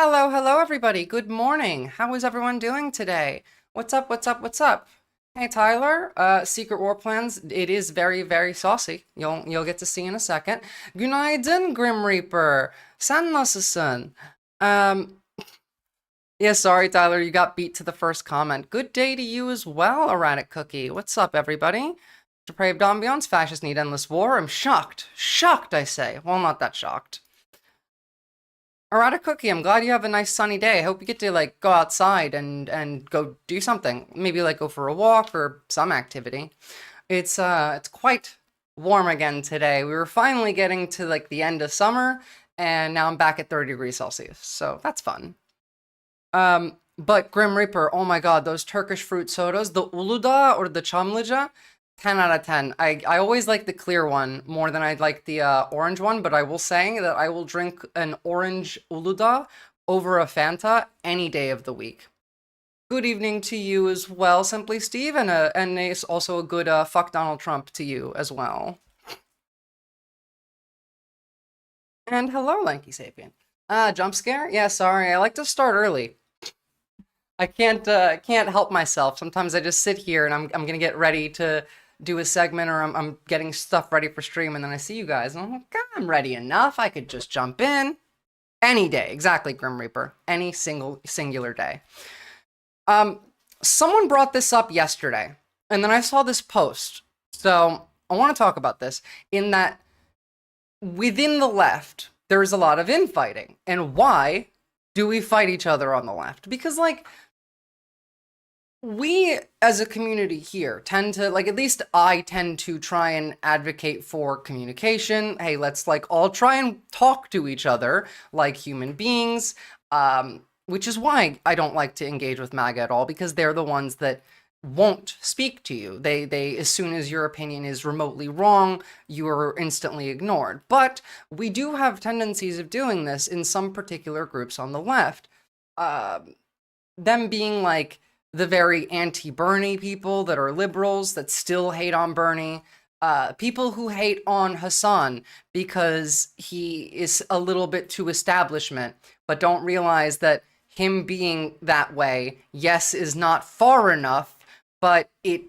Hello, hello, everybody. Good morning. How is everyone doing today? What's up? What's up? What's up? Hey, Tyler. Secret War Plans. It is very, very saucy. You'll get to see in a second. Günaydın, Grim Reaper. Sen nasılsın? Um, yeah, sorry, Tyler. You got beat to the first comment. Good day to you as well, Erratic Cookie. What's up, everybody? Depraved ambiance. Fascists need endless war. I'm shocked. Shocked, I say. Well, not that shocked. Errata Cookie, I'm glad you have a nice sunny day. I hope you get to like go outside and go do something. Maybe like go for a walk or some activity. It's quite warm again today. We were finally getting to like the end of summer and now I'm back at 30 degrees Celsius. So that's fun. But Grim Reaper, oh my god, those Turkish fruit sodas, the Uludağ or the Çamlıca, 10 out of 10. I always like the clear one more than I like the orange one, but I will say that I will drink an orange Uludağ over a Fanta any day of the week. Good evening to you as well, Simply Steve, and it's also a good fuck Donald Trump to you as well. And hello, Lanky Sapien. Jump scare? Yeah, sorry, I like to start early. I can't help myself. Sometimes I just sit here and I'm gonna get ready to do a segment or I'm getting stuff ready for stream and then I see you guys and I'm like, God, I'm ready enough. I could just jump in any day. Exactly, Grim Reaper. Any singular day. Someone brought this up yesterday and then I saw this post. So I want to talk about this in that within the left, there is a lot of infighting. And why do we fight each other on the left? Because like we as a community here tend to like, at least I tend to try and advocate for communication. Hey, let's like all try and talk to each other like human beings. Which is why I don't like to engage with MAGA at all, because they're the ones that won't speak to you. They as soon as your opinion is remotely wrong, you are instantly ignored. But we do have tendencies of doing this in some particular groups on the left. Them being like the very anti-Bernie people that are liberals that still hate on Bernie. People who hate on Hassan because he is a little bit too establishment, but don't realize that him being that way, yes, is not far enough, but it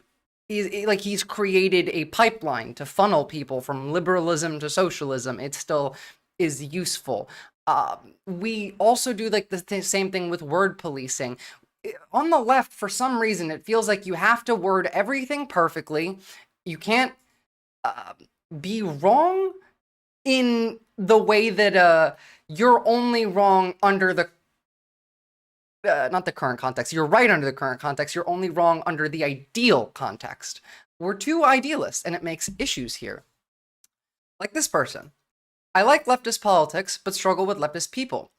is like he's created a pipeline to funnel people from liberalism to socialism. It still is useful. We also do like the same thing with word policing. On the left, for some reason, it feels like you have to word everything perfectly. You can't be wrong in the way that you're only wrong under the not the current context. You're right under the current context. You're only wrong under the ideal context. We're too idealist, and it makes issues here. Like this person. I like leftist politics, but struggle with leftist people.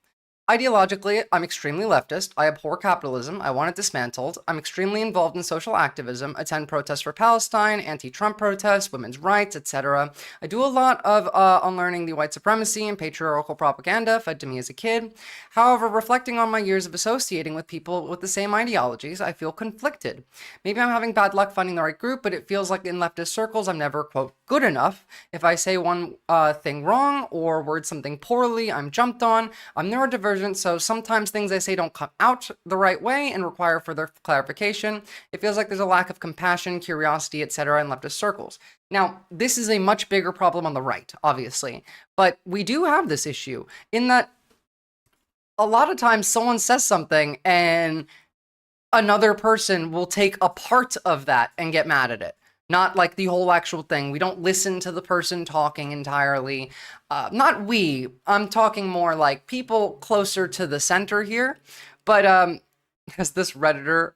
Ideologically, I'm extremely leftist. I abhor capitalism. I want it dismantled. I'm extremely involved in social activism, attend protests for Palestine, anti-Trump protests, women's rights, etc. I do a lot of unlearning the white supremacy and patriarchal propaganda fed to me as a kid. However, reflecting on my years of associating with people with the same ideologies, I feel conflicted. Maybe I'm having bad luck finding the right group, but it feels like in leftist circles, I'm never, quote, good enough. If I say one thing wrong or word something poorly, I'm jumped on. I'm neurodivergent, so sometimes things I say don't come out the right way and require further clarification. It feels like there's a lack of compassion, curiosity, etc. in leftist circles. Now, this is a much bigger problem on the right, obviously, but we do have this issue in that a lot of times someone says something and another person will take a part of that and get mad at it. Not like the whole actual thing. We don't listen to the person talking entirely. Not we. I'm talking more like people closer to the center here. But is this Redditor,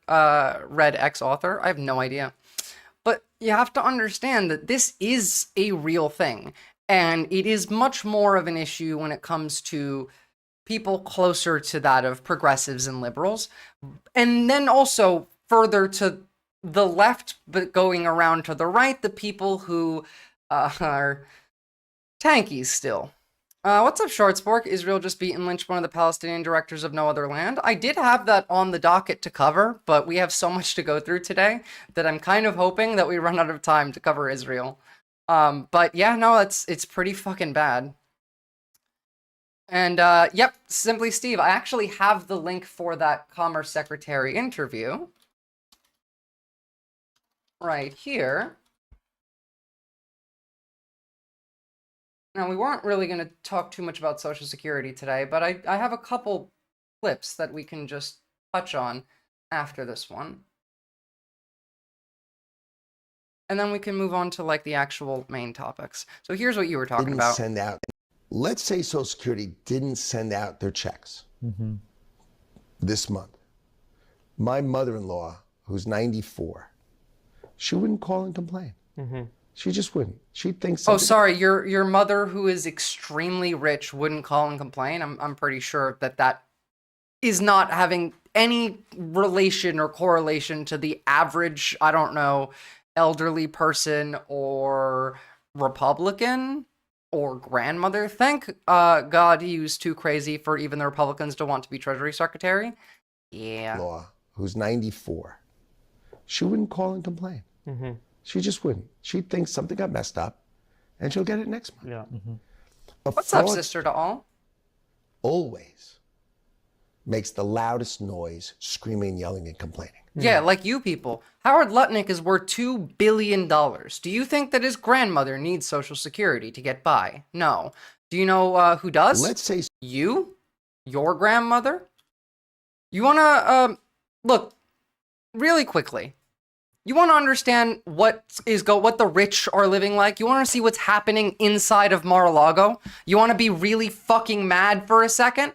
Red X author? I have no idea. But you have to understand that this is a real thing. And it is much more of an issue when it comes to people closer to that of progressives and liberals. And then also further to the left, but going around to the right, the people who are tankies still. What's up, Shortspork? Israel just beat and lynched one of the Palestinian directors of No Other Land. I did have that on the docket to cover, but we have so much to go through today that I'm kind of hoping that we run out of time to cover Israel. But yeah, no, it's pretty fucking bad. And yep, Simply Steve, I actually have the link for that Commerce Secretary interview right here. Now, we weren't really going to talk too much about Social Security today, but I have a couple clips that we can just touch on after this one. And then we can move on to like the actual main topics. So here's what you were talking about. Send out. Let's say Social Security didn't send out their checks this month. My mother-in-law, who's 94, she wouldn't call and complain. She just wouldn't. She thinks. Oh, sorry, your mother, who is extremely rich, wouldn't call and complain. I'm pretty sure that is not having any relation or correlation to the average, I don't know, elderly person or Republican or grandmother. Thank God he was too crazy for even the Republicans to want to be Treasury Secretary. Yeah. Law, who's 94, she wouldn't call and complain. She just wouldn't. She'd think something got messed up, and she'll get it next month. Yeah. What's up, sister to all? Always makes the loudest noise, screaming, yelling, and complaining. Yeah, like you people. Howard Lutnick is worth $2 billion. Do you think that his grandmother needs Social Security to get by? No. Do you know who does? Let's say you? Your grandmother? You want to, look, really quickly. You want to understand what the rich are living like? You want to see what's happening inside of Mar-a-Lago? You want to be really fucking mad for a second?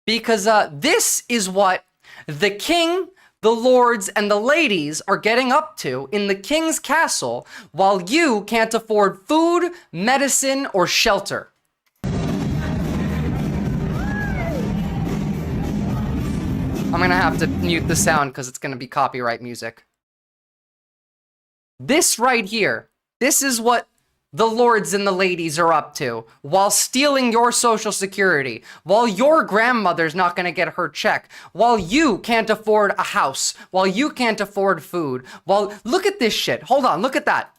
Because this is what the king, the lords, and the ladies are getting up to in the king's castle while you can't afford food, medicine, or shelter. I'm gonna have to mute the sound because it's gonna be copyright music. This right here, this is what the lords and the ladies are up to while stealing your Social Security, while your grandmother's not going to get her check, while you can't afford a house, while you can't afford food, while look at this shit. Hold on, look at that.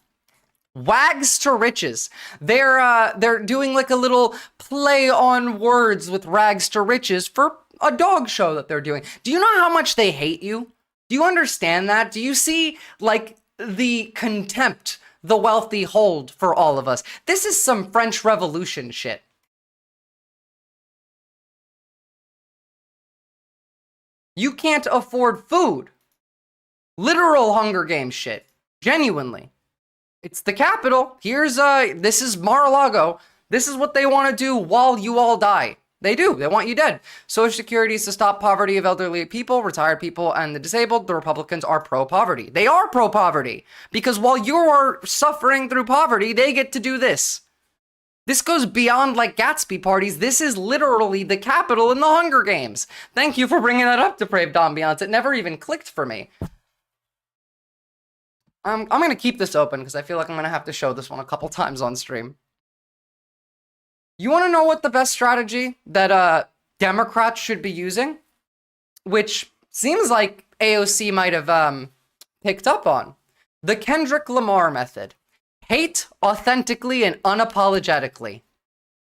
Wags to riches. They're doing like a little play on words with rags to riches for a dog show that they're doing. Do you know how much they hate you? Do you understand that? Do you see like the contempt the wealthy hold for all of us? This is some French Revolution shit. You can't afford food. Literal Hunger Games shit. Genuinely. It's the capital. Here's, this is Mar-a-Lago. This is what they want to do while you all die. They do. They want you dead. Social Security is to stop poverty of elderly people, retired people, and the disabled. The Republicans are pro-poverty. They are pro-poverty. Because while you are suffering through poverty, they get to do this. This goes beyond like Gatsby parties. This is literally the capital in the Hunger Games. Thank you for bringing that up, Depraved Ambiance. It never even clicked for me. I'm going to keep this open because I feel like I'm going to have to show this one a couple times on stream. You want to know what the best strategy that Democrats should be using? Which seems like AOC might have picked up on. The Kendrick Lamar method. Hate authentically and unapologetically.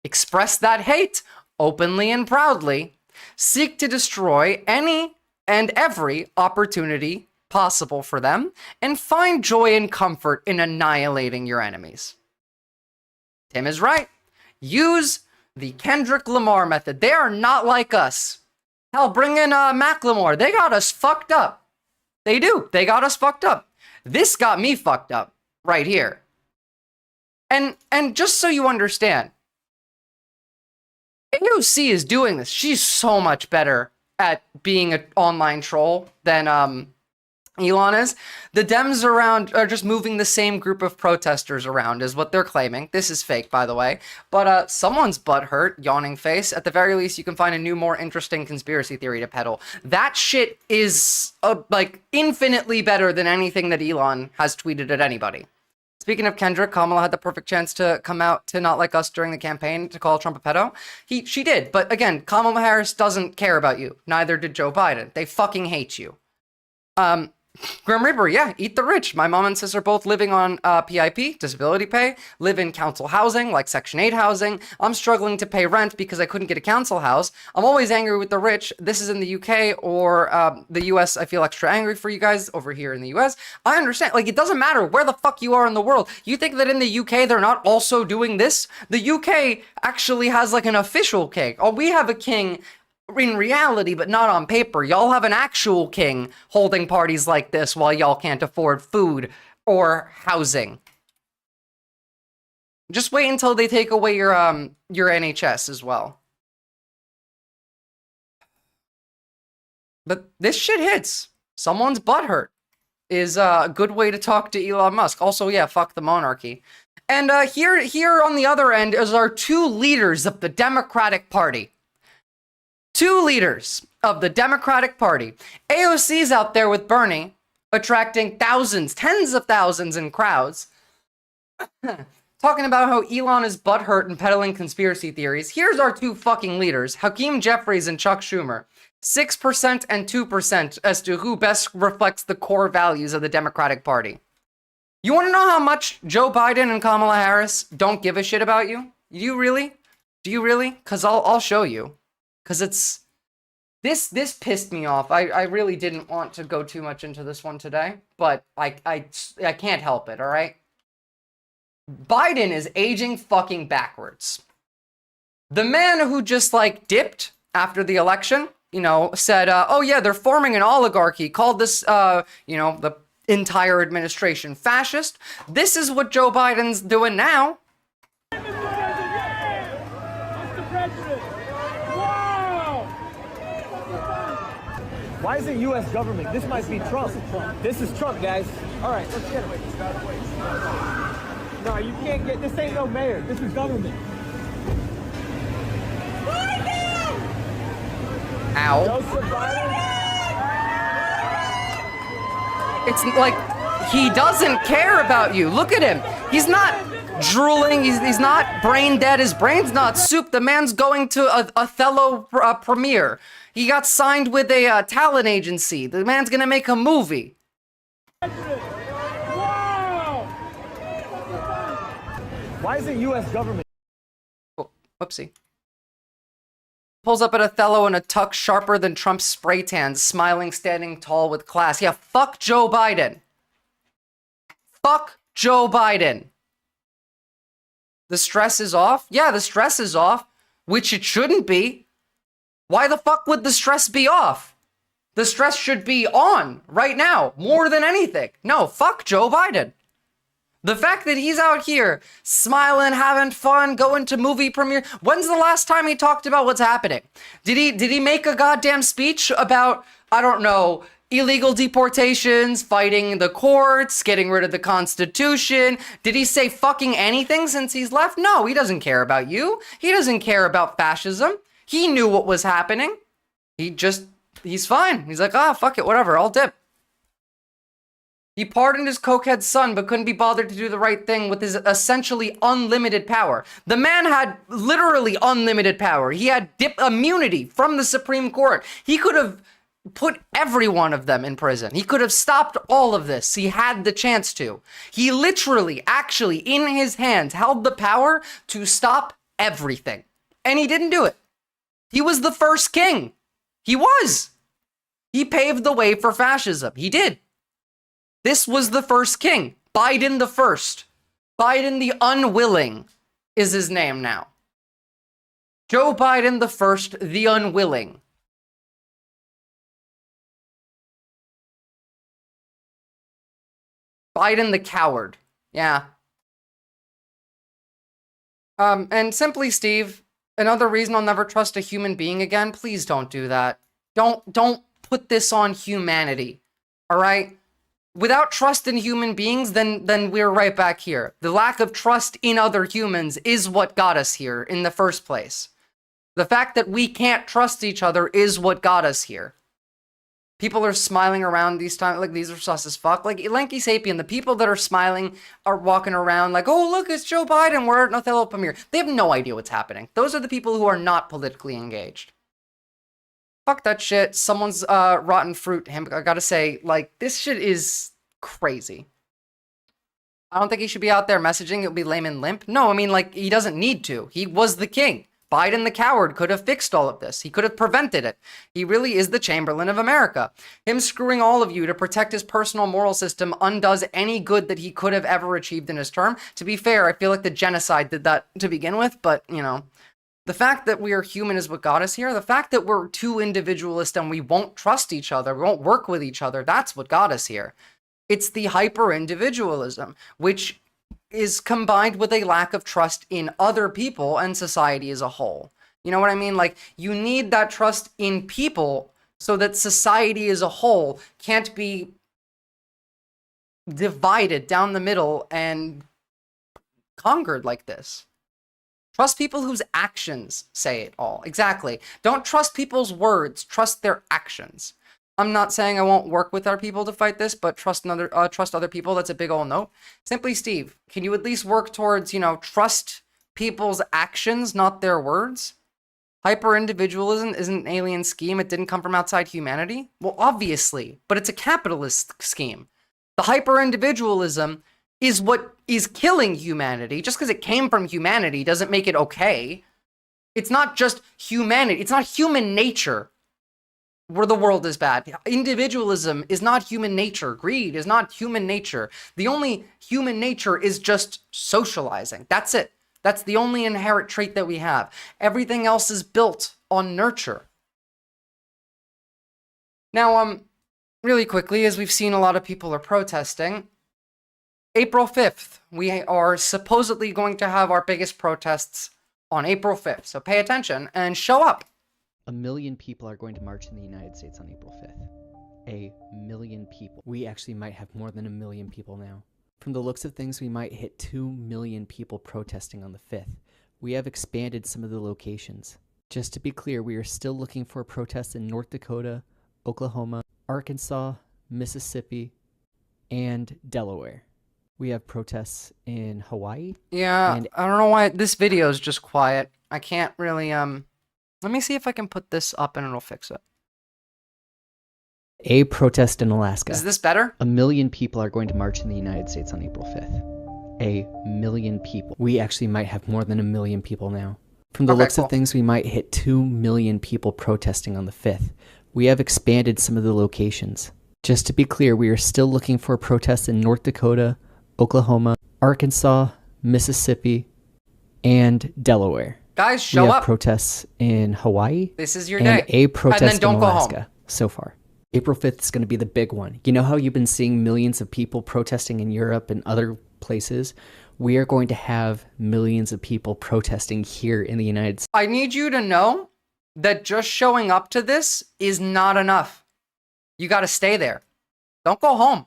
Express that hate openly and proudly. Seek to destroy any and every opportunity possible for them. And find joy and comfort in annihilating your enemies. Tim is right. Use the Kendrick Lamar method. They are not like us. Hell, bring in Macklemore. They got us fucked up. They do. They got us fucked up. This got me fucked up right here. And just so you understand, AOC is doing this. She's so much better at being an online troll than Elon is. The Dems around are just moving the same group of protesters around is what they're claiming. This is fake, by the way. But someone's butt hurt, yawning face. At the very least, you can find a new, more interesting conspiracy theory to peddle. That shit is like infinitely better than anything that Elon has tweeted at anybody. Speaking of Kendrick, Kamala had the perfect chance to come out to not like us during the campaign to call Trump a pedo. She did. But again, Kamala Harris doesn't care about you. Neither did Joe Biden. They fucking hate you. Grim Reaper, yeah, eat the rich. My mom and sister both living on PIP, disability pay, live in council housing, like Section 8 housing. I'm struggling to pay rent because I couldn't get a council house. I'm always angry with the rich. This is in the UK or the US. I feel extra angry for you guys over here in the US. I understand. Like, it doesn't matter where the fuck you are in the world. You think that in the UK they're not also doing this? The UK actually has like an official king. Oh, we have a king in reality, but not on paper. Y'all have an actual king holding parties like this while y'all can't afford food or housing. Just wait until they take away your NHS as well. But this shit hits. Someone's butthurt is a good way to talk to Elon Musk. Also, yeah, fuck the monarchy. And here on the other end is our two leaders of the Democratic Party. Two leaders of the Democratic Party. AOC's out there with Bernie, attracting thousands, tens of thousands in crowds, talking about how Elon is butthurt and peddling conspiracy theories. Here's our two fucking leaders, Hakeem Jeffries and Chuck Schumer. 6% and 2% as to who best reflects the core values of the Democratic Party. You want to know how much Joe Biden and Kamala Harris don't give a shit about you? Do you really? Do you really? Because I'll show you. Because it's... This pissed me off. I really didn't want to go too much into this one today. But I can't help it, alright? Biden is aging fucking backwards. The man who just, like, dipped after the election, you know, said, oh yeah, they're forming an oligarchy, called this, you know, the entire administration fascist. This is what Joe Biden's doing now. Why is it U.S. government? This might be Trump. This is Trump, guys. All right, let's get it. No, you can't get, this ain't no mayor. This is government. Ow. It's like, he doesn't care about you. Look at him. He's not drooling. He's not brain dead. His brain's not soup. The man's going to a Othello premiere. He got signed with a talent agency. The man's gonna make a movie. Why is it U.S. government? Oh, whoopsie. Pulls up at Othello in a tux sharper than Trump's spray tan, smiling, standing tall with class. Yeah, fuck Joe Biden. Fuck Joe Biden. The stress is off? Yeah, the stress is off, which it shouldn't be. Why the fuck would the stress be off? The stress should be on right now, more than anything. No, fuck Joe Biden. The fact that he's out here smiling, having fun, going to movie premiere. When's the last time he talked about what's happening? Did he make a goddamn speech about, I don't know, illegal deportations, fighting the courts, getting rid of the Constitution? Did he say fucking anything since he's left? No, he doesn't care about you. He doesn't care about fascism. He knew what was happening. He's fine. He's like, ah, fuck it, whatever, I'll dip. He pardoned his cokehead son, but couldn't be bothered to do the right thing with his essentially unlimited power. The man had literally unlimited power. He had immunity from the Supreme Court. He could have put every one of them in prison. He could have stopped all of this. He had the chance to. He literally, actually, in his hands, held the power to stop everything. And he didn't do it. He was the first king. He was. He paved the way for fascism. He did. This was the first king. Biden the first. Biden the unwilling is his name now. Joe Biden the first, the unwilling. Biden the coward. Yeah. And simply, Steve, another reason I'll never trust a human being again, please don't do that. Don't put this on humanity. All right? Without trust in human beings, then we're right back here. The lack of trust in other humans is what got us here in the first place. The fact that we can't trust each other is what got us here. People are smiling around these times, like, these are sus as fuck. Like, Lanky Sapien, the people that are smiling are walking around like, oh, look, it's Joe Biden, we're at an Othello premiere. They have no idea what's happening. Those are the people who are not politically engaged. fuck that shit. Someone's rotten fruit. I gotta say, like, this shit is crazy. I don't think he should be out there messaging it'll be lame and limp. No, I mean, like, he doesn't need to. He was the king. Biden the coward could have fixed all of this. He could have prevented it. He really is the Chamberlain of America. Him screwing all of you to protect his personal moral system undoes any good that he could have ever achieved in his term. To be fair, I feel like the genocide did that to begin with, but, you know, the fact that we are human is what got us here. The fact that we're too individualist and we won't trust each other, we won't work with each other, that's what got us here. It's the hyper-individualism, which is combined with a lack of trust in other people and society as a whole. You know what I mean? Like, you need that trust in people so that society as a whole can't be divided down the middle and conquered like this. Trust people whose actions say it all. Exactly. Don't trust people's words. Trust their actions. I'm not saying I won't work with our people to fight this, but trust other people. That's a big old no. Simply Steve, can you at least work towards, you know, trust people's actions, not their words? Hyper-individualism isn't an alien scheme. It didn't come from outside humanity. Well, obviously, but it's a capitalist scheme. The hyper-individualism is what is killing humanity. Just because it came from humanity doesn't make it okay. It's not just humanity. It's not human nature where the world is bad. Individualism is not human nature. Greed is not human nature. The only human nature is just socializing. That's it. That's the only inherent trait that we have. Everything else is built on nurture. Now, really quickly, as we've seen a lot of people are protesting, April 5th, we are supposedly going to have our biggest protests on April 5th. So pay attention and show up. 1 million people are going to march in the United States on April 5th. 1 million people. We actually might have more than 1 million people now. From the looks of things, we might hit 2 million people protesting on the 5th. We have expanded some of the locations. Just to be clear, we are still looking for protests in North Dakota, Oklahoma, Arkansas, Mississippi, and Delaware. We have protests in Hawaii. Yeah, I don't know why this video is just quiet. I can't really, let me see if I can put this up and it'll fix it. A protest in Alaska. Is this better? 1 million people are going to march in the United States on April 5th. 1 million people. We actually might have more than 1 million people now. From the looks of things, we might hit 2 million people protesting on the 5th. We have expanded some of the locations. Just to be clear, we are still looking for protests in North Dakota, Oklahoma, Arkansas, Mississippi, and Delaware. Guys, show up. We have protests in Hawaii. This is your and day. A protest and then don't in go Alaska home. So far. April 5th is going to be the big one. You know how you've been seeing millions of people protesting in Europe and other places? We are going to have millions of people protesting here in the United States. I need you to know that just showing up to this is not enough. You got to stay there. Don't go home.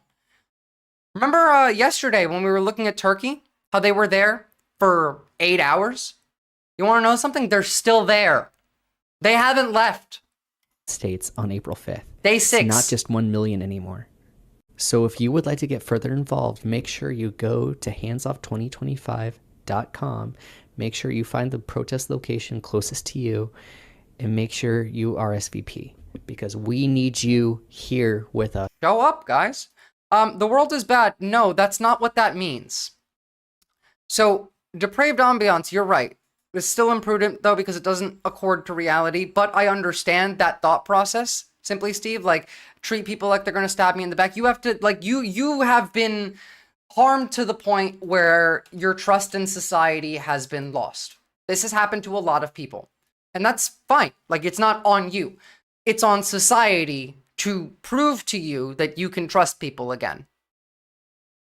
Remember yesterday when we were looking at Turkey, how they were there for 8 hours? You want to know something? They're still there. They haven't left. States on April 5th. Day 6. It's not just 1 million anymore. So if you would like to get further involved, make sure you go to handsoff2025.com. Make sure you find the protest location closest to you and make sure you RSVP because we need you here with us. Show up, guys. The world is bad. No, that's not what that means. So, depraved ambiance, you're right. It's still imprudent, though, because it doesn't accord to reality, but I understand that thought process. Simply, Steve, like, treat people like they're going to stab me in the back. You have to, like, you have been harmed to the point where your trust in society has been lost. This has happened to a lot of people, and that's fine. Like, it's not on you. It's on society to prove to you that you can trust people again.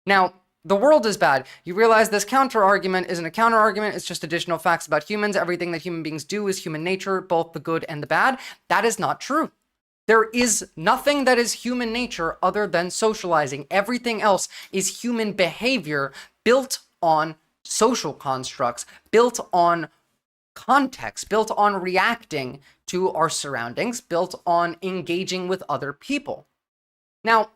Now, the world is bad. You realize this counter-argument isn't a counter-argument. It's just additional facts about humans. Everything that human beings do is human nature, both the good and the bad. That is not true. There is nothing that is human nature other than socializing. Everything else is human behavior built on social constructs, built on context, built on reacting to our surroundings, built on engaging with other people. Now,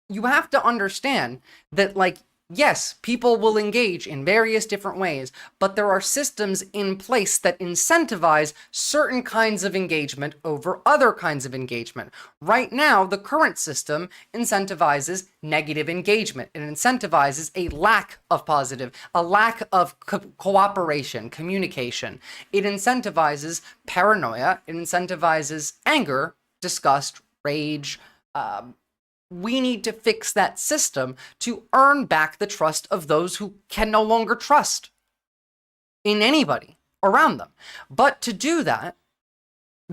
you have to understand that, like, Yes, people will engage in various different ways, but there are systems in place that incentivize certain kinds of engagement over other kinds of engagement. Right now, the current system incentivizes negative engagement. It incentivizes a lack of positive, a lack of cooperation, communication. It incentivizes paranoia. It incentivizes anger, disgust, rage, we need to fix that system to earn back the trust of those who can no longer trust in anybody around them. But to do that,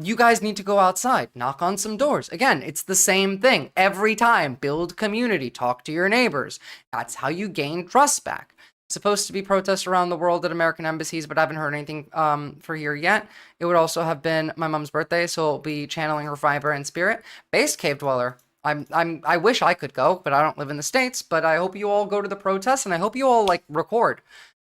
you guys need to go outside, knock on some doors. Again, it's the same thing every time. Build community, talk to your neighbors. That's how you gain trust back. Supposed to be protests around the world at American embassies, but I haven't heard anything for here yet. It would also have been my mom's birthday, so I'll be channeling her fiber and spirit. Base cave dweller. I wish I could go, but I don't live in the States, but I hope you all go to the protests, and I hope you all, like, record.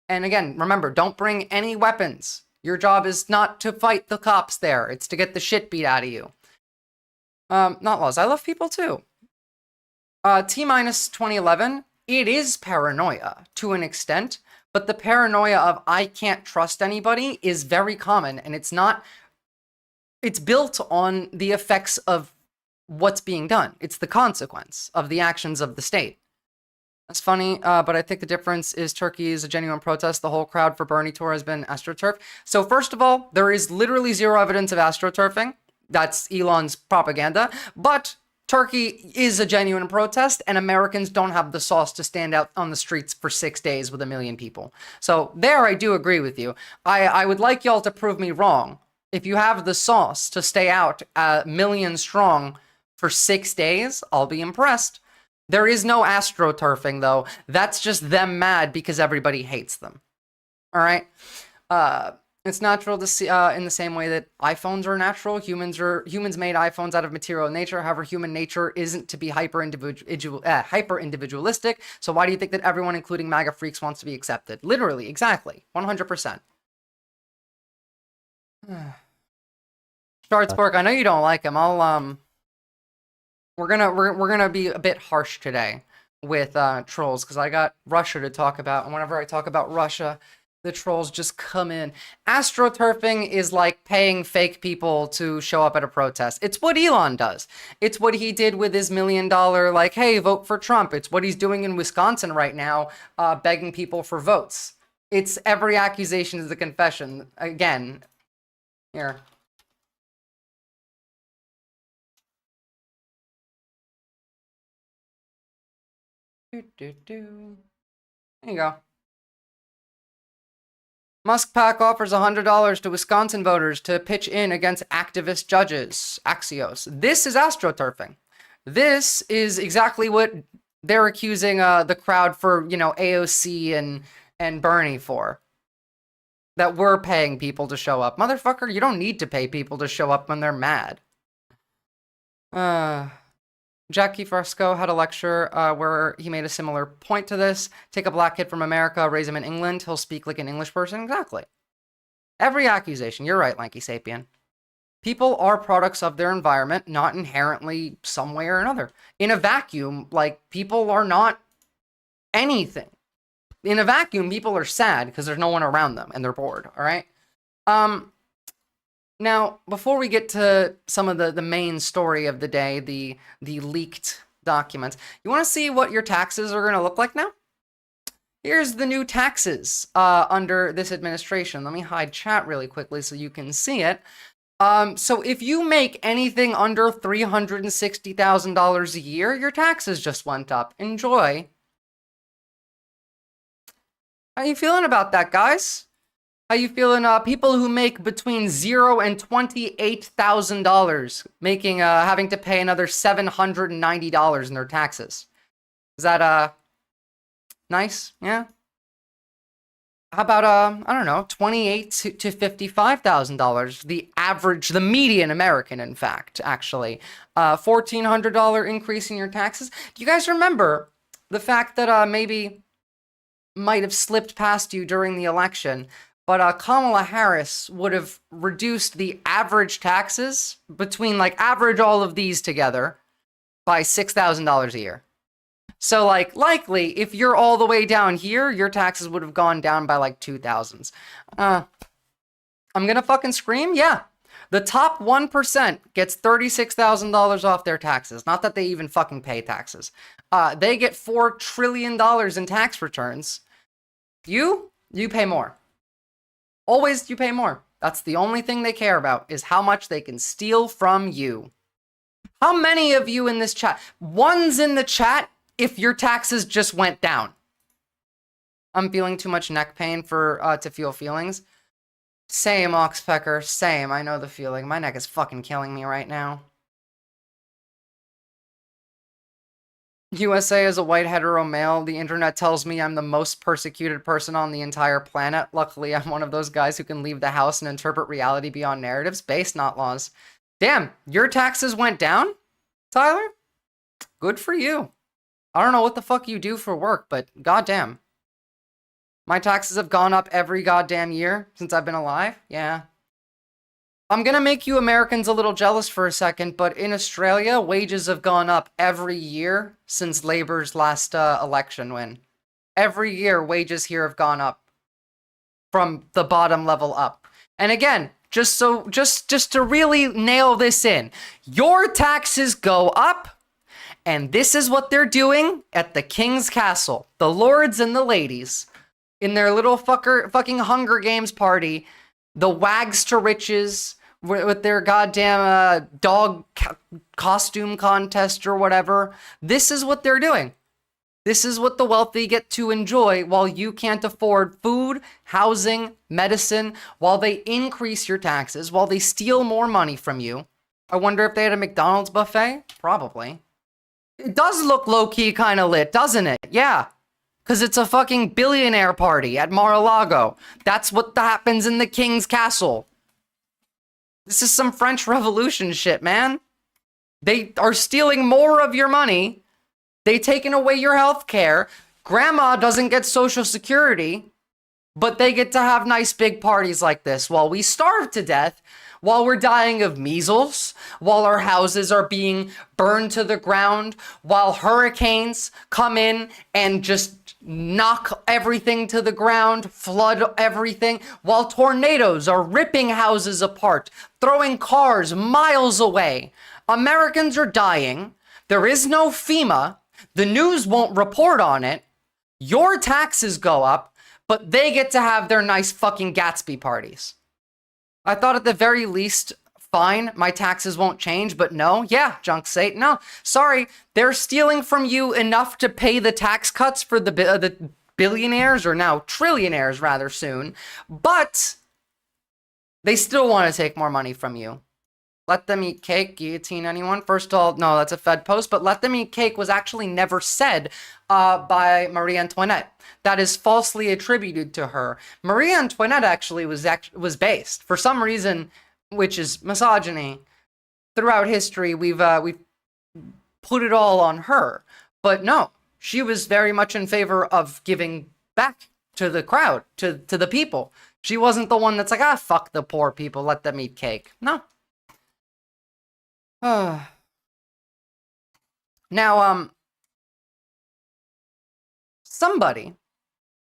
And again, remember, don't bring any weapons. Your job is not to fight the cops there. It's to get the shit beat out of you. Not laws. I love people, too. T-minus 2011, it is paranoia, to an extent, but the paranoia of I can't trust anybody is very common, and it's not... It's built on the effects of what's being done. It's the consequence of the actions of the state. That's funny, but I think the difference is Turkey is a genuine protest. The whole crowd for Bernie tour has been astroturf. So first of all, there is literally zero evidence of astroturfing. That's Elon's propaganda. But Turkey is a genuine protest, and Americans don't have the sauce to stand out on the streets for 6 days with 1 million people. So there I do agree with you. I would like y'all to prove me wrong. If you have the sauce to stay out 1 million strong for 6 days, I'll be impressed. There is no astroturfing, though. That's just them mad because everybody hates them. All right? It's natural to see, in the same way that iPhones are natural. Humans made iPhones out of material nature. However, human nature isn't to be hyper-individualistic. So why do you think that everyone, including MAGA freaks, wants to be accepted? Literally, exactly. 100%. Schwarzberg, I know you don't like him. We're gonna be a bit harsh today with trolls because I got Russia to talk about, and whenever I talk about Russia, the trolls just come in. Astroturfing is like paying fake people to show up at a protest. It's what Elon does. It's what he did with his $1 million, like, hey, vote for Trump. It's what he's doing in Wisconsin right now, begging people for votes. It's every accusation is a confession. Again, here. There you go. Musk PAC offers $100 to Wisconsin voters to pitch in against activist judges. Axios. This is astroturfing. This is exactly what they're accusing the crowd for, you know, AOC and Bernie for. That we're paying people to show up. Motherfucker, you don't need to pay people to show up when they're mad. Jackie Fresco had a lecture where he made a similar point to this. Take a black kid from America, raise him in England, he'll speak like an English person. Exactly. Every accusation. You're right, Lanky Sapien. People are products of their environment, not inherently some way or another. In a vacuum, like, people are not anything. In a vacuum, people are sad because there's no one around them and they're bored, all right? Now, before we get to some of the main story of the day, the leaked documents, you want to see what your taxes are going to look like now? Here's the new taxes under this administration. Let me hide chat really quickly so you can see it. So if you make anything under $360,000 a year, your taxes just went up. Enjoy. How you feeling about that, guys? How you feeling, people who make between $0 and $28,000 making, having to pay another $790 in their taxes? Is that, nice? Yeah? How about, I don't know, $28,000 to $55,000? The average, the median American, in fact, actually. $1,400 increase in your taxes. Do you guys remember the fact that, maybe might have slipped past you during the election, but Kamala Harris would have reduced the average taxes between, like, average all of these together by $6,000 a year. So, like, likely, if you're all the way down here, your taxes would have gone down by, like, 2,000s. I'm gonna fucking scream? Yeah. The top 1% gets $36,000 off their taxes. Not that they even fucking pay taxes. They get $4 trillion in tax returns. You pay more. Always you pay more. That's the only thing they care about, is how much they can steal from you. How many of you in this chat? One's in the chat if your taxes just went down. I'm feeling too much neck pain for to feel feelings. Same, Oxpecker, same. I know the feeling. My neck is fucking killing me right now. USA is a white hetero male. The internet tells me I'm the most persecuted person on the entire planet. Luckily, I'm one of those guys who can leave the house and interpret reality beyond narratives, based, not laws. Damn, your taxes went down, Tyler? Good for you. I don't know what the fuck you do for work, but goddamn. My taxes have gone up every goddamn year since I've been alive. Yeah. I'm gonna make you Americans a little jealous for a second, but in Australia, wages have gone up every year since Labor's last election win. Every year, wages here have gone up from the bottom level up. And again, just to really nail this in, your taxes go up, and this is what they're doing at the King's Castle. The lords and the ladies, in their little fucking Hunger Games party, the wags to riches, with their goddamn dog costume contest or whatever. This is what they're doing. This is what the wealthy get to enjoy while you can't afford food, housing, medicine, while they increase your taxes, while they steal more money from you. I wonder if they had a McDonald's buffet? Probably. It does look low-key kind of lit, doesn't it? Yeah. Because it's a fucking billionaire party at Mar-a-Lago. That's what happens in the King's Castle. This is some French Revolution shit, man. They are stealing more of your money. They taken away your health care. Grandma doesn't get Social Security, but they get to have nice big parties like this while we starve to death, while we're dying of measles, while our houses are being burned to the ground, while hurricanes come in and just knock everything to the ground, flood everything, while tornadoes are ripping houses apart, throwing cars miles away. Americans are dying. There is no FEMA. The news won't report on it. Your taxes go up, but they get to have their nice fucking Gatsby parties. I thought at the very least, fine, my taxes won't change, but no, yeah, Junk Sate, no, sorry, they're stealing from you enough to pay the tax cuts for the billionaires, or now trillionaires rather soon, but they still want to take more money from you. Let them eat cake, guillotine anyone? First of all, no, that's a Fed post, but let them eat cake was actually never said by Marie Antoinette. That is falsely attributed to her. Marie Antoinette actually was based, for some reason, which is misogyny. Throughout history, we've put it all on her. But no, she was very much in favor of giving back to the crowd, to the people. She wasn't the one that's like, fuck the poor people, let them eat cake. No. Now, somebody,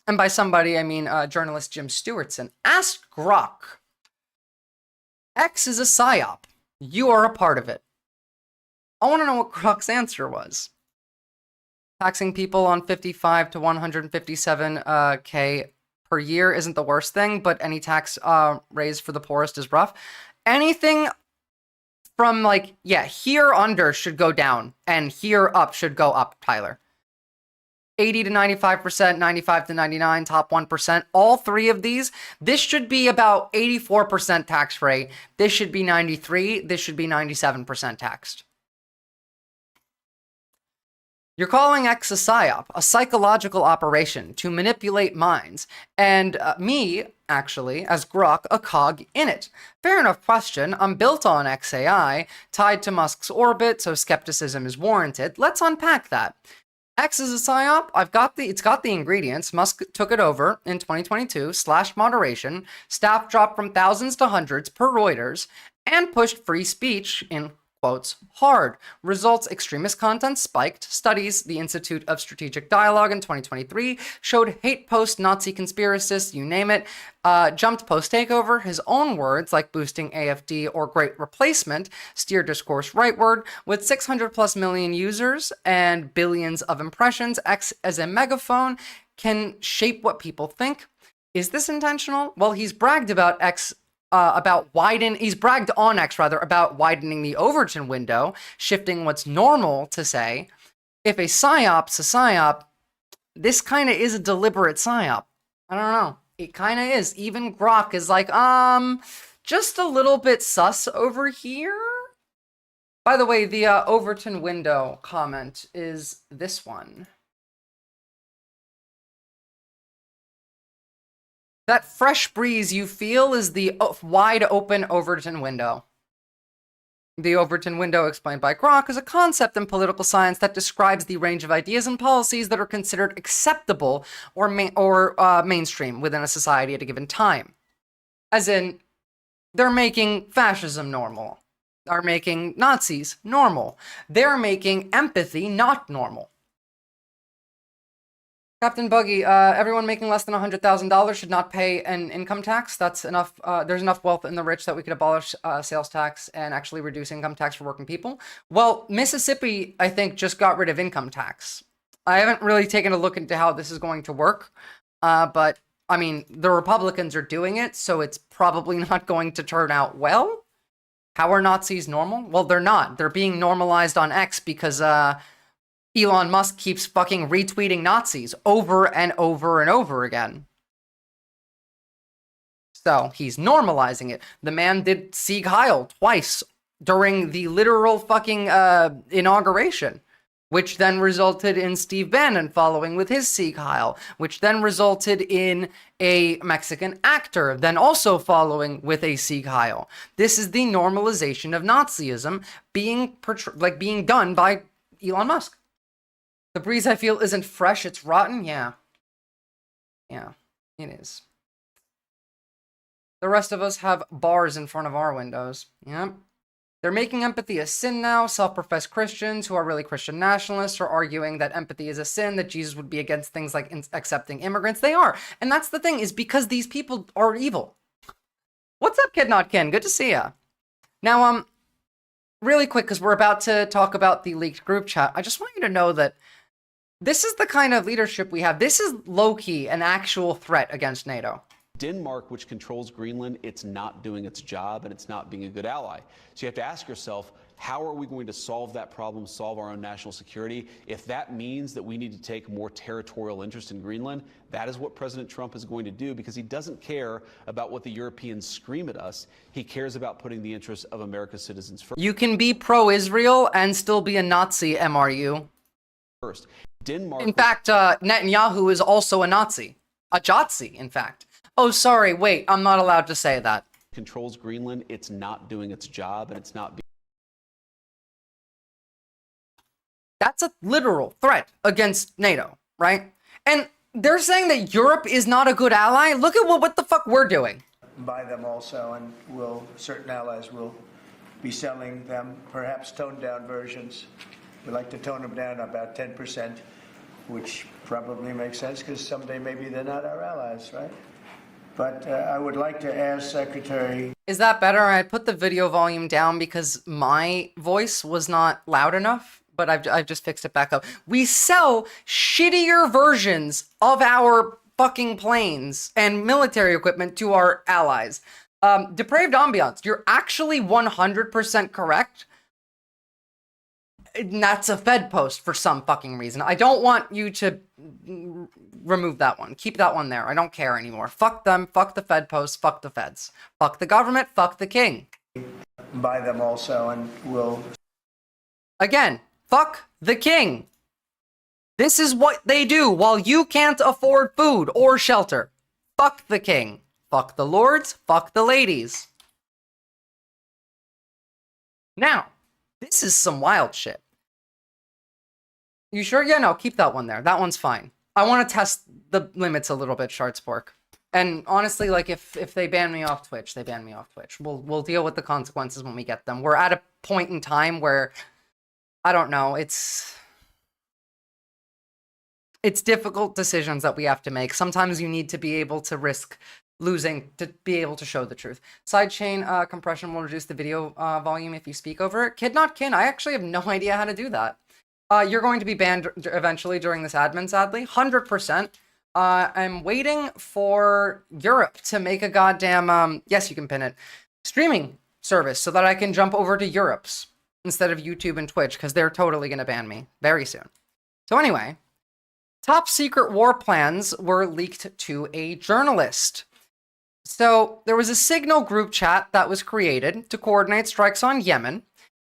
and by somebody I mean journalist Jim Stewartson, asked Grok, X is a psyop. You are a part of it. I want to know what Grok's answer was. Taxing people on 55 to 157K per year isn't the worst thing, but any tax raise for the poorest is rough. Anything from like, yeah, here under should go down, and here up should go up, Tyler. 80 to 95%, 95 to 99, top 1%. All three of these, this should be about 84% tax rate. This should be 93. This should be 97% taxed. You're calling X a psyop, a psychological operation to manipulate minds, and me, actually, as Grok, a cog in it. Fair enough question. I'm built on XAI, tied to Musk's orbit, so skepticism is warranted. Let's unpack that. X is a psyop. It's got the ingredients. Musk took it over in 2022, slashed moderation, staff dropped from thousands to hundreds per Reuters, and pushed free speech in quotes, hard. Results, extremist content spiked. Studies, the Institute of Strategic Dialogue in 2023 showed hate post, Nazi conspiracists, you name it, jumped post-takeover. His own words, like boosting AFD or great replacement, steer discourse rightward. With 600 plus million users and billions of impressions, X as a megaphone can shape what people think. Is this intentional? Well, he's bragged about X he's bragged on X rather about widening the Overton window, shifting what's normal to say. If a psyop's a psyop, this kind of is a deliberate psyop. I don't know. It kind of is. Even Grok is like, just a little bit sus over here. By the way, the Overton window comment is this one. That fresh breeze you feel is the wide open Overton window. The Overton window, explained by Grok, is a concept in political science that describes the range of ideas and policies that are considered acceptable or mainstream within a society at a given time. As in, they're making fascism normal. They're making Nazis normal. They're making empathy not normal. Captain Buggy, everyone making less than $100,000 should not pay an income tax. That's enough. There's enough wealth in the rich that we could abolish sales tax and actually reduce income tax for working people. Well, Mississippi, I think, just got rid of income tax. I haven't really taken a look into how this is going to work, but I mean, the Republicans are doing it, so it's probably not going to turn out well. How are Nazis normal? Well, they're not. They're being normalized on X because Elon Musk keeps fucking retweeting Nazis over and over and over again. So he's normalizing it. The man did Sieg Heil twice during the literal fucking inauguration, which then resulted in Steve Bannon following with his Sieg Heil, which then resulted in a Mexican actor then also following with a Sieg Heil. This is the normalization of Nazism being done by Elon Musk. The breeze I feel isn't fresh, it's rotten? Yeah. Yeah, it is. The rest of us have bars in front of our windows. Yep. They're making empathy a sin now. Self-professed Christians who are really Christian nationalists are arguing that empathy is a sin, that Jesus would be against things like accepting immigrants. They are. And that's the thing, is because these people are evil. What's up, Kid Not Kin? Good to see ya. Now, really quick, because we're about to talk about the leaked group chat, I just want you to know that this is the kind of leadership we have. This is low-key an actual threat against NATO. Denmark, which controls Greenland, it's not doing its job and it's not being a good ally. So you have to ask yourself, how are we going to solve that problem, solve our own national security? If that means that we need to take more territorial interest in Greenland, that is what President Trump is going to do, because he doesn't care about what the Europeans scream at us. He cares about putting the interests of America's citizens first. You can be pro-Israel and still be a Nazi, MRU. Denmark. In fact, Netanyahu is also a Nazi. A Jotzi, in fact. Oh, sorry, wait, I'm not allowed to say that. Controls Greenland, it's not doing its job and it's not being. That's a literal threat against NATO, right? And they're saying that Europe is not a good ally? Look at what the fuck we're doing. Buy them also, and certain allies will be selling them, perhaps toned down versions. We like to tone them down about 10%, which probably makes sense because someday maybe they're not our allies, right? But I would like to ask Secretary... Is that better? I put the video volume down because my voice was not loud enough, but I've just fixed it back up. We sell shittier versions of our fucking planes and military equipment to our allies. Depraved Ambiance, you're actually 100% correct. And that's a Fed post for some fucking reason. I don't want you to remove that one. Keep that one there. I don't care anymore. Fuck them. Fuck the Fed post. Fuck the Feds. Fuck the government. Fuck the king. Buy them also, and we'll... Again, fuck the king. This is what they do while you can't afford food or shelter. Fuck the king. Fuck the lords. Fuck the ladies. Now, this is some wild shit. You sure? Yeah, no, keep that one there. That one's fine. I want to test the limits a little bit, Shardspork. And honestly, like if they ban me off Twitch, they ban me off Twitch. We'll deal with the consequences when we get them. We're at a point in time where I don't know, it's difficult decisions that we have to make. Sometimes you need to be able to risk losing to be able to show the truth. Sidechain compression will reduce the video volume if you speak over it. Kid not kin, I actually have no idea how to do that. You're going to be banned eventually during this admin, sadly. 100%. I'm waiting for Europe to make a goddamn, yes, you can pin it, streaming service so that I can jump over to Europe's instead of YouTube and Twitch, because they're totally going to ban me very soon. So anyway, top secret war plans were leaked to a journalist. So there was a Signal group chat that was created to coordinate strikes on Yemen,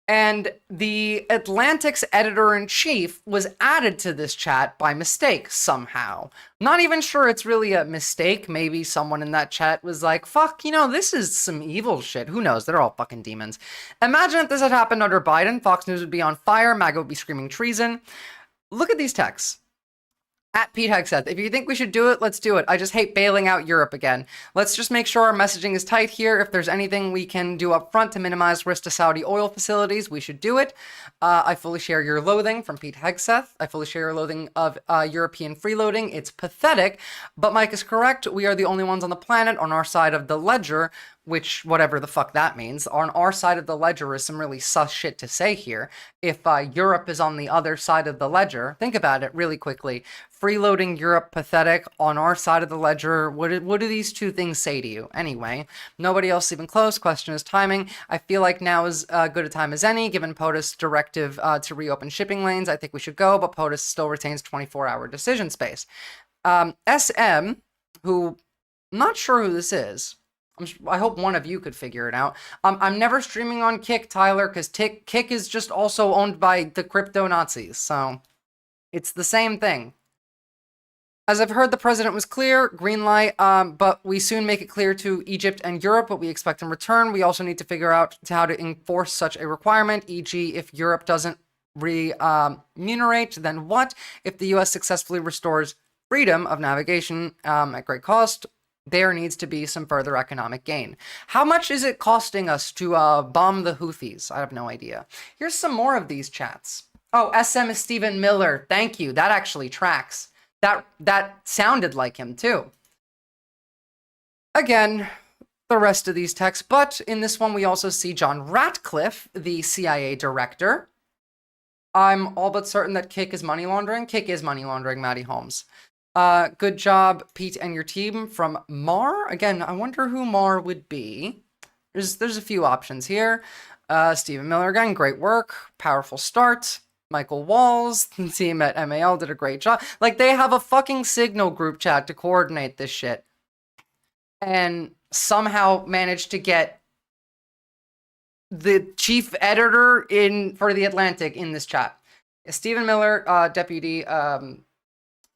and the Atlantic's editor-in-chief was added to this chat by mistake somehow. Not even sure it's really a mistake. Maybe someone in that chat was like, fuck, you know, this is some evil shit. Who knows? They're all fucking demons. Imagine if this had happened under Biden. Fox News would be on fire. MAGA would be screaming treason. Look at these texts. At Pete Hegseth, if you think we should do it, let's do it. I just hate bailing out Europe again. Let's just make sure our messaging is tight here. If there's anything we can do up front to minimize risk to Saudi oil facilities, we should do it. I fully share your loathing from Pete Hegseth. I fully share your loathing of European freeloading. It's pathetic, but Mike is correct. We are the only ones on the planet on our side of the ledger, which, whatever the fuck that means. On our side of the ledger is some really sus shit to say here. If Europe is on the other side of the ledger, think about it really quickly. Freeloading Europe, pathetic. On our side of the ledger, what do these two things say to you? Anyway, nobody else even close. Question is timing. I feel like now is as good a time as any, given POTUS' directive to reopen shipping lanes. I think we should go, but POTUS still retains 24-hour decision space. SM, who, I'm not sure who this is. I hope one of you could figure it out. I'm never streaming on Kick, Tyler, because Kick is just also owned by the crypto Nazis, so it's the same thing. As I've heard, the president was clear, green light, but we soon make it clear to Egypt and Europe what we expect in return. We also need to figure out how to enforce such a requirement, e.g. if Europe doesn't remunerate, then what? If the US successfully restores freedom of navigation at great cost, there needs to be some further economic gain. How much is it costing us to bomb the Houthis? I have no idea. Here's some more of these chats. Oh, SM is Stephen Miller. Thank you. That actually tracks. That sounded like him too. Again, the rest of these texts, but in this one we also see John Ratcliffe, the CIA director. I'm all but certain that Kick is money laundering. Kick is money laundering, Maddie Holmes. Good job, Pete and your team, from Mar. Again, I wonder who Mar would be. There's a few options here. Stephen Miller again, great work. Powerful start. Michael Walls, the team at MAL did a great job. Like, they have a fucking Signal group chat to coordinate this shit. And somehow managed to get the chief editor for The Atlantic in this chat. Stephen Miller, deputy...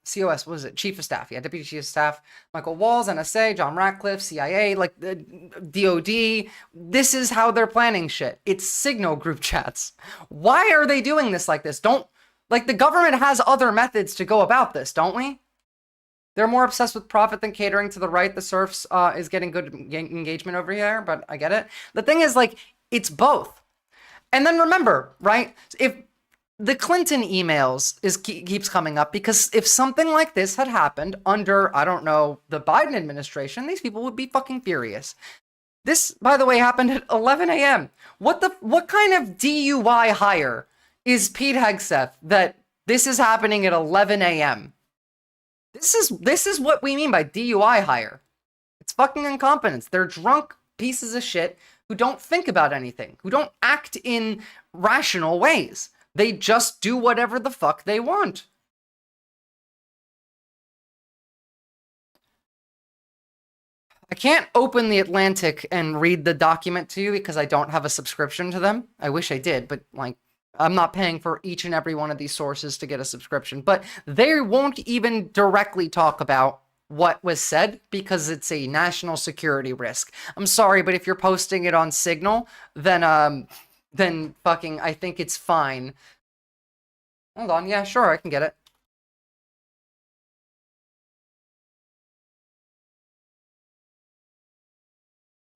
COS, what was it? Chief of Staff. Yeah, Deputy Chief of Staff. Michael Walls, NSA, John Ratcliffe, CIA, like the DOD. This is how they're planning shit. It's Signal group chats. Why are they doing this like this? The government has other methods to go about this, don't we? They're more obsessed with profit than catering to the right. The serfs is getting good engagement over here, but I get it. The thing is, like, it's both. And then remember, right? If the Clinton emails keeps coming up, because if something like this had happened under, I don't know, the Biden administration, these people would be fucking furious. This, by the way, happened at 11 a.m. What kind of DUI hire is Pete Hegseth that this is happening at 11 a.m.? This is what we mean by DUI hire. It's fucking incompetence. They're drunk pieces of shit who don't think about anything, who don't act in rational ways. They just do whatever the fuck they want. I can't open The Atlantic and read the document to you because I don't have a subscription to them. I wish I did, but like, I'm not paying for each and every one of these sources to get a subscription. But they won't even directly talk about what was said because it's a national security risk. I'm sorry, but if you're posting it on Signal, then fucking, I think it's fine. Hold on, yeah, sure, I can get it.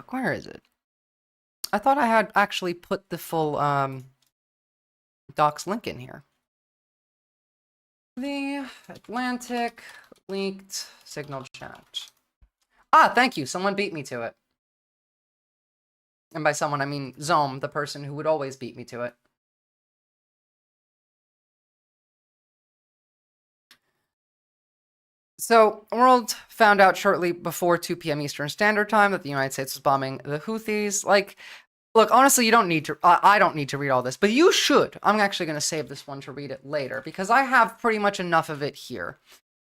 Where is it? I thought I had actually put the full docs link in here. The Atlantic leaked signal chat. Ah, thank you. Someone beat me to it. And by someone, I mean Zome, the person who would always beat me to it. So, the world found out shortly before 2 p.m. Eastern Standard Time that the United States was bombing the Houthis. Like, look, honestly, you don't need to, I don't need to read all this, but you should. I'm actually going to save this one to read it later, because I have pretty much enough of it here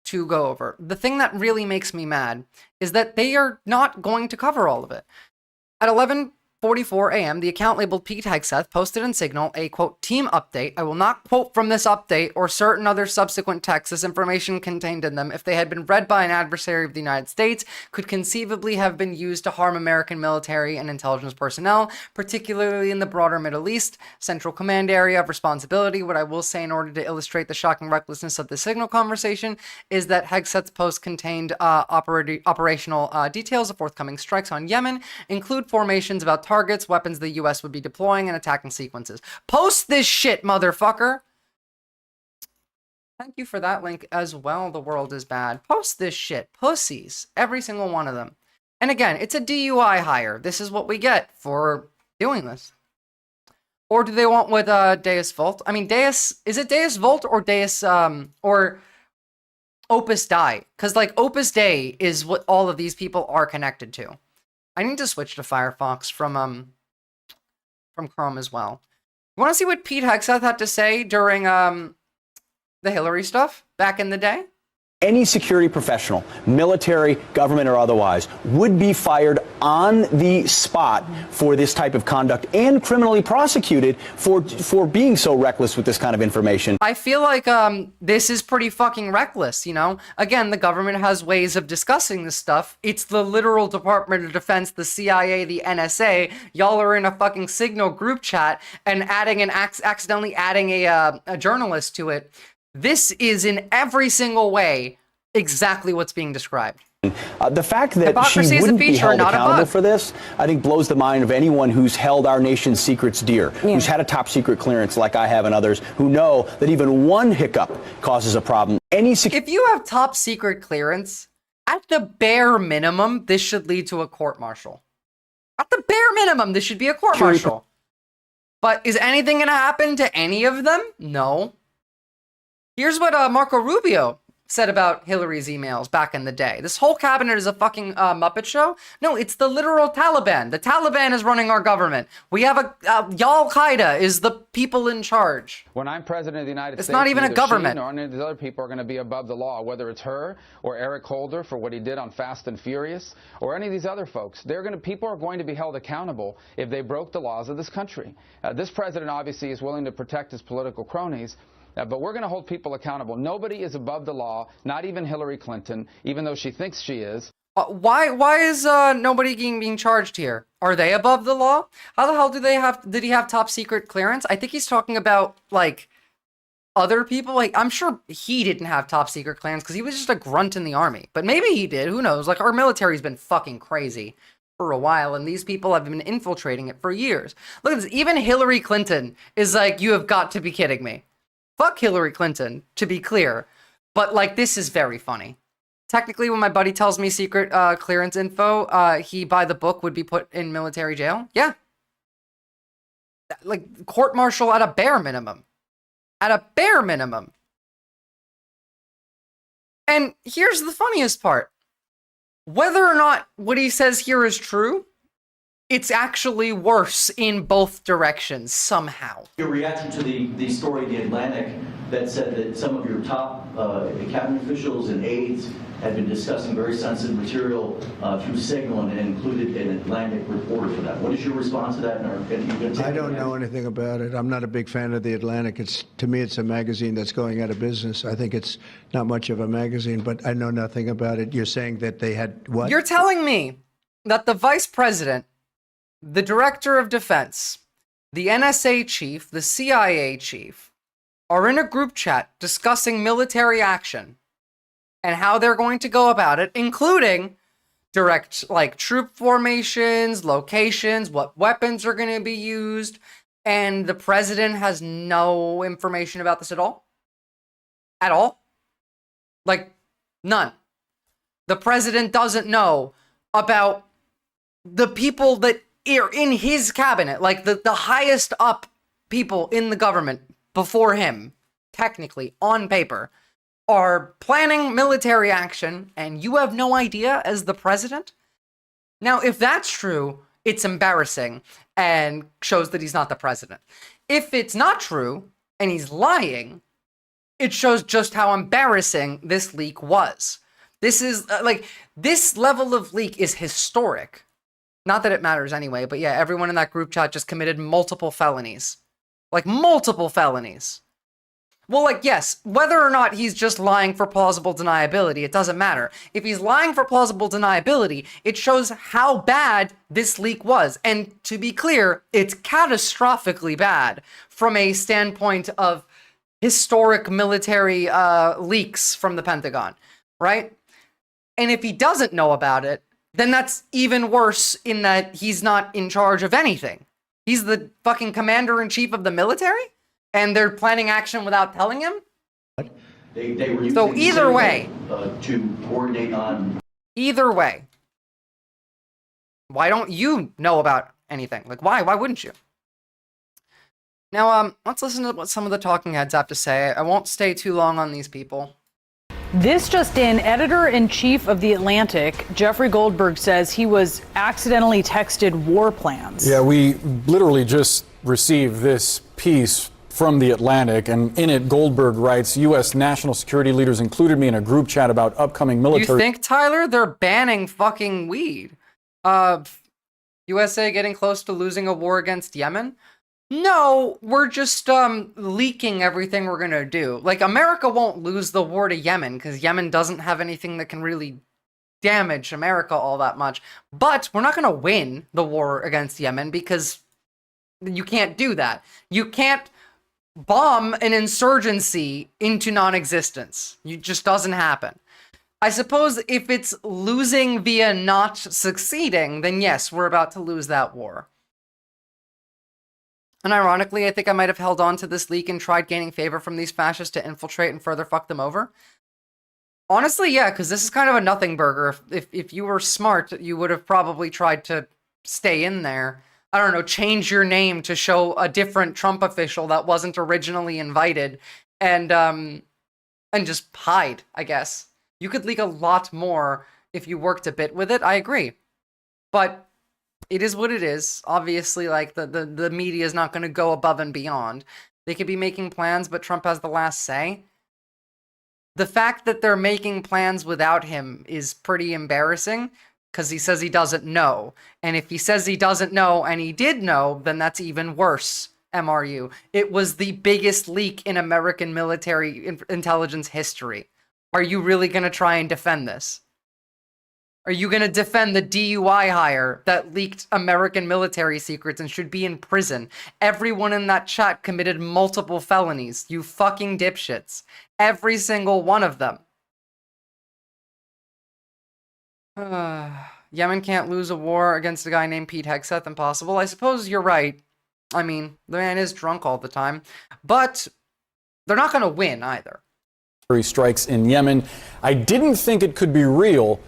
to go over. The thing that really makes me mad is that they are not going to cover all of it. At 11:44 a.m., the account labeled Pete Hegseth posted in Signal a, quote, team update. I will not quote from this update or certain other subsequent texts. This information contained in them, if they had been read by an adversary of the United States, could conceivably have been used to harm American military and intelligence personnel, particularly in the broader Middle East, Central Command area of responsibility. What I will say in order to illustrate the shocking recklessness of the Signal conversation is that Hegseth's post contained operational details of forthcoming strikes on Yemen, include formations about targets, weapons the U.S. would be deploying, and attacking sequences. Post this shit, motherfucker! Thank you for that link as well, The World is Bad. Post this shit. Pussies. Every single one of them. And again, it's a DUI hire. This is what we get for doing this. Or do they want with Deus Volt? I mean, Deus... Is it Deus Volt or Deus... or Opus Dei? Because, like, Opus Dei is what all of these people are connected to. I need to switch to Firefox from Chrome as well. You want to see what Pete Hegseth had to say during the Hillary stuff back in the day? Any security professional, military, government, or otherwise, would be fired on the spot for this type of conduct and criminally prosecuted for being so reckless with this kind of information. I feel like this is pretty fucking reckless, you know? Again, the government has ways of discussing this stuff. It's the literal Department of Defense, the CIA, the NSA. Y'all are in a fucking Signal group chat and accidentally adding a journalist to it. This is in every single way exactly what's being described. The fact that she wouldn't be held accountable for this, I think, blows the mind of anyone who's held our nation's secrets dear, who's had a top secret clearance like I have and others, who know that even one hiccup causes a problem. If you have top secret clearance, at the bare minimum, this should lead to a court-martial. At the bare minimum, this should be a court-martial. But is anything going to happen to any of them? No. Here's what Marco Rubio said about Hillary's emails back in the day. This whole cabinet is a fucking Muppet show? No, it's the literal Taliban. The Taliban is running our government. We have Al-Qaeda is the people in charge. When I'm president of the United States, it's not even a government. She nor any of the other people are going to be above the law, whether it's her or Eric Holder for what he did on Fast and Furious, or any of these other folks. People are going to be held accountable if they broke the laws of this country. This president obviously is willing to protect his political cronies. But we're going to hold people accountable. Nobody is above the law, not even Hillary Clinton, even though she thinks she is. Why is nobody being charged here? Are they above the law? How the hell did he have top secret clearance? I think he's talking about, like, other people. Like, I'm sure he didn't have top secret clearance because he was just a grunt in the army. But maybe he did. Who knows? Like, our military's been fucking crazy for a while, and these people have been infiltrating it for years. Look at this. Even Hillary Clinton is like, you have got to be kidding me. Fuck Hillary Clinton, to be clear. But, like, this is very funny. Technically, when my buddy tells me secret clearance info, he, by the book, would be put in military jail. Yeah. Like, court-martial at a bare minimum. At a bare minimum. And here's the funniest part. Whether or not what he says here is true, it's actually worse in both directions, somehow. Your reaction to the story in The Atlantic that said that some of your top cabinet officials and aides had been discussing very sensitive material through Signal and included an Atlantic reporter for that. What is your response to that? I don't know anything about it. I'm not a big fan of The Atlantic. To me, it's a magazine that's going out of business. I think it's not much of a magazine, but I know nothing about it. You're saying that they had what? You're telling me that the vice president, the director of defense, the NSA chief, the CIA chief, are in a group chat discussing military action and how they're going to go about it, including direct like troop formations, locations, what weapons are going to be used, and the president has no information about this at all? At all? Like, none. The president doesn't know about the people that are in his cabinet, like the highest up people in the government before him, technically, on paper, are planning military action, and you have no idea as the president? Now, if that's true, it's embarrassing and shows that he's not the president. If it's not true, and he's lying, it shows just how embarrassing this leak was. This is, this level of leak is historic. Not that it matters anyway, but yeah, everyone in that group chat just committed multiple felonies. Like, multiple felonies. Well, like, yes, whether or not he's just lying for plausible deniability, it doesn't matter. If he's lying for plausible deniability, it shows how bad this leak was. And to be clear, it's catastrophically bad from a standpoint of historic military leaks from the Pentagon, right? And if he doesn't know about it, then that's even worse in that he's not in charge of anything. He's the fucking commander-in-chief of the military? And they're planning action without telling him? They were so either way, to coordinate on. Either way, why don't you know about anything? Like, why? Why wouldn't you? Now, let's listen to what some of the talking heads have to say. I won't stay too long on these people. This just in, editor-in-chief of The Atlantic, Jeffrey Goldberg, says he was accidentally texted war plans. Yeah, we literally just received this piece from The Atlantic, and in it, Goldberg writes, U.S. national security leaders included me in a group chat about upcoming military... You think, Tyler, they're banning fucking weed? USA getting close to losing a war against Yemen? No, we're just leaking everything we're gonna do. Like, America won't lose the war to Yemen, because Yemen doesn't have anything that can really damage America all that much. But we're not gonna win the war against Yemen, because you can't do that. You can't bomb an insurgency into non-existence. It just doesn't happen. I suppose if it's losing via not succeeding, then yes, we're about to lose that war. And ironically, I think I might have held on to this leak and tried gaining favor from these fascists to infiltrate and further fuck them over. Honestly, yeah, because this is kind of a nothing burger. If you were smart, you would have probably tried to stay in there. I don't know, change your name to show a different Trump official that wasn't originally invited, and just hide, I guess. You could leak a lot more if you worked a bit with it, I agree. But it is what it is. Obviously, like, the media is not going to go above and beyond. They could be making plans, but Trump has the last say. The fact that they're making plans without him is pretty embarrassing, because he says he doesn't know. And if he says he doesn't know, and he did know, then that's even worse, MRU. It was the biggest leak in American military intelligence history. Are you really going to try and defend this? Are you going to defend the DUI hire that leaked American military secrets and should be in prison? Everyone in that chat committed multiple felonies, you fucking dipshits. Every single one of them. Yemen can't lose a war against a guy named Pete Hegseth. Impossible. I suppose you're right. I mean, the man is drunk all the time. But they're not going to win either. Strikes in Yemen. I didn't think it could be real.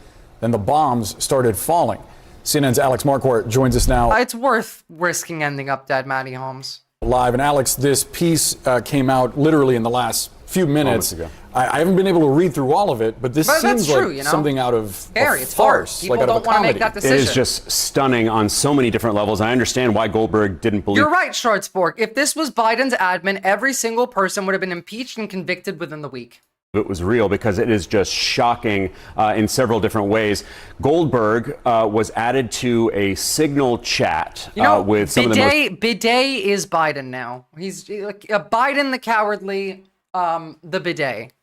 Then the bombs started falling. CNN's Alex Marquardt joins us now. It's worth risking ending up dead, Matty Holmes. Live. And Alex, this piece came out literally in the last few minutes. I haven't been able to read through all of it, but this seems like true, you know? something out of Scary. a It's farce, hard. People like out of a don't want to comedy. make that decision. It is just stunning on so many different levels. I understand why Goldberg didn't believe. You're right, Schwartzborg. If this was Biden's admin, every single person would have been impeached and convicted within the week. It was real, because it is just shocking in several different ways. Goldberg was added to a Signal chat with some of the most... Bidet is Biden now. He's like Biden the cowardly, the bidet.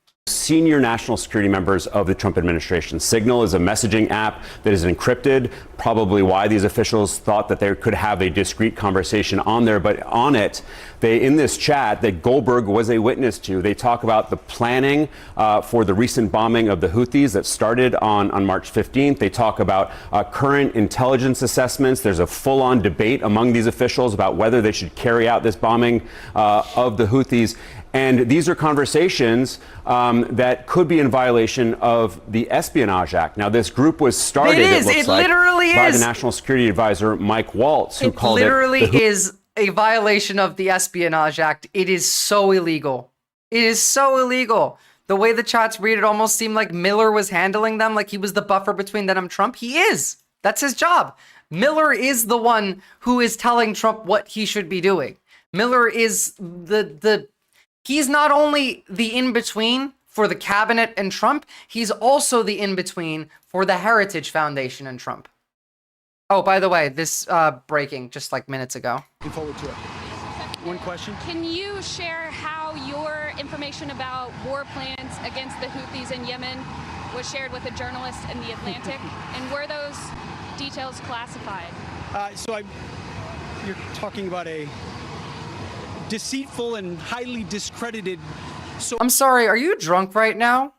senior national security members of the Trump administration. Signal is a messaging app that is encrypted, probably why these officials thought that they could have a discreet conversation on there. But on it, in this chat that Goldberg was a witness to, they talk about the planning for the recent bombing of the Houthis that started on March 15th. They talk about current intelligence assessments. There's a full-on debate among these officials about whether they should carry out this bombing of the Houthis. And these are conversations that could be in violation of the Espionage Act. Now, this group was started, it looks like, by the National Security Advisor, Mike Waltz, who called it... It literally is a violation of the Espionage Act. It is so illegal. It is so illegal. The way the chats read, it almost seemed like Miller was handling them, like he was the buffer between them and Trump. He is. That's his job. Miller is the one who is telling Trump what he should be doing. Miller is he's not only the in-between for the cabinet and Trump, he's also the in-between for the Heritage Foundation and Trump. Oh, by the way, this breaking just like minutes ago. Looking forward to it. One question. Can you share how your information about war plans against the Houthis in Yemen was shared with a journalist in The Atlantic? And were those details classified? You're talking about a deceitful and highly discredited... I'm sorry, are you drunk right now,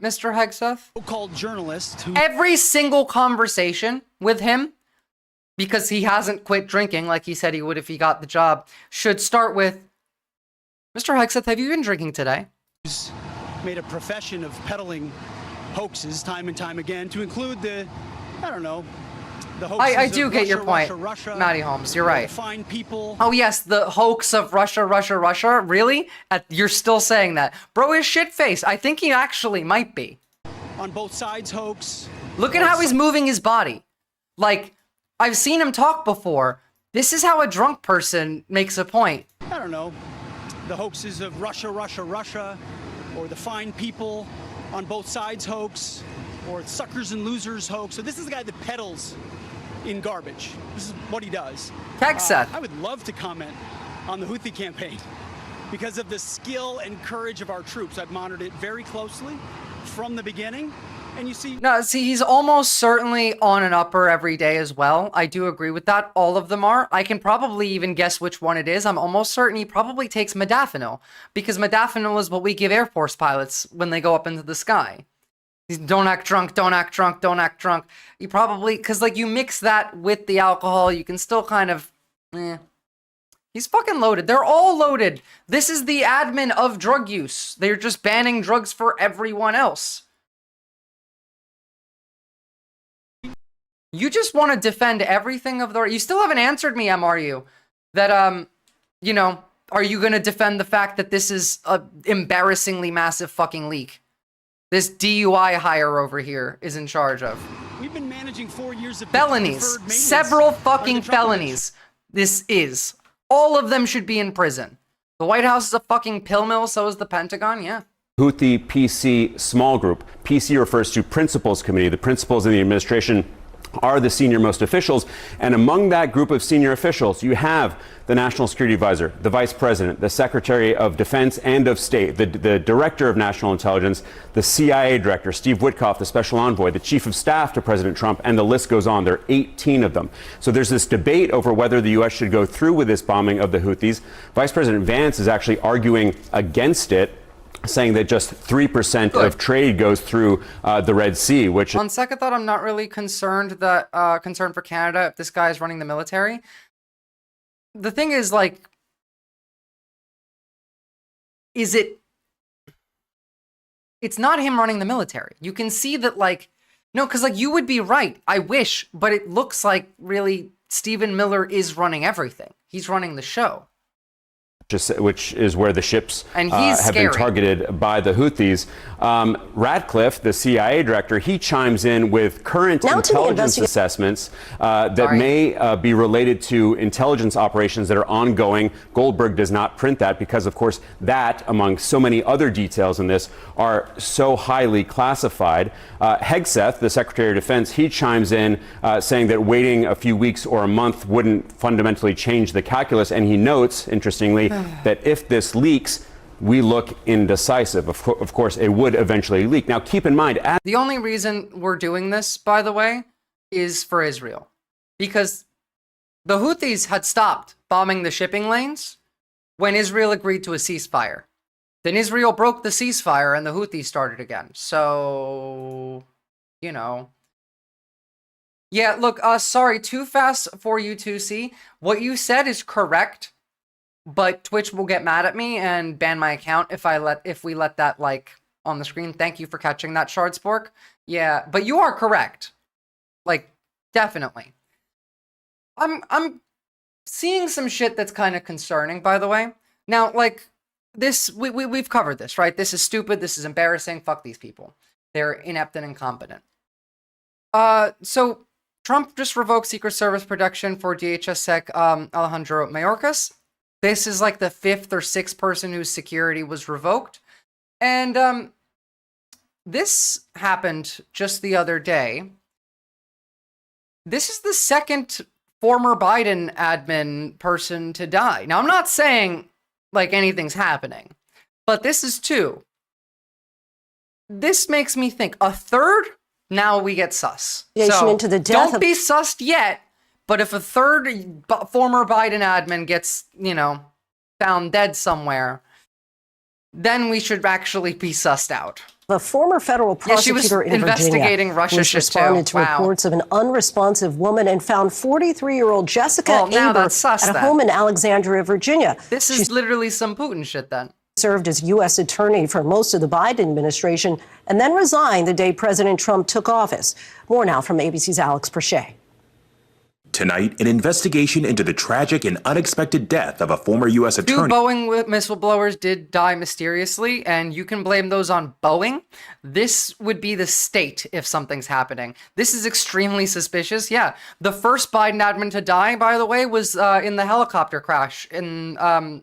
Mr. Hegseth? So-called journalist who... Every single conversation with him, because he hasn't quit drinking like he said he would if he got the job, should start with, Mr. Hegseth, have you been drinking today? He's made a profession of peddling hoaxes time and time again, to include the, I don't know, the hoaxes I do of get Russia, your point, Russia, Matty Holmes, you're right. Fine people. Oh yes, the hoax of Russia, Russia. Really? You're still saying that. Bro is shit-faced. I think he actually might be. On both sides hoax. Look at how he's moving his body. Like, I've seen him talk before. This is how a drunk person makes a point. I don't know, the hoaxes of Russia, or the fine people on both sides hoax, or suckers and losers hoax. So this is the guy that peddles in garbage. This is what he does. Hegseth. I would love to comment on the Houthi campaign because of the skill and courage of our troops. I've monitored it very closely from the beginning. And you see... No, see, he's almost certainly on an upper every day as well. I do agree with that. All of them are. I can probably even guess which one it is. I'm almost certain he probably takes modafinil, because modafinil is what we give Air Force pilots when they go up into the sky. Don't act drunk, don't act drunk, don't act drunk. You probably, because like you mix that with the alcohol, you can still kind of, He's fucking loaded. They're all loaded. This is the admin of drug use. They're just banning drugs for everyone else. You just want to defend everything of the... You still haven't answered me, MRU. That, you know, are you going to defend the fact that this is a embarrassingly massive fucking leak? This DUI hire over here is in charge of. We've been managing 4 years of felonies. Several fucking felonies. This is. All of them should be in prison. The White House is a fucking pill mill, so is the Pentagon, yeah. Houthi PC small group. PC refers to Principals Committee. The principals in the administration are the senior-most officials, and among that group of senior officials, you have the National Security Advisor, the Vice President, the Secretary of Defense and of State, the Director of National Intelligence, the CIA Director, Steve Witkoff, the Special Envoy, the Chief of Staff to President Trump, and the list goes on. There are 18 of them. So there's this debate over whether the U.S. should go through with this bombing of the Houthis. Vice President Vance is actually arguing against it, saying that just 3% of trade goes through the Red Sea, which... On second thought, I'm not really concerned that concerned for Canada if this guy is running the military. The thing is, like, is it... It's not him running the military. You can see that, like... No, because, like, you would be right. I wish, but it looks like, really, Stephen Miller is running everything. He's running the show. Which is where the ships and have been targeted by the Houthis. Ratcliffe, the CIA director, he chimes in with current intelligence assessments that may be related to intelligence operations that are ongoing. Goldberg does not print that because, of course, that, among so many other details in this, are so highly classified. Hegseth, the Secretary of Defense, he chimes in saying that waiting a few weeks or a month wouldn't fundamentally change the calculus, and he notes, interestingly, that if this leaks, we look indecisive. Of course, it would eventually leak. Now, keep in mind, the only reason we're doing this, by the way, is for Israel. Because the Houthis had stopped bombing the shipping lanes when Israel agreed to a ceasefire. Then Israel broke the ceasefire and the Houthis started again. So, you know. Yeah, look, sorry, too fast for you to see. What you said is correct, but Twitch will get mad at me and ban my account if we let that, like, on the screen. Thank you for catching that, Shardspork. Yeah, but you are correct. Like, definitely. I'm seeing some shit that's kind of concerning, by the way. Now, like, this, we've covered this, right? This is stupid, this is embarrassing, fuck these people. They're inept and incompetent. So, Trump just revoked Secret Service protection for DHS Sec Alejandro Mayorkas. This is like the 5th or 6th person whose security was revoked. And this happened just the other day. This is the 2nd former Biden admin person to die. Now, I'm not saying like anything's happening, but this is 2. This makes me think a 3rd. Now we get sus. So into the death don't be sussed yet, but if a 3rd former Biden admin gets, you know, found dead somewhere, then we should actually be sussed out. A former federal prosecutor in investigating Virginia Russia shit responded too. to reports of an unresponsive woman and found 43-year-old Jessica Aber at a home in Alexandria, Virginia. This is literally some Putin shit then. Served as U.S. attorney for most of the Biden administration and then resigned the day President Trump took office. More now from ABC's Alex Perchet. Tonight, an investigation into the tragic and unexpected death of a former U.S. attorney. 2 Boeing whistleblowers did die mysteriously, and you can blame those on Boeing. This would be the state if something's happening. This is extremely suspicious. Yeah, the first Biden admin to die, by the way, was in the helicopter crash in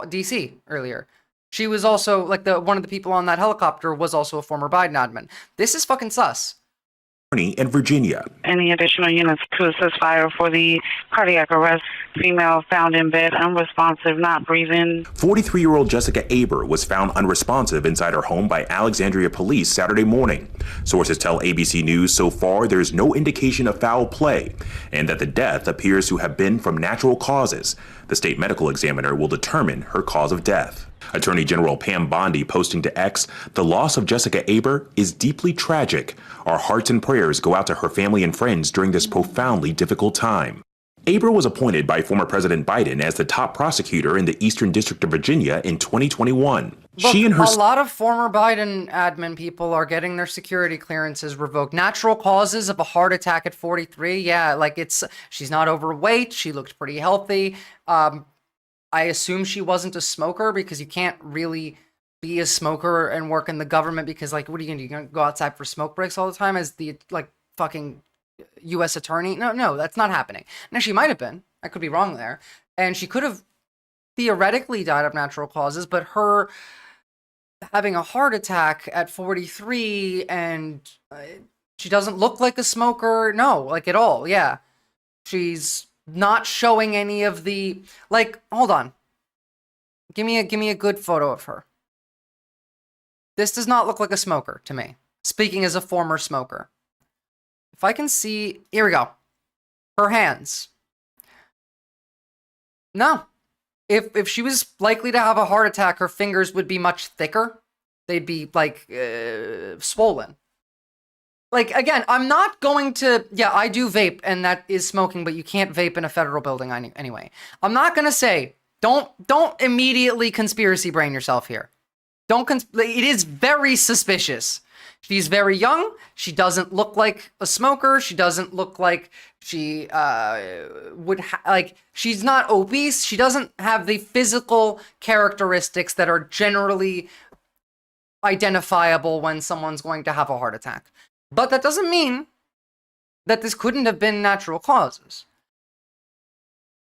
D.C. earlier. She was also, like, one of the people on that helicopter was also a former Biden admin. This is fucking sus. In Virginia. Any additional units to assist fire for the cardiac arrest. Female found in bed, unresponsive, not breathing. 43-year-old Jessica Aber was found unresponsive inside her home by Alexandria police Saturday morning. Sources tell ABC News so far there's no indication of foul play and that the death appears to have been from natural causes. The state medical examiner will determine her cause of death. Attorney General Pam Bondi posting to X, the loss of Jessica Aber is deeply tragic. Our hearts and prayers go out to her family and friends during this profoundly difficult time. Aber was appointed by former President Biden as the top prosecutor in the Eastern District of Virginia in 2021. Look, a lot of former Biden admin people are getting their security clearances revoked. Natural causes of a heart attack at 43. Yeah, like she's not overweight. She looked pretty healthy. I assume she wasn't a smoker because you can't really be a smoker and work in the government because, like, what are you gonna do? You're gonna go outside for smoke breaks all the time as the, like, fucking U.S. attorney? No, that's not happening. Now, she might have been. I could be wrong there. And she could have theoretically died of natural causes, but her having a heart attack at 43 and she doesn't look like a smoker. No, like, at all. Yeah. She's not showing any of the, like, hold on. Give me a good photo of her. This does not look like a smoker to me. Speaking as a former smoker. If I can see, here we go. Her hands. No. If she was likely to have a heart attack, her fingers would be much thicker. They'd be, like, swollen. Like, again, I'm not going to, yeah, I do vape, and that is smoking, but you can't vape in a federal building anyway. I'm not going to say, don't immediately conspiracy brain yourself here. It is very suspicious. She's very young. She doesn't look like a smoker. She doesn't look like she she's not obese. She doesn't have the physical characteristics that are generally identifiable when someone's going to have a heart attack. But that doesn't mean that this couldn't have been natural causes.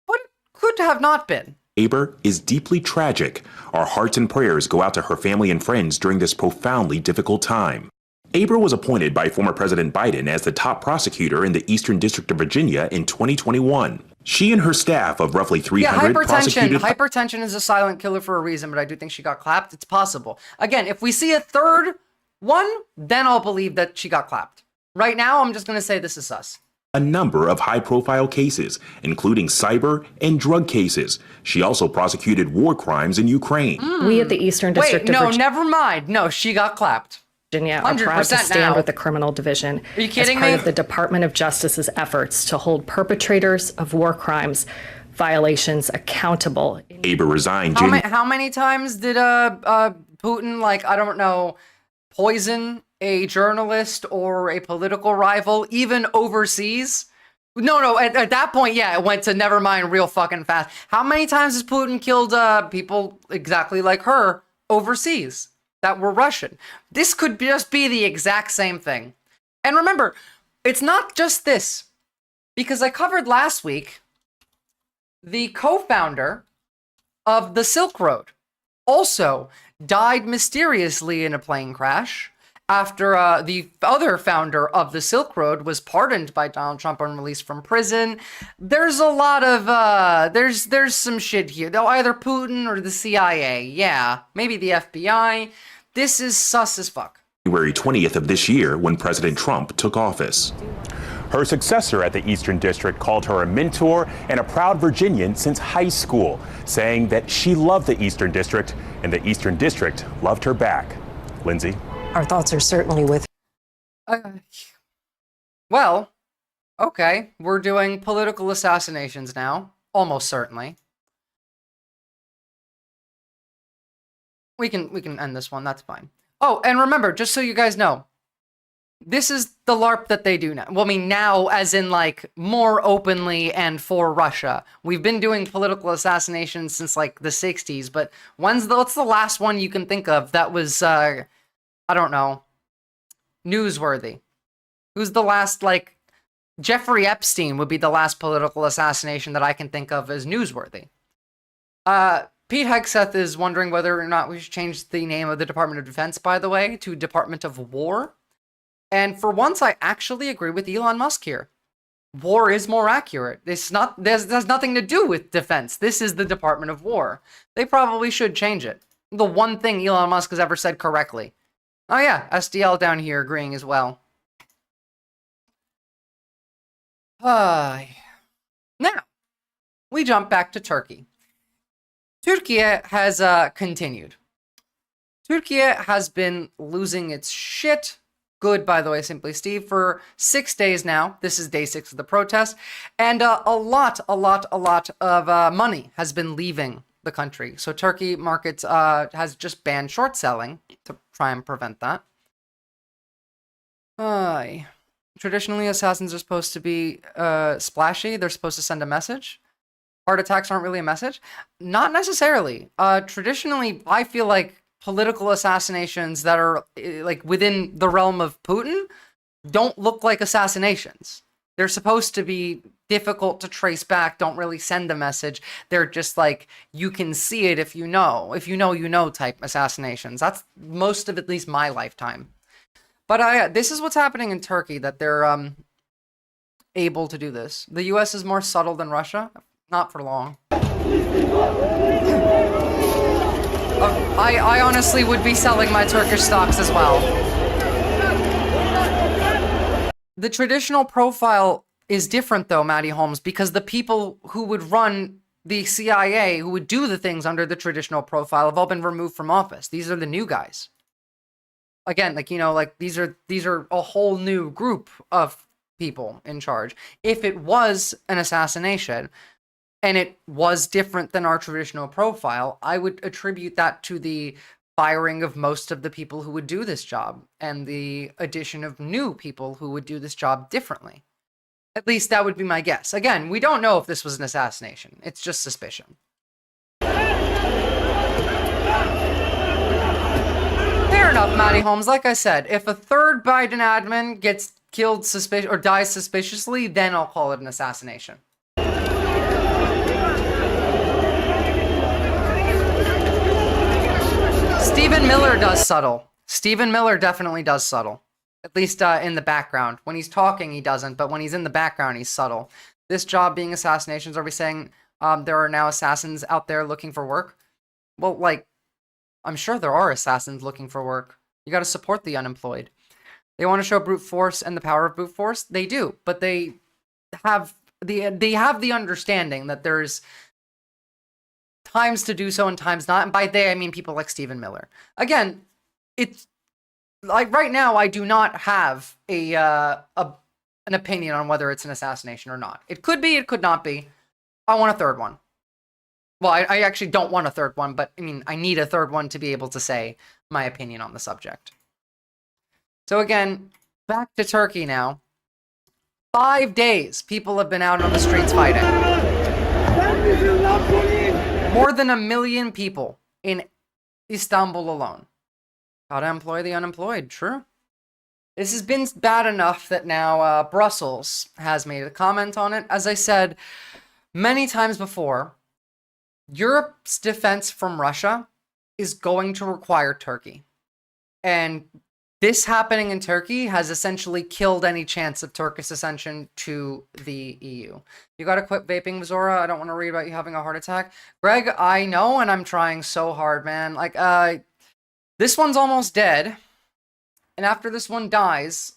But it could have not been. Aber is deeply tragic. Our hearts and prayers go out to her family and friends during this profoundly difficult time. Aber was appointed by former President Biden as the top prosecutor in the Eastern District of Virginia in 2021. She and her staff of roughly 300 prosecuted. Hypertension is a silent killer for a reason, but I do think she got clapped. It's possible. Again, if we see a third one, then I'll believe that she got clapped. Right now, I'm just going to say this is sus. A number of high-profile cases, including cyber and drug cases. She also prosecuted war crimes in Ukraine. We at the Eastern District of Virginia. Wait, never mind. No, she got clapped. Virginia are proud to stand with the Criminal Division Are you kidding as part me? of the Department of Justice's efforts to hold perpetrators of war crimes violations accountable. Aber resigned. How many times did Putin, like, I don't know, poison a journalist or a political rival, even overseas? No, at that point, yeah, it went to never mind real fucking fast. How many times has Putin killed people exactly like her overseas that were Russian? This could just be the exact same thing. And remember, it's not just this, because I covered last week the co-founder of the Silk Road also died mysteriously in a plane crash after the other founder of the Silk Road was pardoned by Donald Trump and released from prison. There's a lot of, there's some shit here. Though either Putin or the CIA. Yeah, maybe the FBI. This is sus as fuck. January 20th of this year when President Trump took office. Her successor at the Eastern District called her a mentor and a proud Virginian since high school, saying that she loved the Eastern District and the Eastern District loved her back. Lindsay? Our thoughts are certainly with. Well, okay, we're doing political assassinations now, almost certainly. We can end this one, that's fine. Oh, and remember, just so you guys know, this is the LARP that they do now. Well, I mean, now as in, like, more openly and for Russia. We've been doing political assassinations since, like, the 60s, but what's the last one you can think of that was, I don't know, newsworthy? Who's the last, like, Jeffrey Epstein would be the last political assassination that I can think of as newsworthy. Pete Hegseth is wondering whether or not we should change the name of the Department of Defense, by the way, to Department of War. And for once, I actually agree with Elon Musk here. War is more accurate. It's not, there's nothing to do with defense. This is the Department of War. They probably should change it. The one thing Elon Musk has ever said correctly. Oh yeah, SDL down here agreeing as well. Now, we jump back to Turkey. Turkey has continued. Turkey has been losing its shit. Good, by the way, Simply Steve, for 6 days now. This is day 6 of the protest. And a lot of money has been leaving the country. So Turkey markets has just banned short selling to try and prevent that. Traditionally, assassins are supposed to be splashy. They're supposed to send a message. Heart attacks aren't really a message. Not necessarily. Traditionally, I feel like political assassinations that are like within the realm of Putin don't look like assassinations. They're supposed to be difficult to trace back, don't really send a message. They're just like, you can see it if you know. If you know, you know type assassinations. That's most of at least my lifetime. But this is what's happening in Turkey, that they're able to do this. The US is more subtle than Russia. Not for long. I honestly would be selling my Turkish stocks as well. The traditional profile is different though, Maddie Holmes, because the people who would run the CIA, who would do the things under the traditional profile, have all been removed from office. These are the new guys. Again, like, you know, like these are a whole new group of people in charge. If it was an assassination, and it was different than our traditional profile, I would attribute that to the firing of most of the people who would do this job and the addition of new people who would do this job differently. At least that would be my guess. Again, we don't know if this was an assassination. It's just suspicion. Fair enough, Maddie Holmes. Like I said, if a third Biden admin gets killed or dies suspiciously, then I'll call it an assassination. Stephen Miller does subtle. Stephen Miller definitely does subtle. At least in the background. When he's talking, he doesn't, but when he's in the background, he's subtle. this job being assassinations? Are we saying there are now assassins out there looking for work? Well, like, I'm sure there are assassins looking for work. You got to support the unemployed. They want to show brute force and the power of brute force. They do, but they have the understanding that there's times to do so and times not. And by they, I mean people like Stephen Miller. Again, it's like right now, I do not have an opinion on whether it's an assassination or not. It could be, it could not be. I want a third one. Well, I actually don't want a third one, but I mean, I need a third one to be able to say my opinion on the subject. So again, back to Turkey now. 5 days people have been out on the streets fighting. More than 1 million people in Istanbul alone. How to employ the unemployed, true. This has been bad enough that now Brussels has made a comment on it. As I said many times before, Europe's defense from Russia is going to require Turkey. And this happening in Turkey has essentially killed any chance of Turkish accession to the EU. You gotta quit vaping, Visora. I don't want to read about you having a heart attack. Greg, I know, and I'm trying so hard, man. Like, this one's almost dead. And after this one dies,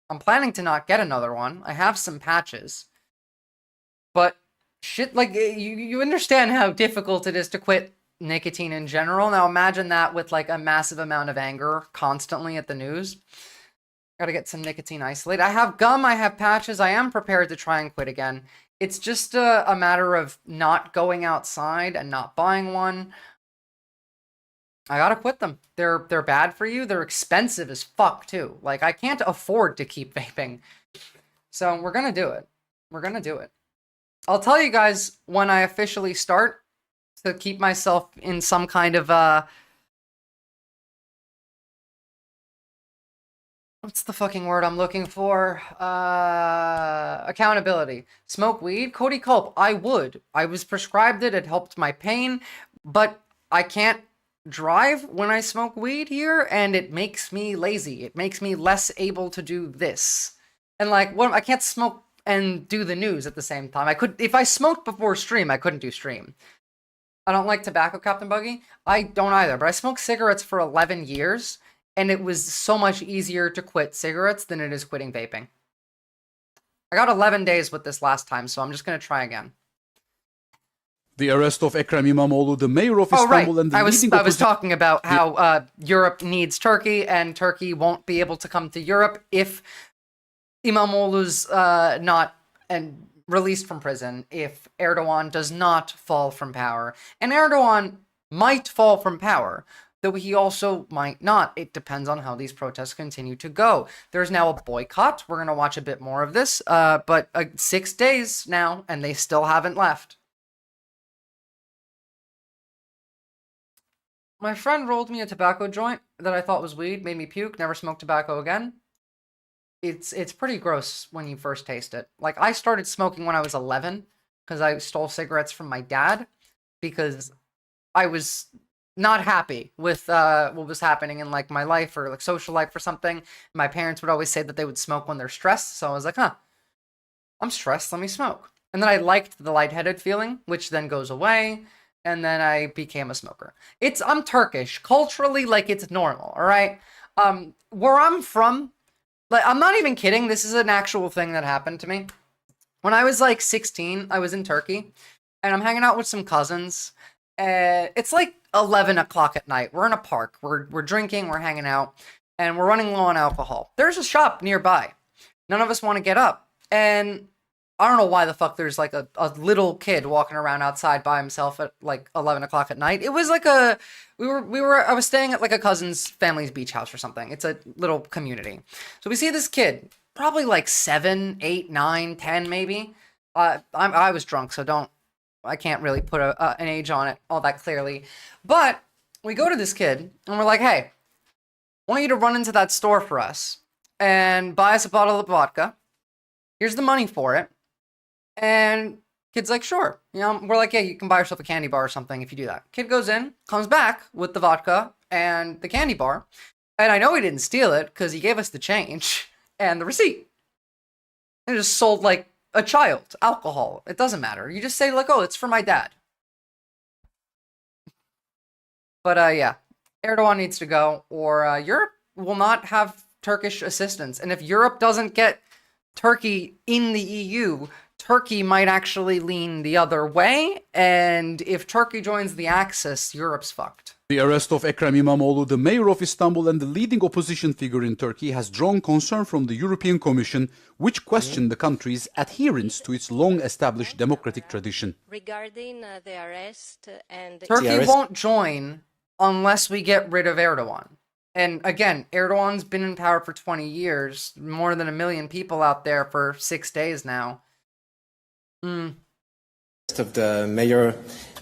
I'm planning to not get another one. I have some patches. But shit, like, you understand how difficult it is to quit nicotine in general. Now imagine that with like a massive amount of anger constantly at the news. Gotta get some nicotine isolate. I have gum, I have patches. I am prepared to try and quit again. It's just a matter of not going outside and not buying one. I gotta quit them. They're bad for you. They're expensive as fuck too. Like, I can't afford to keep vaping. So we're gonna do it. We're gonna do it. I'll tell you guys when I officially start to keep myself in some kind of what's the fucking word I'm looking for? Accountability. Smoke weed? Cody Culp, I would. I was prescribed it. It helped my pain, but I can't drive when I smoke weed here, and it makes me lazy. It makes me less able to do this. And like, what? I can't smoke and do the news at the same time. I could, if I smoked before stream, I couldn't do stream. I don't like tobacco, Captain Buggy. I don't either, but I smoked cigarettes for 11 years, and it was so much easier to quit cigarettes than it is quitting vaping. I got 11 days with this last time, so I'm just going to try again. The arrest of Ekrem İmamoğlu, the mayor of Istanbul, and the I was talking about how Europe needs Turkey, and Turkey won't be able to come to Europe if İmamoğlu's not released from prison, if Erdogan does not fall from power. And Erdogan might fall from power, though he also might not. It depends on how these protests continue to go. There's now a boycott. We're going to watch a bit more of this, but 6 days now, and they still haven't left. My friend rolled me a tobacco joint that I thought was weed, made me puke, never smoked tobacco again. It's pretty gross when you first taste it. Like, I started smoking when I was 11 because I stole cigarettes from my dad because I was not happy with what was happening in like my life or like social life or something. My parents would always say that they would smoke when they're stressed, so I was like, huh, I'm stressed, let me smoke. And then I liked the lightheaded feeling, which then goes away, and then I became a smoker. I'm Turkish. Culturally, like, it's normal, all right? Where I'm from, like, I'm not even kidding. This is an actual thing that happened to me. When I was like 16, I was in Turkey, and I'm hanging out with some cousins. It's like 11 o'clock at night. We're in a park. We're drinking, we're hanging out, and we're running low on alcohol. There's a shop nearby. None of us want to get up. And I don't know why the fuck there's like a little kid walking around outside by himself at like 11 o'clock at night. It was like I was staying at like a cousin's family's beach house or something. It's a little community. So we see this kid, probably like 7, 8, 9, 10 maybe. I was drunk, so I can't really put an age on it all that clearly. But we go to this kid and we're like, hey, I want you to run into that store for us and buy us a bottle of vodka. Here's the money for it. And kid's like, sure. You know, we're like, yeah, you can buy yourself a candy bar or something if you do that. Kid goes in, comes back with the vodka and the candy bar. And I know he didn't steal it because he gave us the change and the receipt. And just sold like a child, alcohol. It doesn't matter. You just say like, oh, it's for my dad. But yeah, Erdogan needs to go, or Europe will not have Turkish assistance. And if Europe doesn't get Turkey in the EU, Turkey might actually lean the other way. And if Turkey joins the Axis, Europe's fucked. The arrest of Ekrem İmamoğlu, the mayor of Istanbul and the leading opposition figure in Turkey, has drawn concern from the European Commission, which questioned the country's adherence to its long-established democratic tradition. Regarding the arrest and Turkey won't join unless we get rid of Erdogan. And again, Erdogan's been in power for 20 years, more than 1 million people out there for 6 days now. Of the mayor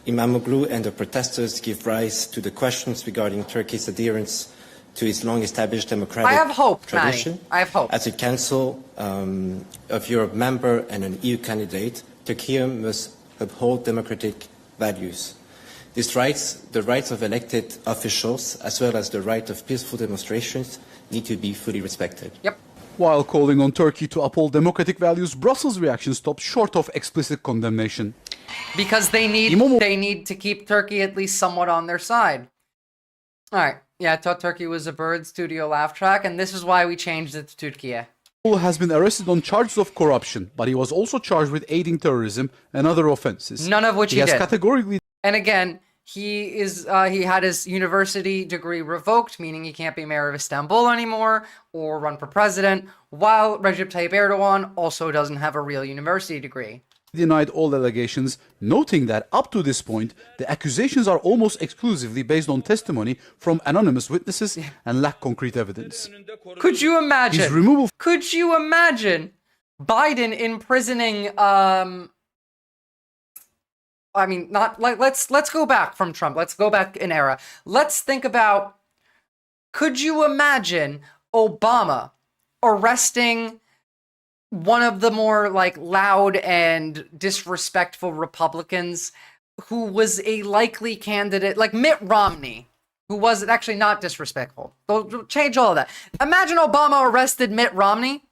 Imamoglu and the protesters give rise to the questions regarding Turkey's adherence to its long-established democratic I have hope, tradition. Manny. I have hope. As a Council of Europe member and an EU candidate, Turkey must uphold democratic values. These rights, the rights of elected officials, as well as the right of peaceful demonstrations, need to be fully respected. Yep. While calling on Turkey to uphold democratic values, Brussels' reaction stopped short of explicit condemnation. Because they need to keep Turkey at least somewhat on their side. All right. Yeah, I thought Turkey was a bird studio laugh track, and this is why we changed it to Turkey. Has been arrested on charges of corruption, but he was also charged with aiding terrorism and other offenses. None of which he has did. Categorically. And again, he had his university degree revoked, meaning he can't be mayor of Istanbul anymore or run for president, while Recep Tayyip Erdogan also doesn't have a real university degree. Denied all allegations, noting that up to this point, the accusations are almost exclusively based on testimony from anonymous witnesses and lack concrete evidence. Could you imagine? His removal. Could you imagine Biden imprisoning? I mean, not like let's go back from Trump. Let's go back in era. Let's think about. Could you imagine Obama arresting one of the more like loud and disrespectful Republicans who was a likely candidate, like Mitt Romney, who was actually not disrespectful? They'll change all of that. Imagine Obama arrested Mitt Romney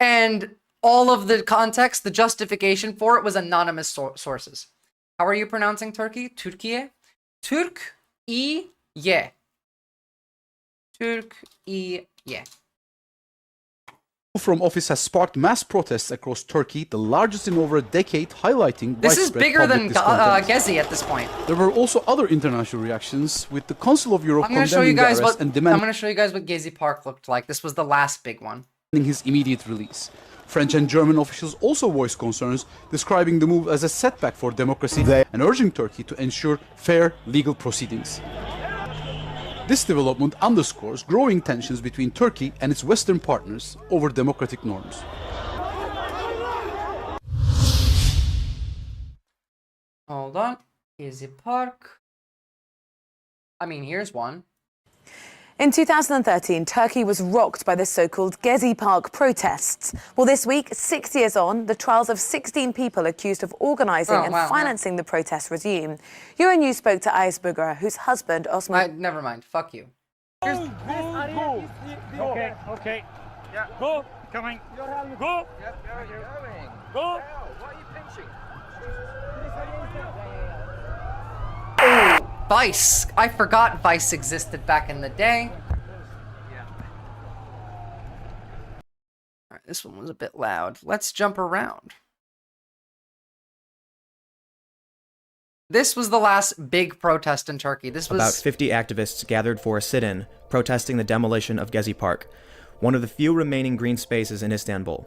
and all of the context, the justification for it was anonymous sources. How are you pronouncing Turkey? Türkiye? Türkiye. Türkiye. From office has sparked mass protests across Turkey, the largest in over a decade, highlighting this is widespread bigger public than discontent. Gezi at this point. There were also other international reactions, with the Council of Europe I'm going to show you condemning the guys arrest what and demanding Gezi Park looked like. This was the last big one. His immediate release. French and German officials also voiced concerns, describing the move as a setback for democracy and urging Turkey to ensure fair legal proceedings. This development underscores growing tensions between Turkey and its Western partners over democratic norms. Hold on. Gezi Park. I mean, here's one. In 2013, Turkey was rocked by the so-called Gezi Park protests. Well, this week, 6 years on, the trials of 16 people accused of organising and financing the protests resume. Euronews spoke to Ayes Bugara, whose husband, Osman... Never mind. Fuck you. Go. Okay. Yeah. Go. Coming. Go. Yep, go. Why are you pinching? Vice. I forgot Vice existed back in the day. Alright, this one was a bit loud. Let's jump around. This was the last big protest in Turkey. This was about 50 activists gathered for a sit-in protesting the demolition of Gezi Park, one of the few remaining green spaces in Istanbul.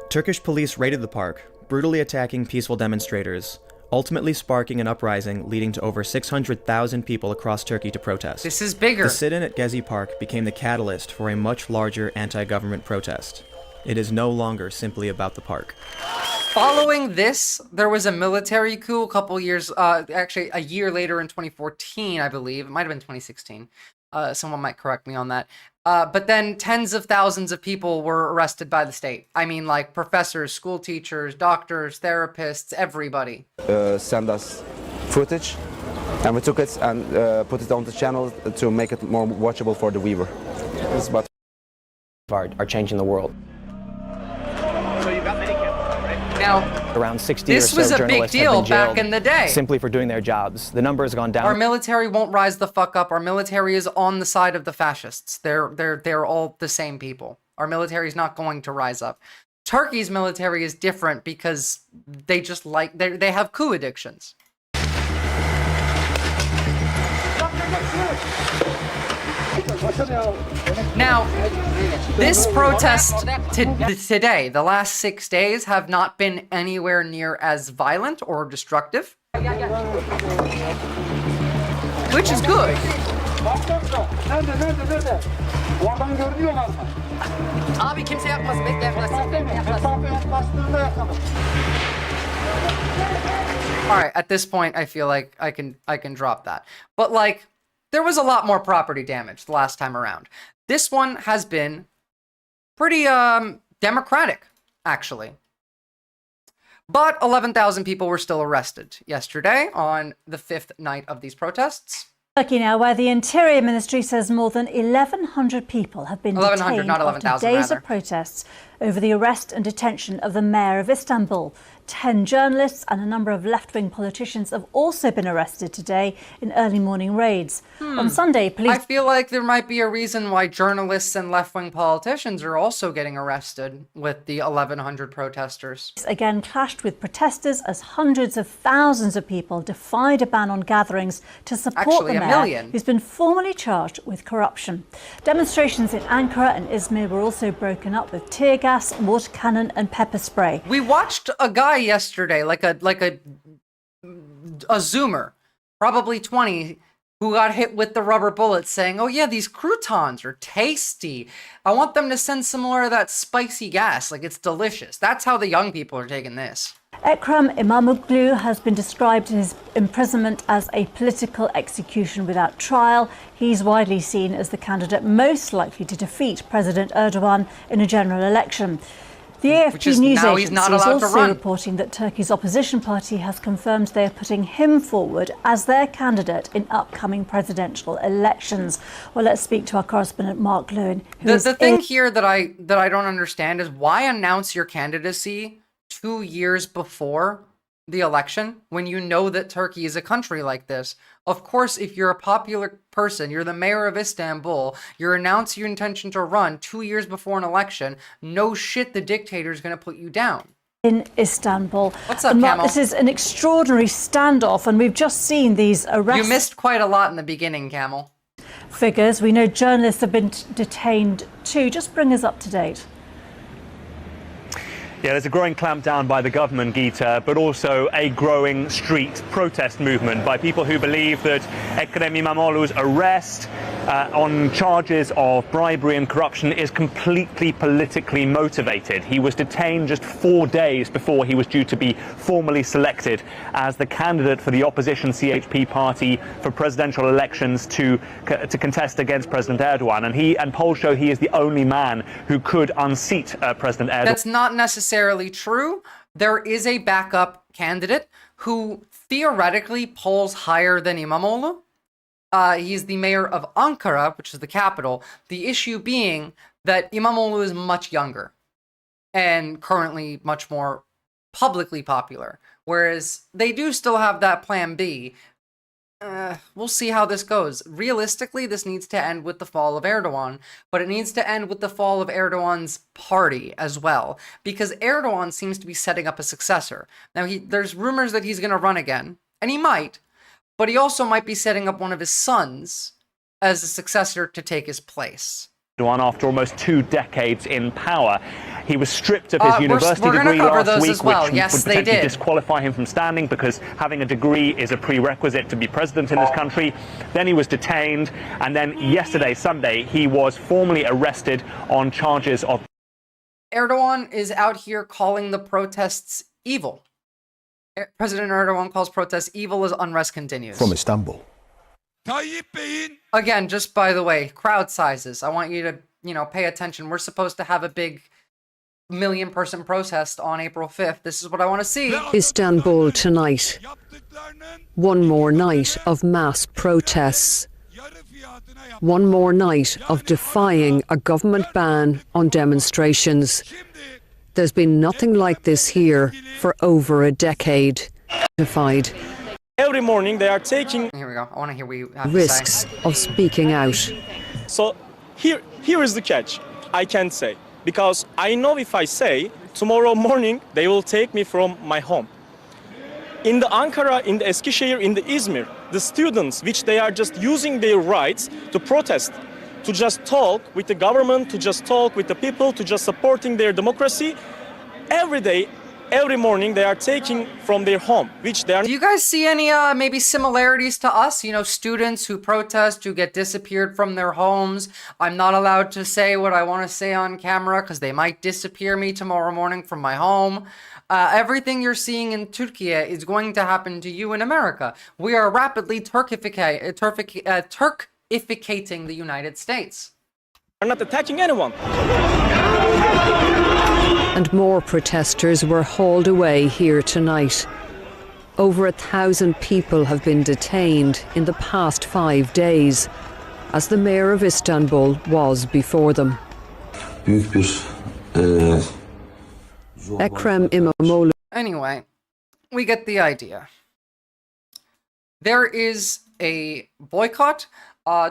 Turkish police raided the park, brutally attacking peaceful demonstrators, ultimately sparking an uprising leading to over 600,000 people across Turkey to protest. This is bigger. The sit-in at Gezi Park became the catalyst for a much larger anti-government protest. It is no longer simply about the park. Following this, there was a military coup a couple years, actually a year later in 2014, I believe. It might have been 2016. Someone might correct me on that. But then tens of thousands of people were arrested by the state. I mean, like professors, school teachers, doctors, therapists, everybody. Send us footage, and we took it and put it on the channel to make it more watchable for the viewer. This is what are changing the world. So you've got many cameras, right? Now, around 60 this or was so a big journalists have deal been jailed back in the day. simply for doing their jobs. The number has gone down. Our military won't rise the fuck up. Our military is on the side of the fascists. They're all the same people. Our military is not going to rise up. Turkey's military is different because they just like they have coup addictions. Now, this protest today, the last 6 days, have not been anywhere near as violent or destructive, which is good. Abi kimse yapmasın. Bekle yaklaşsın. All right, at this point, I feel like I can drop that. But like, there was a lot more property damage the last time around. This one has been pretty democratic, actually. But 11,000 people were still arrested yesterday on the 5th night of these protests. Turkey now, where the Interior Ministry says more than 1,100 people have been detained not 11,000, after days rather. of protests over the arrest and detention of the mayor of Istanbul. 10 journalists and a number of left-wing politicians have also been arrested today in early morning raids. On Sunday, police... I feel like there might be a reason why journalists and left-wing politicians are also getting arrested with the 1,100 protesters. Again clashed with protesters as hundreds of thousands of people defied a ban on gatherings to support the mayor, who's been formally charged with corruption. Demonstrations in Ankara and Izmir were also broken up with tear gas, water cannon and pepper spray. We watched a guy yesterday, like a Zoomer, probably 20, who got hit with the rubber bullets saying, oh yeah, these croutons are tasty. I want them to send some more of that spicy gas, like it's delicious. That's how the young people are taking this. Ekrem İmamoğlu has been described his imprisonment as a political execution without trial. He's widely seen as the candidate most likely to defeat President Erdogan in a general election. The AFP news agency is also reporting that Turkey's opposition party has confirmed they are putting him forward as their candidate in upcoming presidential elections. Well, let's speak to our correspondent Mark Lewin. The thing here that I don't understand is why announce your candidacy 2 years before the election when you know that Turkey is a country like this. Of course, if you're a popular person, you're the mayor of Istanbul, you announce your intention to run 2 years before an election, no shit the dictator is going to put you down. In Istanbul. What's up, Camel? This is an extraordinary standoff, and we've just seen these arrests. You missed quite a lot in the beginning, Camel. Figures. We know journalists have been detained too. Just bring us up to date. Yeah, there's a growing clampdown by the government, Geeta, but also a growing street protest movement by people who believe that Ekrem İmamoğlu's arrest on charges of bribery and corruption is completely politically motivated. He was detained just 4 days before he was due to be formally selected as the candidate for the opposition CHP party for presidential elections to contest against President Erdogan. And polls show he is the only man who could unseat President Erdogan. That's not necessarily true. There is a backup candidate who theoretically polls higher than İmamoğlu. He's the mayor of Ankara, which is the capital. The issue being that İmamoğlu is much younger and currently much more publicly popular, whereas they do still have that plan B. We'll see how this goes. Realistically, this needs to end with the fall of Erdogan, but it needs to end with the fall of Erdogan's party as well, because Erdogan seems to be setting up a successor. Now, there's rumors that he's going to run again, and he might, but he also might be setting up one of his sons as a successor to take his place. After almost 2 decades in power. He was stripped of his university degree last week, which would potentially disqualify him from standing because having a degree is a prerequisite to be president in this country. Then he was detained, and then yesterday, Sunday, he was formally arrested on charges of... Erdogan is out here calling the protests evil. President Erdogan calls protests evil as unrest continues. From Istanbul. Again, just by the way, crowd sizes. I want you to, pay attention. We're supposed to have a big 1 million person protest on April 5th. This is what I want to see. Istanbul tonight. One more night of mass protests. One more night of defying a government ban on demonstrations. There's been nothing like this here for over a decade. Every morning they are taking... Here we go. I want to hear what you have Risks to say. of speaking out. So here is the catch. I can't say. Because I know if I say, tomorrow morning they will take me from my home. In the Ankara, in the Eskişehir, in the Izmir, the students, which they are just using their rights to protest, to just talk with the government, to just talk with the people, to just supporting their democracy, every day, every morning they are taking from their home, which they are... Do you guys see any maybe similarities to us? You know, students who protest, who get disappeared from their homes. I'm not allowed to say what I want to say on camera because they might disappear me tomorrow morning from my home. Everything you're seeing in Turkey is going to happen to you in America. We are rapidly Turkificating the United States. Are not attacking anyone. And more protesters were hauled away here tonight. Over 1,000 people have been detained in the past 5 days, as the mayor of Istanbul was before them. Ekrem İmamoğlu. Anyway, we get the idea. There is a boycott.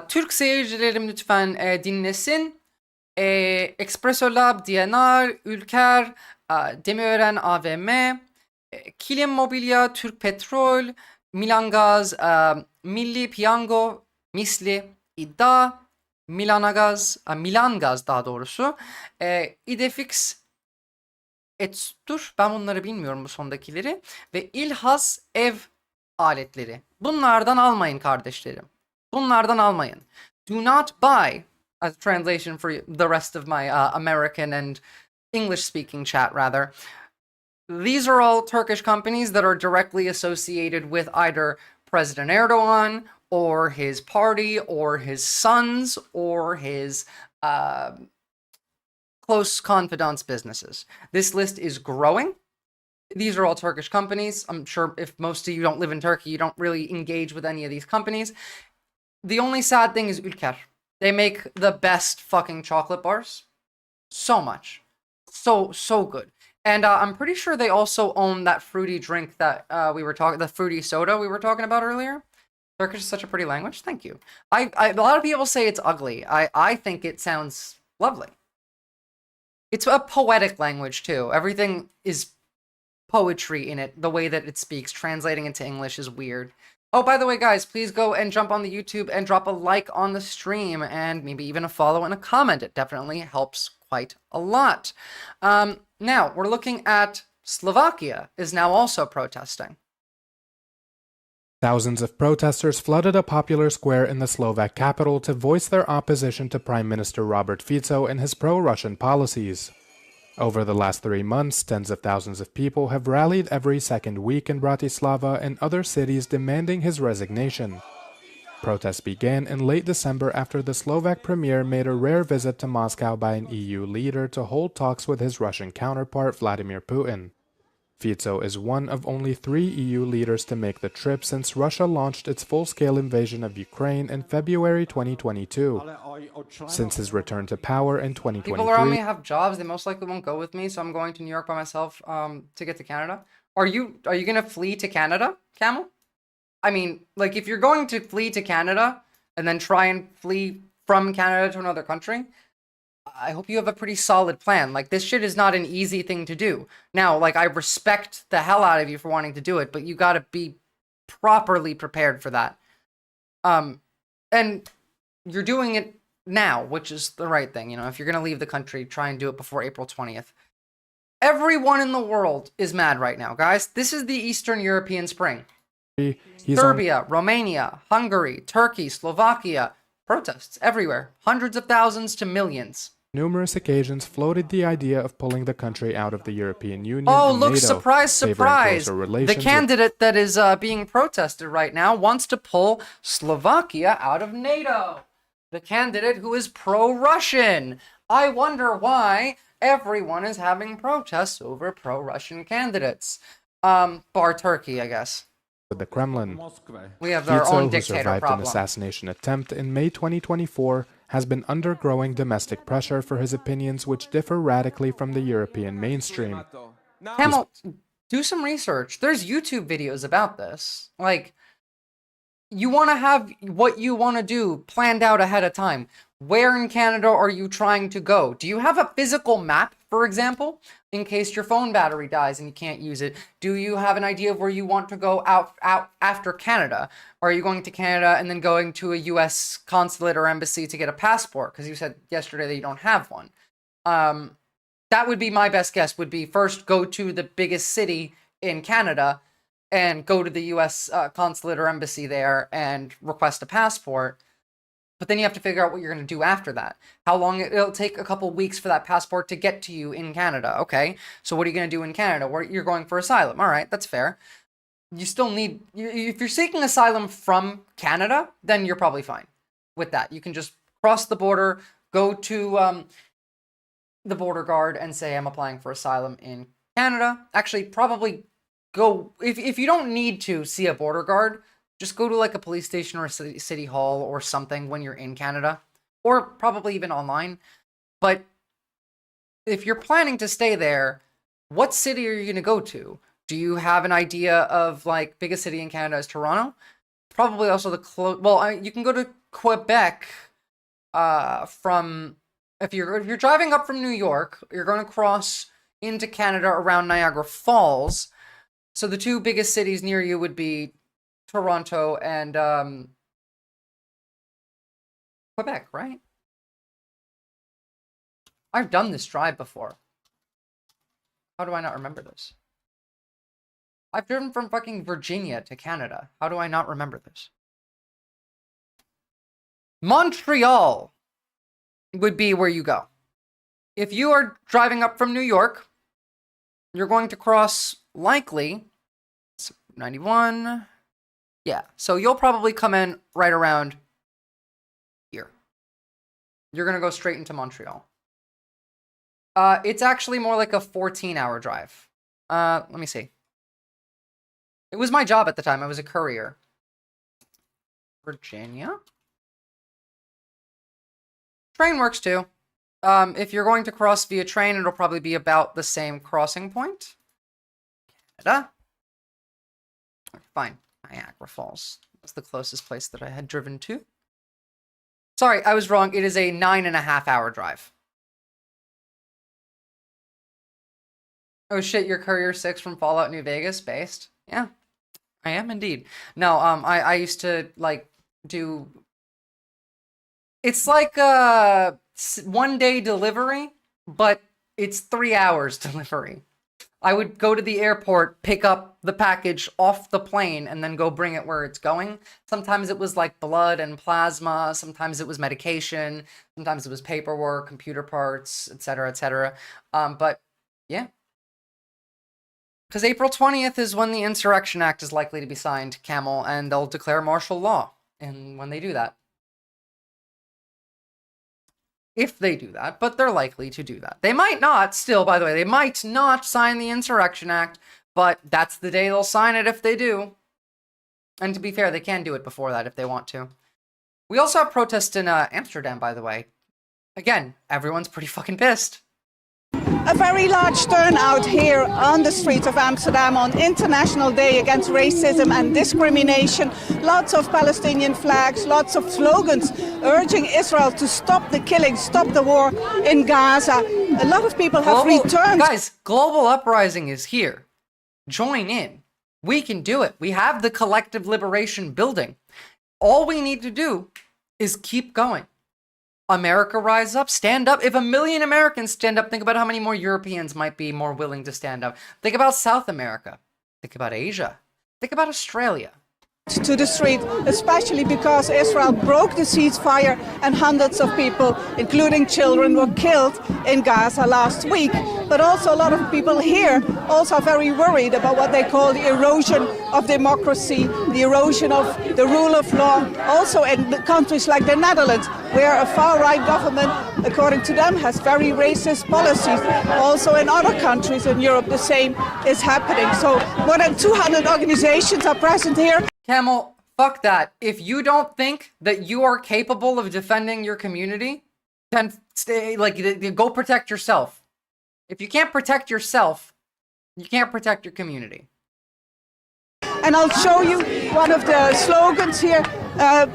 Türk seyircilerim lütfen dinlesin. Espresso Lab, DNR, Ülker, Demirören AVM, Kilim Mobilya, Türk Petrol, Milan Gaz, Milli Piyango, Misli, İddia, Milan Gaz daha doğrusu, İdefix, Etstur, ben bunları bilmiyorum bu sondakileri, ve İlhas Ev aletleri. Bunlardan almayın kardeşlerim. Bunlardan almayın. Do not buy, as a translation for the rest of my American and English-speaking chat, rather. These are all Turkish companies that are directly associated with either President Erdogan or his party or his sons or his close confidants businesses. This list is growing. These are all Turkish companies. I'm sure if most of you don't live in Turkey, you don't really engage with any of these companies. The only sad thing is Ülker. They make the best fucking chocolate bars. So much. So good. And I'm pretty sure they also own that fruity drink that the fruity soda we were talking about earlier. Turkish is such a pretty language. Thank you. A lot of people say it's ugly. I think it sounds lovely. It's a poetic language too. Everything is poetry in it. The way that it speaks, translating into English is weird. Oh, by the way, guys, please go and jump on the YouTube and drop a like on the stream and maybe even a follow and a comment. It definitely helps quite a lot. Now, we're looking at Slovakia is now also protesting. Thousands of protesters flooded a popular square in the Slovak capital to voice their opposition to Prime Minister Robert Fico and his pro-Russian policies. Over the last 3 months, tens of thousands of people have rallied every second week in Bratislava and other cities demanding his resignation. Protests began in late December after the Slovak premier made a rare visit to Moscow by an EU leader to hold talks with his Russian counterpart Vladimir Putin. Fico is one of only 3 EU leaders to make the trip since Russia launched its full-scale invasion of Ukraine in February 2022. Since his return to power in 2023... People around me have jobs. They most likely won't go with me, so I'm going to New York by myself to get to Canada. Are you going to flee to Canada, Camel? I mean, like, if you're going to flee to Canada and then try and flee from Canada to another country, I hope you have a pretty solid plan. Like, this shit is not an easy thing to do. Now, like, I respect the hell out of you for wanting to do it, but you gotta be properly prepared for that. And you're doing it now, which is the right thing. You know, if you're gonna leave the country, try and do it before April 20th. Everyone in the world is mad right now, guys. This is the Eastern European Spring. Serbia, Romania, Hungary, Turkey, Slovakia, protests everywhere. Hundreds of thousands to millions. Numerous occasions floated the idea of pulling the country out of the European Union Oh, and look, NATO, surprise, surprise! The candidate that is being protested right now wants to pull Slovakia out of NATO. The candidate who is pro-Russian. I wonder why everyone is having protests over pro-Russian candidates. Bar Turkey, I guess. With the Kremlin. We have our own dictator who survived problem. an assassination attempt in May 2024, has been under growing domestic pressure for his opinions, which differ radically from the European mainstream. Camel, do some research. There's YouTube videos about this. Like, you want to have what you want to do planned out ahead of time. Where in Canada are you trying to go? Do you have a physical map, for example, in case your phone battery dies and you can't use it? Do you have an idea of where you want to go out after Canada? Are you going to Canada and then going to a US consulate or embassy to get a passport? Because you said yesterday that you don't have one. That would be my best guess, would be first go to the biggest city in Canada and go to the US consulate or embassy there and request a passport. But then you have to figure out what you're going to do after that. How long it'll take a couple weeks for that passport to get to you in Canada. Okay, so what are you going to do in Canada? Where you're going for asylum. All right, that's fair. You still need, if you're seeking asylum from Canada, then you're probably fine with that. You can just cross the border, go to the border guard and say, I'm applying for asylum in Canada. Actually, probably go, if you don't need to see a border guard, just go to like a police station or a city hall or something when you're in Canada, or probably even online. But if you're planning to stay there, what city are you going to go to? Do you have an idea of, like, biggest city in Canada is Toronto? Probably also the you can go to Quebec from, if you're driving up from New York, you're going to cross into Canada around Niagara Falls. So the two biggest cities near you would be Toronto and Quebec, right? I've done this drive before. How do I not remember this? I've driven from fucking Virginia to Canada. How do I not remember this? Montreal would be where you go. If you are driving up from New York, you're going to cross, likely, 91... Yeah, so you'll probably come in right around here. You're going to go straight into Montreal. It's actually more like a 14-hour drive. Let me see. It was my job at the time. I was a courier. Virginia? Train works too. If you're going to cross via train, it'll probably be about the same crossing point. Canada. Fine. Niagara Falls. That's the closest place that I had driven to. Sorry, I was wrong. It is a 9.5-hour drive. Oh shit, you're Courier 6 from Fallout New Vegas based? Yeah, I am indeed. No, I used to, like, do... It's like a one-day delivery, but it's 3 hours delivery. I would go to the airport, pick up the package off the plane, and then go bring it where it's going. Sometimes it was like blood and plasma. Sometimes it was medication. Sometimes it was paperwork, computer parts, etc., etc. But yeah. Because April 20th is when the Insurrection Act is likely to be signed, Camel, and they'll declare martial law. And when they do that. If they do that, but they're likely to do that. They might not, still, by the way, they might not sign the Insurrection Act, but that's the day they'll sign it if they do. And to be fair, they can do it before that if they want to. We also have protests in Amsterdam, by the way. Again, everyone's pretty fucking pissed. A very large turnout here on the streets of Amsterdam on International Day Against Racism and Discrimination. Lots of Palestinian flags, lots of slogans urging Israel to stop the killing, stop the war in Gaza. A lot of people have returned. Guys, global uprising is here. Join in. We can do it. We have the collective liberation building. All we need to do is keep going. America rise up, stand up. If 1 million Americans stand up, think about how many more Europeans might be more willing to stand up. Think about South America. Think about Asia. Think about Australia. To the street, especially because Israel broke the ceasefire and hundreds of people, including children, were killed in Gaza last week. But also a lot of people here also are very worried about what they call the erosion of democracy, the erosion of the rule of law, also in countries like the Netherlands, where a far-right government, according to them, has very racist policies. Also in other countries in Europe, the same is happening. So more than 200 organizations are present here. Camel, fuck that. If you don't think that you are capable of defending your community, then stay, like, go protect yourself. If you can't protect yourself, you can't protect your community. And I'll show you one of the slogans here.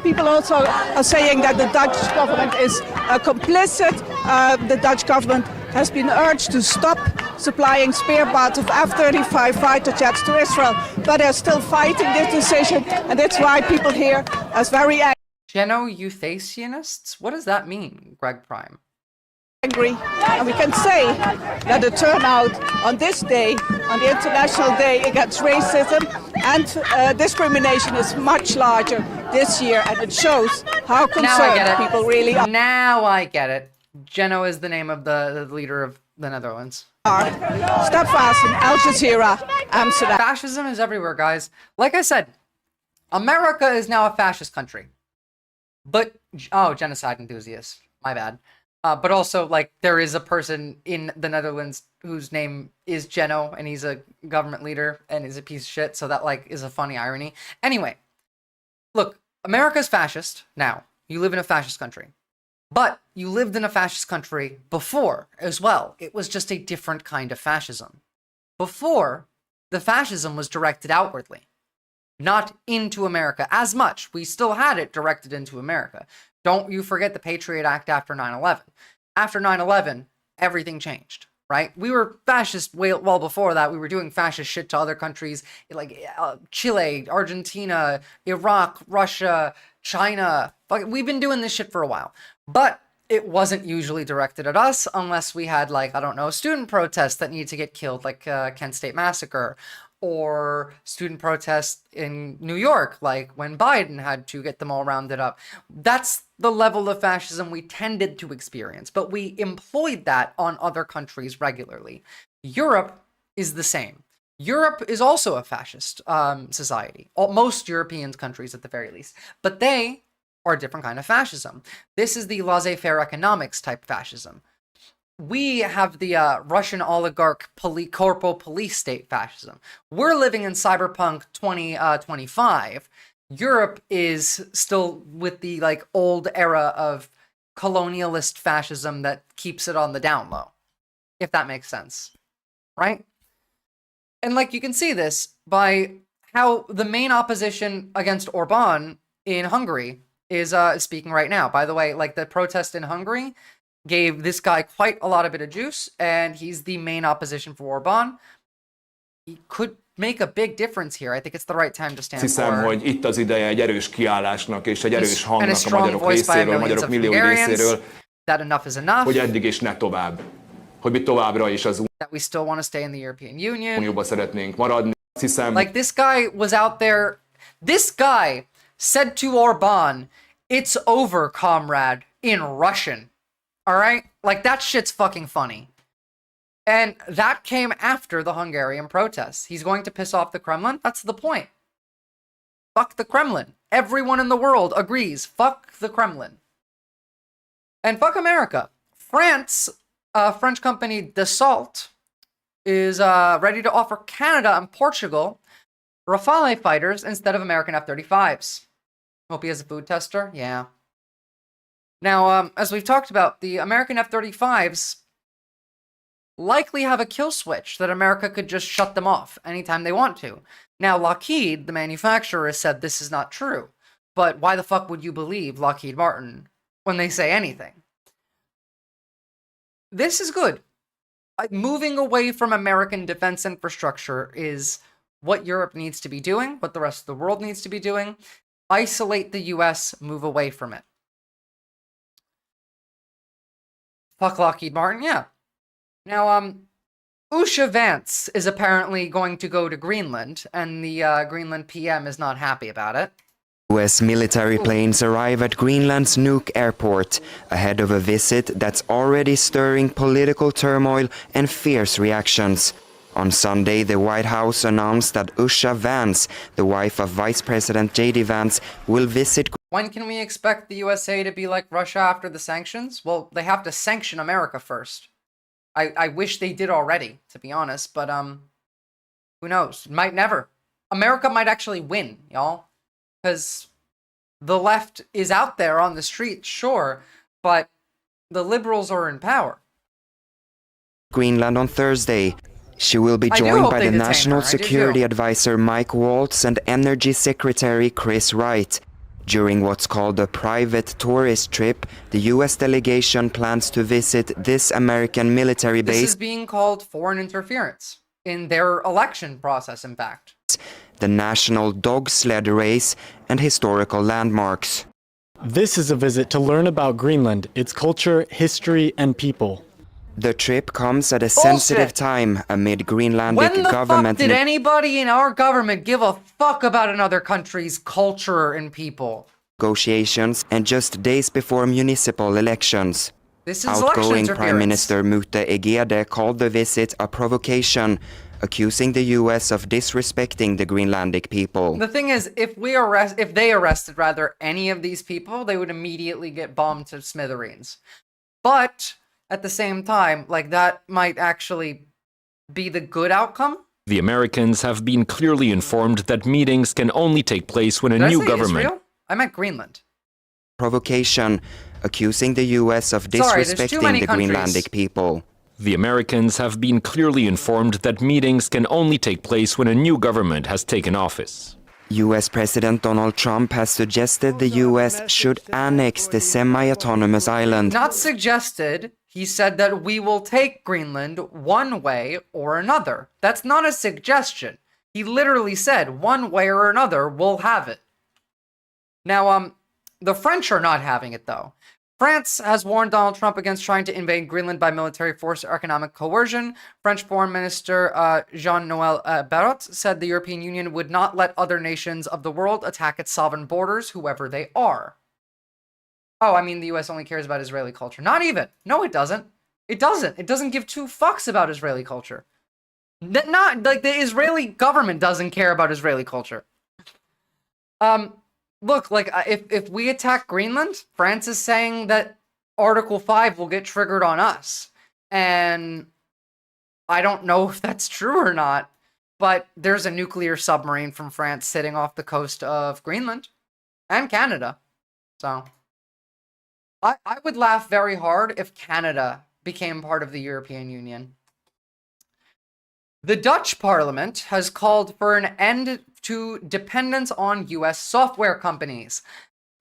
People also are saying that the Dutch government is complicit. The Dutch government has been urged to stop supplying spare parts of F-35 fighter jets to Israel, but they're still fighting this decision, and that's why people here are very Genoeuthasianists? What does that mean, Greg Prime? angry. And we can say that the turnout on this day, on the International Day Against Racism and Discrimination, is much larger this year, and it shows how concerned people really are. Now I get it. Geno is the name of the leader of the Netherlands. Step fast in Al Jazeera, Amsterdam. Fascism is everywhere, guys. Like I said, America is now a fascist country. But, oh, genocide enthusiast. My bad. But also, like, there is a person in the Netherlands whose name is Geno, and he's a government leader, and is a piece of shit, so that, like, is a funny irony. Anyway, look, America's fascist now. You live in a fascist country. But you lived in a fascist country before as well. It was just a different kind of fascism. Before, the fascism was directed outwardly, not into America as much. We still had it directed into America. Don't you forget the Patriot Act after 9/11. After 9/11, everything changed, right? We were fascist well before that. We were doing fascist shit to other countries like Chile, Argentina, Iraq, Russia, China. We've been doing this shit for a while. But it wasn't usually directed at us unless we had, like, I don't know, student protests that needed to get killed, like Kent State Massacre, or student protests in New York, like when Biden had to get them all rounded up. That's the level of fascism we tended to experience, but we employed that on other countries regularly. Europe is the same. Europe is also a fascist society. Most European countries at the very least, but they are a different kind of fascism. This is the laissez-faire economics type fascism. We have the Russian oligarch corporal police state fascism. We're living in cyberpunk 2025. Europe is still with the, like, old era of colonialist fascism that keeps it on the down low, if that makes sense, right? And, like, you can see this by how the main opposition against Orban in Hungary is speaking right now. By the way, like, the protest in Hungary gave this guy quite a lot of bit of juice, and he's the main opposition for Orban. He could make a big difference here. I think it's the right time to stand Hiszem, for. hogy itt az ideje egy erős kiállásnak és egy erős hangnak a magyarok részéről, a magyarok milliói részéről, that enough is enough. hogy eddig és ne tovább. Hogy mi továbbra is az that we still want to stay in the European Union. Unióban szeretnénk maradni. Hiszem, like, this guy was out there. This guy said to Orban, "It's over, comrade," in Russian. All right? Like, that shit's fucking funny. And that came after the Hungarian protests. He's going to piss off the Kremlin? That's the point. Fuck the Kremlin. Everyone in the world agrees. Fuck the Kremlin. And fuck America. France, French company Dassault, is ready to offer Canada and Portugal Rafale fighters instead of American F-35s. Hope he has a food tester? Yeah. Now, as we've talked about, the American F-35s likely have a kill switch that America could just shut them off anytime they want to. Now, Lockheed, the manufacturer, has said this is not true. But why the fuck would you believe Lockheed Martin when they say anything? This is good. Moving away from American defense infrastructure is what Europe needs to be doing, what the rest of the world needs to be doing. Isolate the US, move away from it. Fuck Lockheed Martin, yeah. Now, Usha Vance is apparently going to go to Greenland, and the Greenland PM is not happy about it. US military planes arrive at Greenland's Nuuk airport ahead of a visit that's already stirring political turmoil and fierce reactions. On Sunday, the White House announced that Usha Vance, the wife of Vice President J.D. Vance, will visit. When can we expect the USA to be like Russia after the sanctions? Well, they have to sanction America first. I wish they did already, to be honest, but who knows? Might never. America might actually win, y'all. Because the left is out there on the street, sure, but the liberals are in power. Greenland on Thursday. She will be joined by the National Security Advisor Mike Waltz and Energy Secretary Chris Wright. During what's called a private tourist trip, the U.S. delegation plans to visit this American military base. This is being called foreign interference in their election process, in fact. The National Dog Sled Race and historical landmarks. This is a visit to learn about Greenland, its culture, history, and people. The trip comes at a sensitive time amid Greenlandic government. When the fuck did anybody in our government give a fuck about another country's culture and people? Negotiations and just days before municipal elections. This is outgoing Prime Minister Mute Egede called the visit a provocation, accusing the U.S. of disrespecting the Greenlandic people. The thing is, if they arrested any of these people, they would immediately get bombed to smithereens. But at the same time, like, that might actually be the good outcome. The Americans have been clearly informed that meetings can only take place when a new government... Israel? I meant Greenland. Provocation, accusing the U.S. of disrespecting the Greenlandic people. The Americans have been clearly informed that meetings can only take place when a new government has taken office. U.S. President Donald Trump has suggested the U.S. should annex the semi-autonomous island. Not suggested. He said that we will take Greenland one way or another. That's not a suggestion. He literally said one way or another we'll have it. Now, the French are not having it, though. France has warned Donald Trump against trying to invade Greenland by military force or economic coercion. French Foreign Minister Jean-Noël Barrot said the European Union would not let other nations of the world attack its sovereign borders, whoever they are. Oh, I mean, the U.S. only cares about Israeli culture. Not even. No, it doesn't. It doesn't. It doesn't give two fucks about Israeli culture. Not like the Israeli government doesn't care about Israeli culture. Look, like, if we attack Greenland, France is saying that Article 5 will get triggered on us. And I don't know if that's true or not, but there's a nuclear submarine from France sitting off the coast of Greenland and Canada. So I would laugh very hard if Canada became part of the European Union. The Dutch Parliament has called for an end to dependence on U.S. software companies.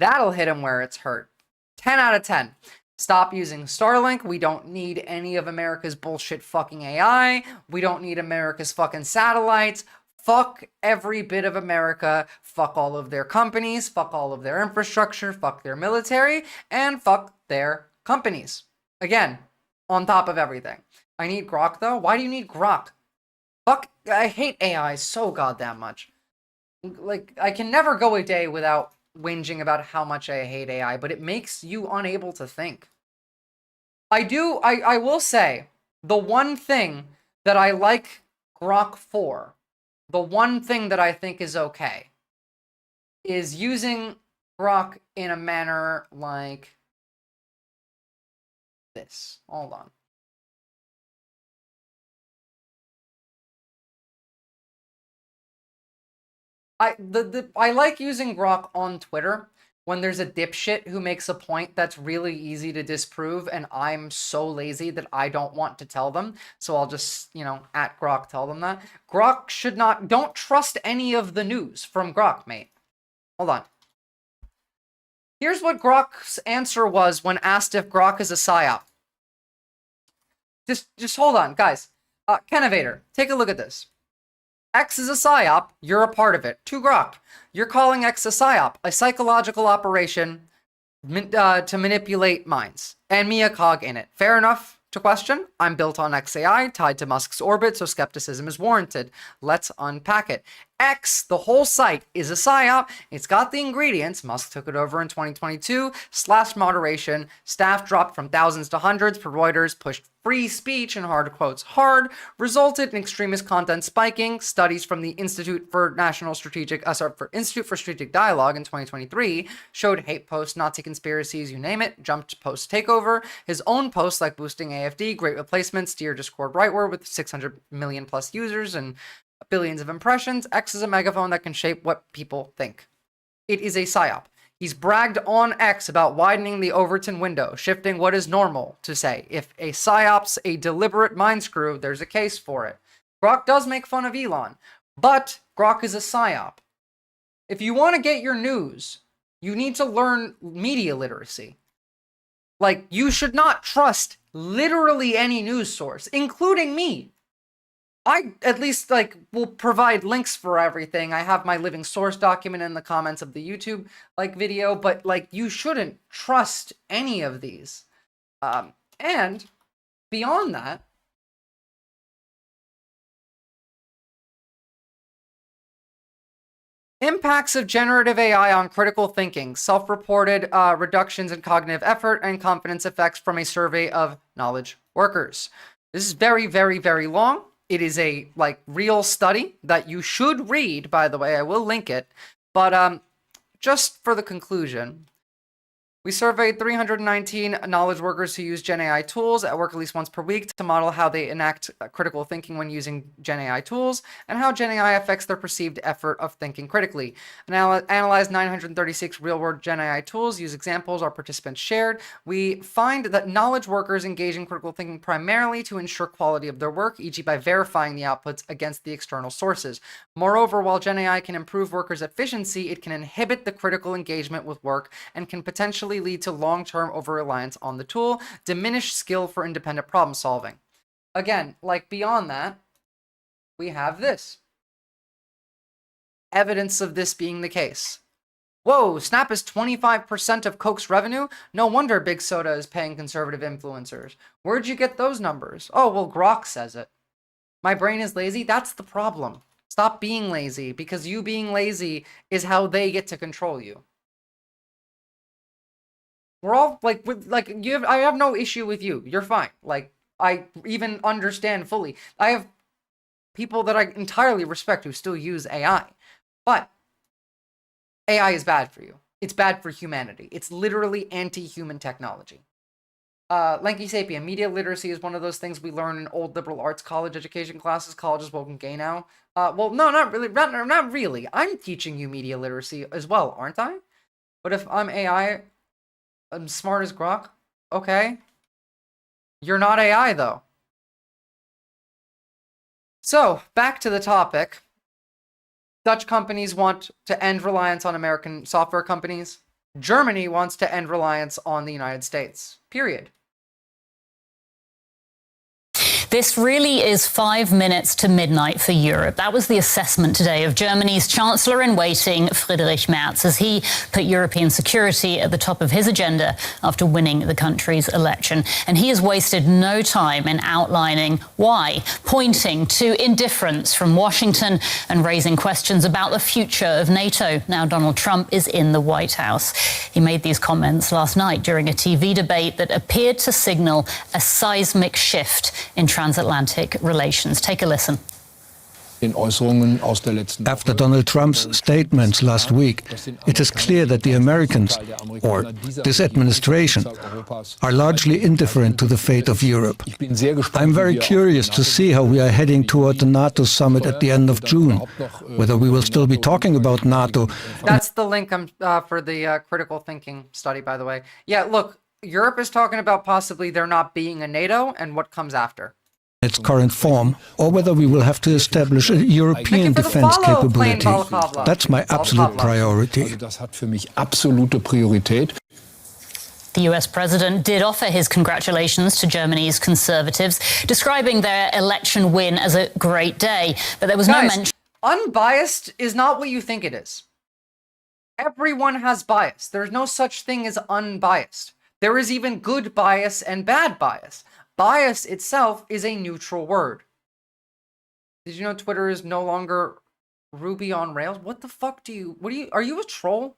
That'll hit them where it's hurt. 10 out of 10. Stop using Starlink. We don't need any of America's bullshit fucking AI. We don't need America's fucking satellites. Fuck every bit of America. Fuck all of their companies. Fuck all of their infrastructure. Fuck their military. And fuck their companies. Again, on top of everything. I need Grok, though. Why do you need Grok? Fuck, I hate AI so goddamn much. Like, I can never go a day without whinging about how much I hate AI, but it makes you unable to think. I will say, the one thing that I like Grok for, the one thing that I think is okay, is using Grok in a manner like this. Hold on. I like using Grok on Twitter when there's a dipshit who makes a point that's really easy to disprove, and I'm so lazy that I don't want to tell them, so I'll just, at Grok tell them that. Grok should not, don't trust any of the news from Grok, mate. Hold on. Here's what Grok's answer was when asked if Grok is a psyop. Just hold on, guys. Kennovator, take a look at this. X is a psyop, you're a part of it. To Grok, you're calling X a psyop, a psychological operation to manipulate minds, and me a cog in it. Fair enough to question? I'm built on XAI, tied to Musk's orbit, so skepticism is warranted. Let's unpack it. X, the whole site, is a psyop. It's got the ingredients. Musk took it over in 2022, slashed moderation, staff dropped from thousands to hundreds per Reuters, pushed free speech, in hard quotes, hard, resulted in extremist content spiking. Studies from the Institute for Strategic Dialogue in 2023 showed hate posts, Nazi conspiracies, you name it, jumped post takeover. His own posts like boosting AFD, great replacement, steer Discord rightward with 600 million plus users and billions of impressions. X is a megaphone that can shape what people think. It is a psyop. He's bragged on X about widening the Overton window, shifting what is normal to say. If a psyop's a deliberate mind screw, there's a case for it. Grok does make fun of Elon, but Grok is a psyop. If you want to get your news, you need to learn media literacy. Like, you should not trust literally any news source, including me. I, at least, like, will provide links for everything. I have my living source document in the comments of the YouTube, like, video, but, like, you shouldn't trust any of these. And beyond that, impacts of generative AI on critical thinking, self-reported reductions in cognitive effort and confidence effects from a survey of knowledge workers. This is very, very, very long. It is a, like, real study that you should read, by the way. I will link it. But just for the conclusion, we surveyed 319 knowledge workers who use Gen AI tools at work at least once per week to model how they enact critical thinking when using Gen AI tools and how Gen AI affects their perceived effort of thinking critically. Analyzed 936 real-world Gen AI tools, use examples our participants shared. We find that knowledge workers engage in critical thinking primarily to ensure quality of their work, e.g. by verifying the outputs against the external sources. Moreover, while Gen AI can improve workers' efficiency, it can inhibit the critical engagement with work and can potentially lead to long-term over-reliance on the tool, diminish skill for independent problem solving. Again, like, beyond that, we have this. Evidence of this being the case. Whoa, Snap is 25% of Coke's revenue? No wonder Big Soda is paying conservative influencers. Where'd you get those numbers? Oh, well, Grok says it. My brain is lazy? That's the problem. Stop being lazy, because you being lazy is how they get to control you. We're all, like, I have no issue with you. You're fine. Like, I even understand fully. I have people that I entirely respect who still use AI. But AI is bad for you. It's bad for humanity. It's literally anti-human technology. Lanky Sapien, media literacy is one of those things we learn in old liberal arts college education classes. College is woken gay now. Well, no, not really. Not really. I'm teaching you media literacy as well, aren't I? But if I'm AI... I'm smart as Grok? Okay. You're not AI, though. So, back to the topic. Dutch companies want to end reliance on American software companies. Germany wants to end reliance on the United States. Period. This really is 5 minutes to midnight for Europe. That was the assessment today of Germany's Chancellor-in-Waiting, Friedrich Merz, as he put European security at the top of his agenda after winning the country's election. And he has wasted no time in outlining why, pointing to indifference from Washington and raising questions about the future of NATO. Now Donald Trump is in the White House. He made these comments last night during a TV debate that appeared to signal a seismic shift in transatlantic relations. Take a listen. After Donald Trump's statements last week, it is clear that the Americans, or this administration, are largely indifferent to the fate of Europe. I'm very curious to see how we are heading toward the NATO summit at the end of June, whether we will still be talking about NATO. That's the link for the critical thinking study, by the way. Yeah, look, Europe is talking about possibly there not being a NATO and what comes after. Its current form, or whether we will have to establish a European defense capability. That's my absolute priority. The US president did offer his congratulations to Germany's conservatives, describing their election win as a great day, but there was no mention. Unbiased is not what you think it is. Everyone has bias. There's no such thing as unbiased. There is even good bias and bad bias. Bias itself is a neutral word. Did you know Twitter is no longer Ruby on Rails? What the fuck are you a troll?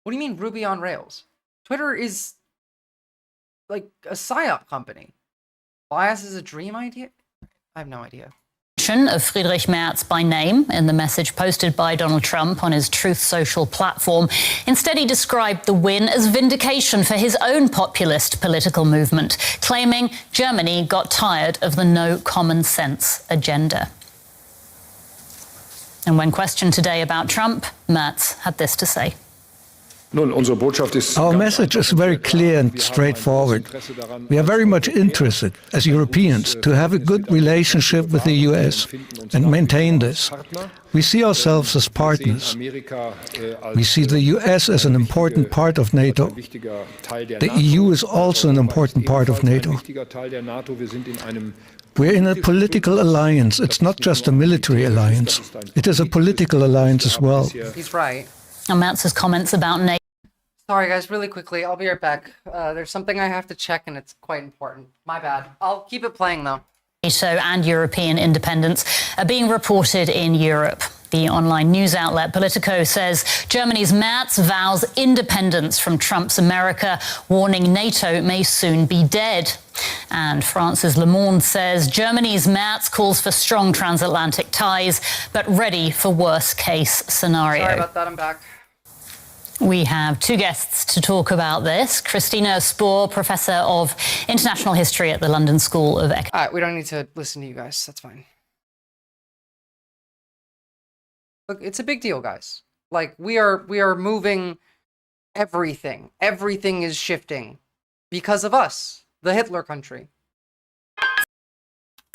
What do you mean Ruby on Rails? Twitter is like a psyop company. Bias is a dream idea? I have no idea. Of Friedrich Merz by name in the message posted by Donald Trump on his Truth Social platform. Instead, he described the win as vindication for his own populist political movement, claiming Germany got tired of the no common sense agenda. And when questioned today about Trump, Merz had this to say. Our message is very clear and straightforward. We are very much interested, as Europeans, to have a good relationship with the US and maintain this. We see ourselves as partners. We see the US as an important part of NATO. The EU is also an important part of NATO. We're in a political alliance. It's not just a military alliance. It is a political alliance as well. He's right. And Merz's comments about NATO. Sorry, guys, really quickly. I'll be right back. There's something I have to check, and it's quite important. My bad. I'll keep it playing, though. NATO and European independence are being reported in Europe. The online news outlet Politico says Germany's Merz vows independence from Trump's America, warning NATO may soon be dead. And France's Le Monde says Germany's Merz calls for strong transatlantic ties, but ready for worst-case scenario. Sorry about that, I'm back. We have two guests to talk about this. Christina Spohr, Professor of International History at the London School of Economics. All right, we don't need to listen to you guys. That's fine. Look, it's a big deal, guys. Like, we are moving everything. Everything is shifting because of us, the Hitler country.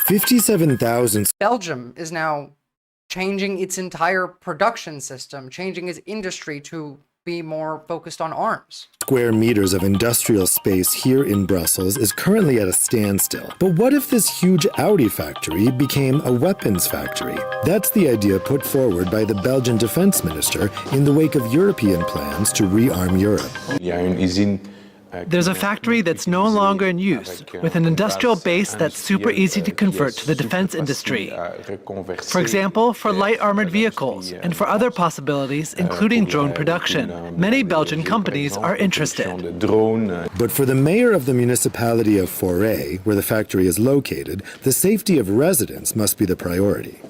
57,000. Belgium is now changing its entire production system, changing its industry to be more focused on arms. Square meters of industrial space here in Brussels is currently at a standstill. But what if this huge Audi factory became a weapons factory? That's the idea put forward by the Belgian defense minister in the wake of European plans to rearm Europe. There's a factory that's no longer in use, with an industrial base that's super easy to convert to the defense industry. For example, for light armored vehicles, and for other possibilities, including drone production. Many Belgian companies are interested. But for the mayor of the municipality of Forêt, where the factory is located, the safety of residents must be the priority.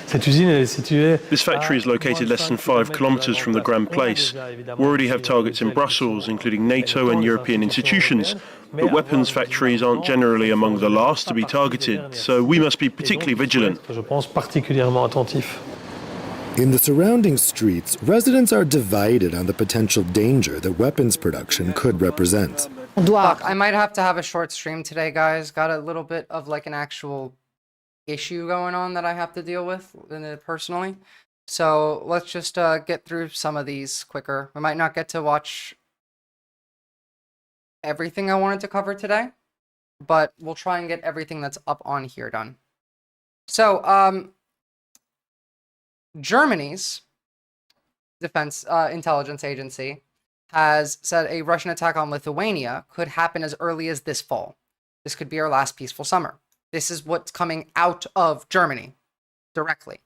This factory is located less than 5 kilometers from the Grand Place. We already have targets in Brussels, including NATO and European institutions. But weapons factories aren't generally among the last to be targeted, so we must be particularly vigilant. In the surrounding streets, residents are divided on the potential danger that weapons production could represent. Look, I might have to have a short stream today, guys. Got a little bit of like an actual issue going on that I have to deal with personally. So let's just get through some of these quicker. We might not get to watch everything I wanted to cover today, but we'll try and get everything that's up on here done. So, Germany's defense intelligence agency has said a Russian attack on Lithuania could happen as early as this fall. This could be our last peaceful summer. This is what's coming out of Germany directly.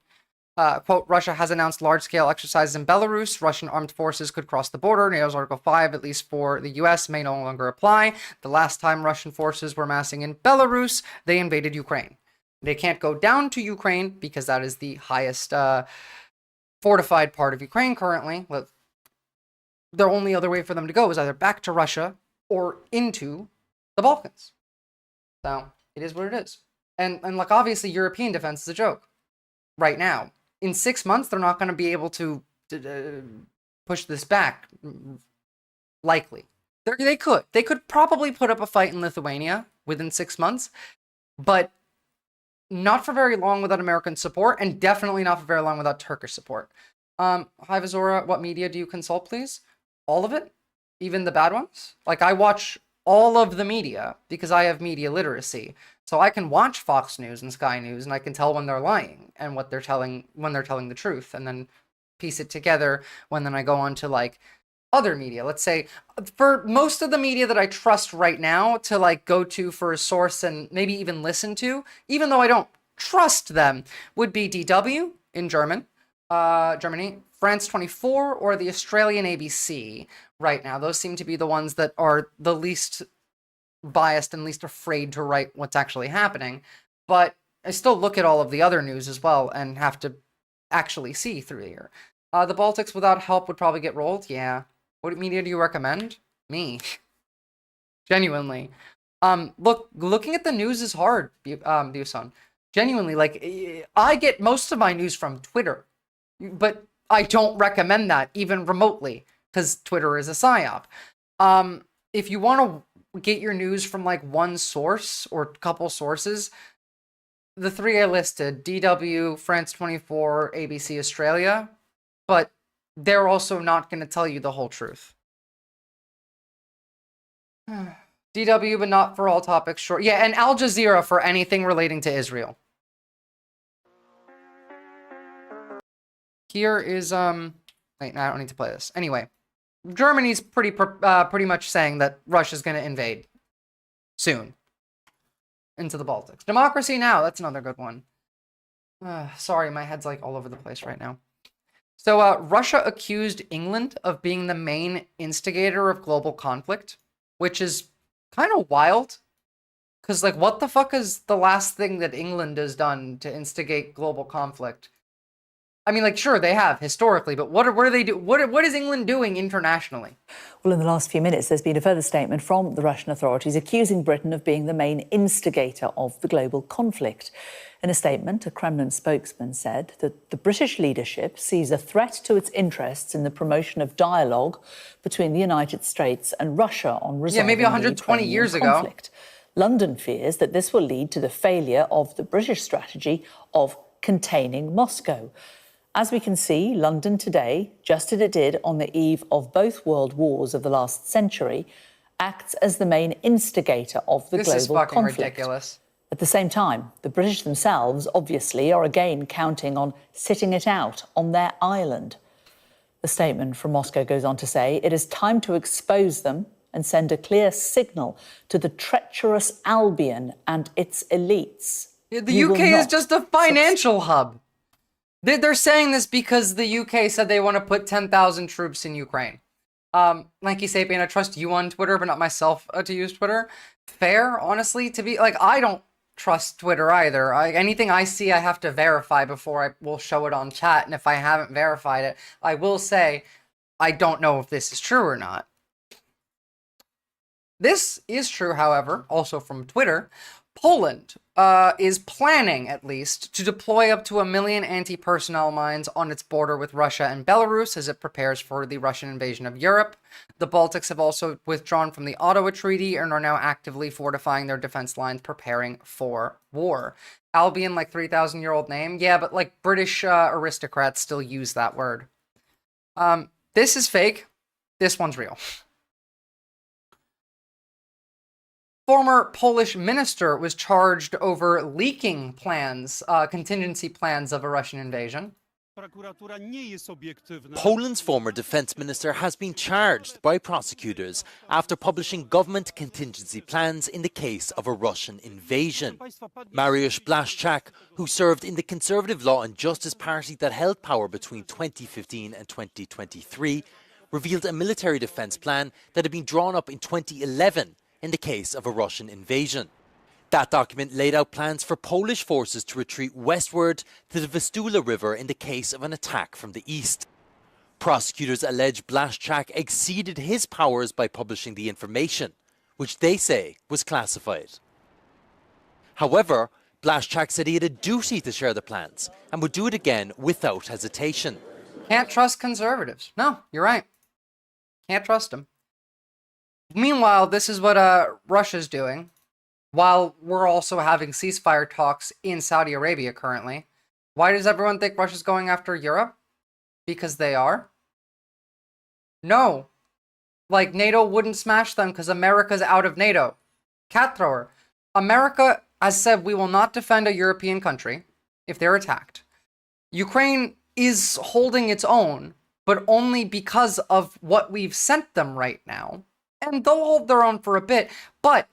Quote, Russia has announced large-scale exercises in Belarus. Russian armed forces could cross the border. NATO's Article 5, at least for the US, may no longer apply. The last time Russian forces were massing in Belarus, they invaded Ukraine. They can't go down to Ukraine because that is the highest fortified part of Ukraine currently. The only other way for them to go is either back to Russia or into the Balkans. So it is what it is. And like, obviously, European defense is a joke right now. In 6 months, they're not going to be able to push this back, likely. They could probably put up a fight in Lithuania within 6 months, but not for very long without American support, and definitely not for very long without Turkish support. Hi, Visora, what media do you consult, please? All of it? Even the bad ones? Like, I watch all of the media because I have media literacy. So I can watch Fox News and Sky News and I can tell when they're lying and when they're telling the truth, and then piece it together when then I go on to like other media. Let's say for most of the media that I trust right now to like go to for a source and maybe even listen to, even though I don't trust them, would be DW in Germany, France 24, or the Australian ABC right now. Those seem to be the ones that are the least biased and least afraid to write what's actually happening. But I still look at all of the other news as well and have to actually see through here. The Baltics without help would probably get rolled. Yeah. What media do you recommend? Me. Genuinely. Looking at the news is hard, Busan. Genuinely, like, I get most of my news from Twitter. But I don't recommend that even remotely, because Twitter is a psyop. If you want to get your news from like one source or a couple sources, the three I listed, DW, France 24, ABC Australia, but they're also not going to tell you the whole truth. DW, but not for all topics, sure. Yeah, and Al Jazeera for anything relating to Israel. Here is, wait, no, I don't need to play this. Anyway, Germany's pretty much saying that Russia's going to invade soon into the Baltics. Democracy Now! That's another good one. Sorry, my head's like all over the place right now. So, Russia accused England of being the main instigator of global conflict, which is kind of wild. Because, like, what the fuck is the last thing that England has done to instigate global conflict? I mean, like, sure, they have historically, but what do they do? What is England doing internationally? Well, in the last few minutes, there's been a further statement from the Russian authorities accusing Britain of being the main instigator of the global conflict. In a statement, a Kremlin spokesman said that the British leadership sees a threat to its interests in the promotion of dialogue between the United States and Russia on resolving maybe 120 the years conflict. London fears that this will lead to the failure of the British strategy of containing Moscow. As we can see, London today, just as it did on the eve of both world wars of the last century, acts as the main instigator of the global conflict. This is fucking ridiculous. At the same time, the British themselves, obviously, are again counting on sitting it out on their island. The statement from Moscow goes on to say it is time to expose them and send a clear signal to the treacherous Albion and its elites. The UK is just a financial hub. They're saying this because the UK said they want to put 10,000 troops in Ukraine. Lanky Sapien, I trust you on Twitter, but not myself to use Twitter. Fair, honestly, to be like, I don't trust Twitter either. Anything I see, I have to verify before I will show it on chat. And if I haven't verified it, I will say, I don't know if this is true or not. This is true, however, also from Twitter. Poland is planning, at least, to deploy up to 1 million anti-personnel mines on its border with Russia and Belarus as it prepares for the Russian invasion of Europe. The Baltics have also withdrawn from the Ottawa Treaty and are now actively fortifying their defense lines, preparing for war. Albion, like 3,000-year-old name? Yeah, but like British aristocrats still use that word. This is fake. This one's real. Former Polish minister was charged over leaking plans, contingency plans of a Russian invasion. Poland's former defense minister has been charged by prosecutors after publishing government contingency plans in the case of a Russian invasion. Mariusz Blaszczak, who served in the Conservative Law and Justice Party that held power between 2015 and 2023, revealed a military defense plan that had been drawn up in 2011 in the case of a Russian invasion. That document laid out plans for Polish forces to retreat westward to the Vistula River in the case of an attack from the east. Prosecutors allege Blaszczak exceeded his powers by publishing the information, which they say was classified. However, Blaszczak said he had a duty to share the plans and would do it again without hesitation. Can't trust conservatives. No, you're right. Can't trust them. Meanwhile, this is what Russia's doing, while we're also having ceasefire talks in Saudi Arabia currently. Why does everyone think Russia's going after Europe? Because they are? No. Like, NATO wouldn't smash them because America's out of NATO. Cat thrower. America has said we will not defend a European country if they're attacked. Ukraine is holding its own, but only because of what we've sent them right now. And they'll hold their own for a bit, but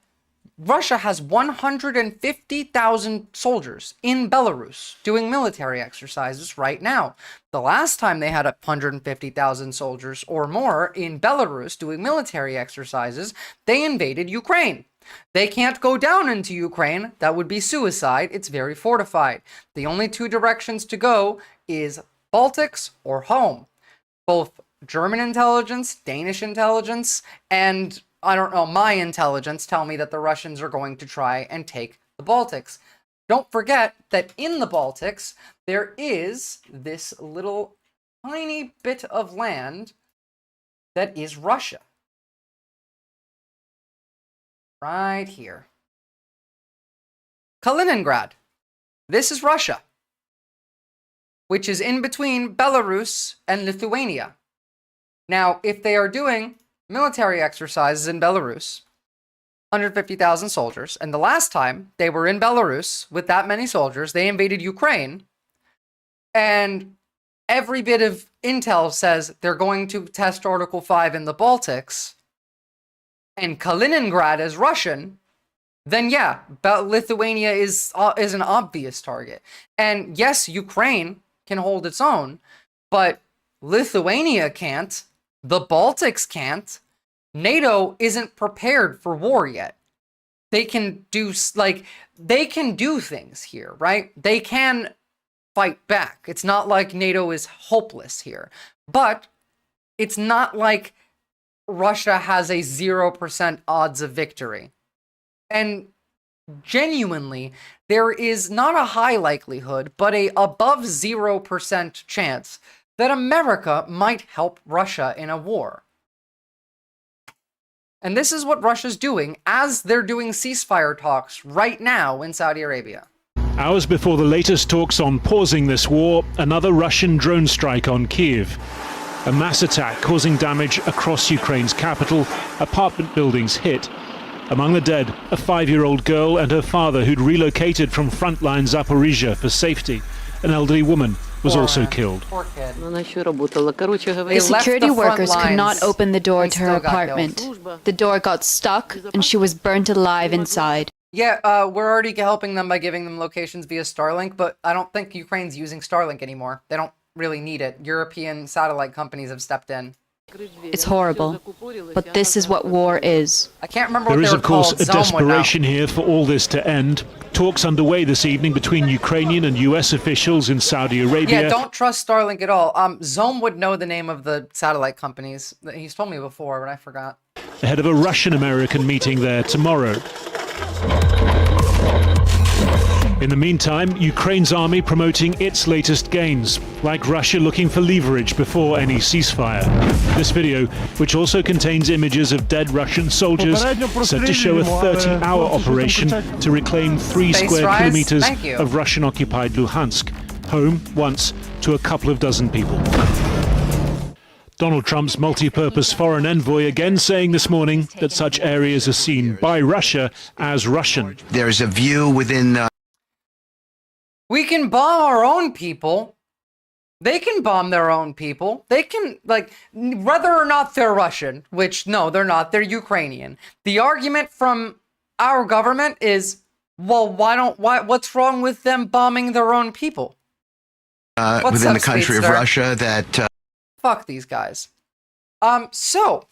Russia has 150,000 soldiers in Belarus doing military exercises right now. The last time they had 150,000 soldiers or more in Belarus doing military exercises, they invaded Ukraine. They can't go down into Ukraine. That would be suicide. It's very fortified. The only two directions to go is Baltics or home. Both German intelligence, Danish intelligence, and, I don't know, my intelligence tell me that the Russians are going to try and take the Baltics. don't forget that in the Baltics, there is this little tiny bit of land that is Russia. Right here. Kaliningrad. This is Russia, which is in between Belarus and Lithuania. Now, if they are doing military exercises in Belarus, 150,000 soldiers, and the last time they were in Belarus with that many soldiers, they invaded Ukraine, and every bit of intel says they're going to test Article 5 in the Baltics, and Kaliningrad is Russian, then yeah, Lithuania is an obvious target. And yes, Ukraine can hold its own, but Lithuania can't, the Baltics can't, NATO isn't prepared for war yet. They can do, they can do things here, right? They can fight back. It's not like NATO is hopeless here. But it's not like Russia has a 0% odds of victory. And genuinely, there is not a high likelihood, but a above 0% chance that America might help Russia in a war. And this is what Russia's doing as they're doing ceasefire talks right now in Saudi Arabia. Hours before the latest talks on pausing this war, another Russian drone strike on Kyiv. A mass attack causing damage across Ukraine's capital, apartment buildings hit. Among the dead, a 5-year-old girl and her father who'd relocated from frontline Zaporizhia for safety. An elderly woman was also killed. The security workers could not open the door to her apartment. The door got stuck and she was burnt alive inside. Yeah, we're already helping them by giving them locations via Starlink, but I don't think Ukraine's using Starlink anymore. They don't really need it. European satellite companies have stepped in. It's horrible, but this is what war is. I can't remember There what is, they were of course, called. a Zom would know. desperation here for all this to end. Talks underway this evening between Ukrainian and US officials in Saudi Arabia. Yeah, don't trust Starlink at all. Zom would know the name of the satellite companies. He's told me before, but I forgot. Ahead of a Russian-American meeting there tomorrow. In the meantime, Ukraine's army promoting its latest gains, like Russia looking for leverage before any ceasefire. This video, which also contains images of dead Russian soldiers, said to show a 30-hour operation to reclaim 3 square kilometers of Russian-occupied Luhansk, home once to a couple of dozen people. Donald Trump's multi-purpose foreign envoy again saying this morning that such areas are seen by Russia as Russian. There's a view within... We can bomb our own people. They can bomb their own people. They can, whether or not they're Russian, which, no, they're not. They're Ukrainian. The argument from our government is, well, what's wrong with them bombing their own people? Within the country of Russia that... Fuck these guys. So,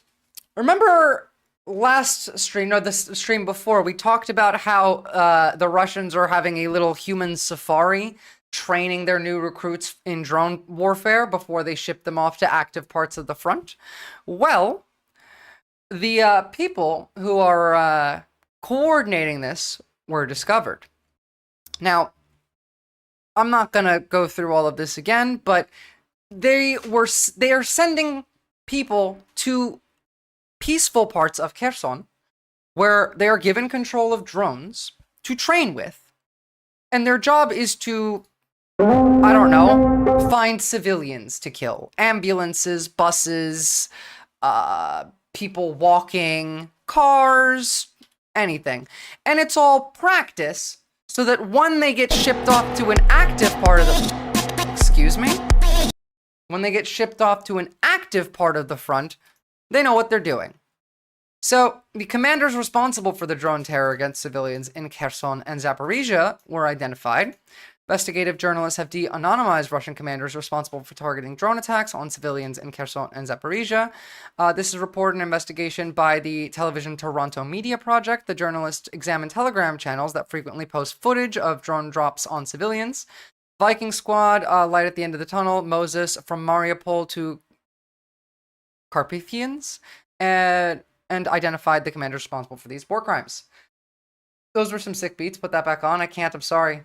remember last stream, no, the stream before, we talked about how the Russians are having a little human safari training their new recruits in drone warfare before they ship them off to active parts of the front. Well, the people who are coordinating this were discovered. Now, I'm not gonna go through all of this again, but they are sending people to peaceful parts of Kherson where they are given control of drones to train with. And their job is to, I don't know, find civilians to kill. Ambulances, buses, people walking, cars, anything. And it's all practice so that when they get shipped off to an active part of the... Excuse me? When they get shipped off to an active part of the front, they know what they're doing. So, the commanders responsible for the drone terror against civilians in Kherson and Zaporizhia were identified. Investigative journalists have de-anonymized Russian commanders responsible for targeting drone attacks on civilians in Kherson and Zaporizhia. This is reported in an investigation by the television Toronto Media Project. The journalists examined Telegram channels that frequently post footage of drone drops on civilians. Viking Squad, light at the end of the tunnel, Moses from Mariupol to Carpathians, and identified the commanders responsible for these war crimes. Those were some sick beats. Put that back on. I can't. I'm sorry.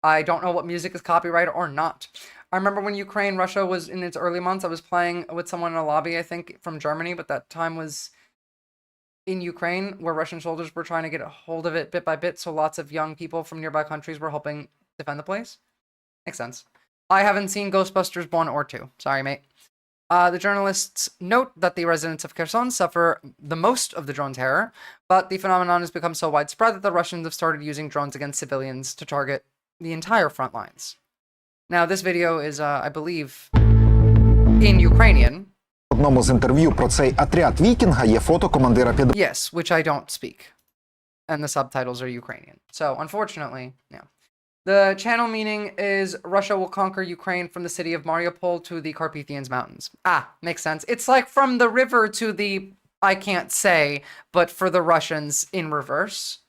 I don't know what music is copyrighted or not. I remember when Ukraine, Russia was in its early months, I was playing with someone in a lobby, I think, from Germany, but that time was in Ukraine, where Russian soldiers were trying to get a hold of it bit by bit, so lots of young people from nearby countries were helping defend the place. Makes sense. I haven't seen Ghostbusters 1 or 2. Sorry, mate. The journalists note that the residents of Kherson suffer the most of the drone terror, but the phenomenon has become so widespread that the Russians have started using drones against civilians to target the entire front lines. Now, this video is, I believe, in Ukrainian. одному з інтерв'ю про цей отряд Вікінга є фото командира Yes, which I don't speak. And the subtitles are Ukrainian. So, unfortunately, yeah. The channel meaning is Russia will conquer Ukraine from the city of Mariupol to the Carpathians Mountains. Ah, makes sense. It's like from the river to the, I can't say, but for the Russians in reverse.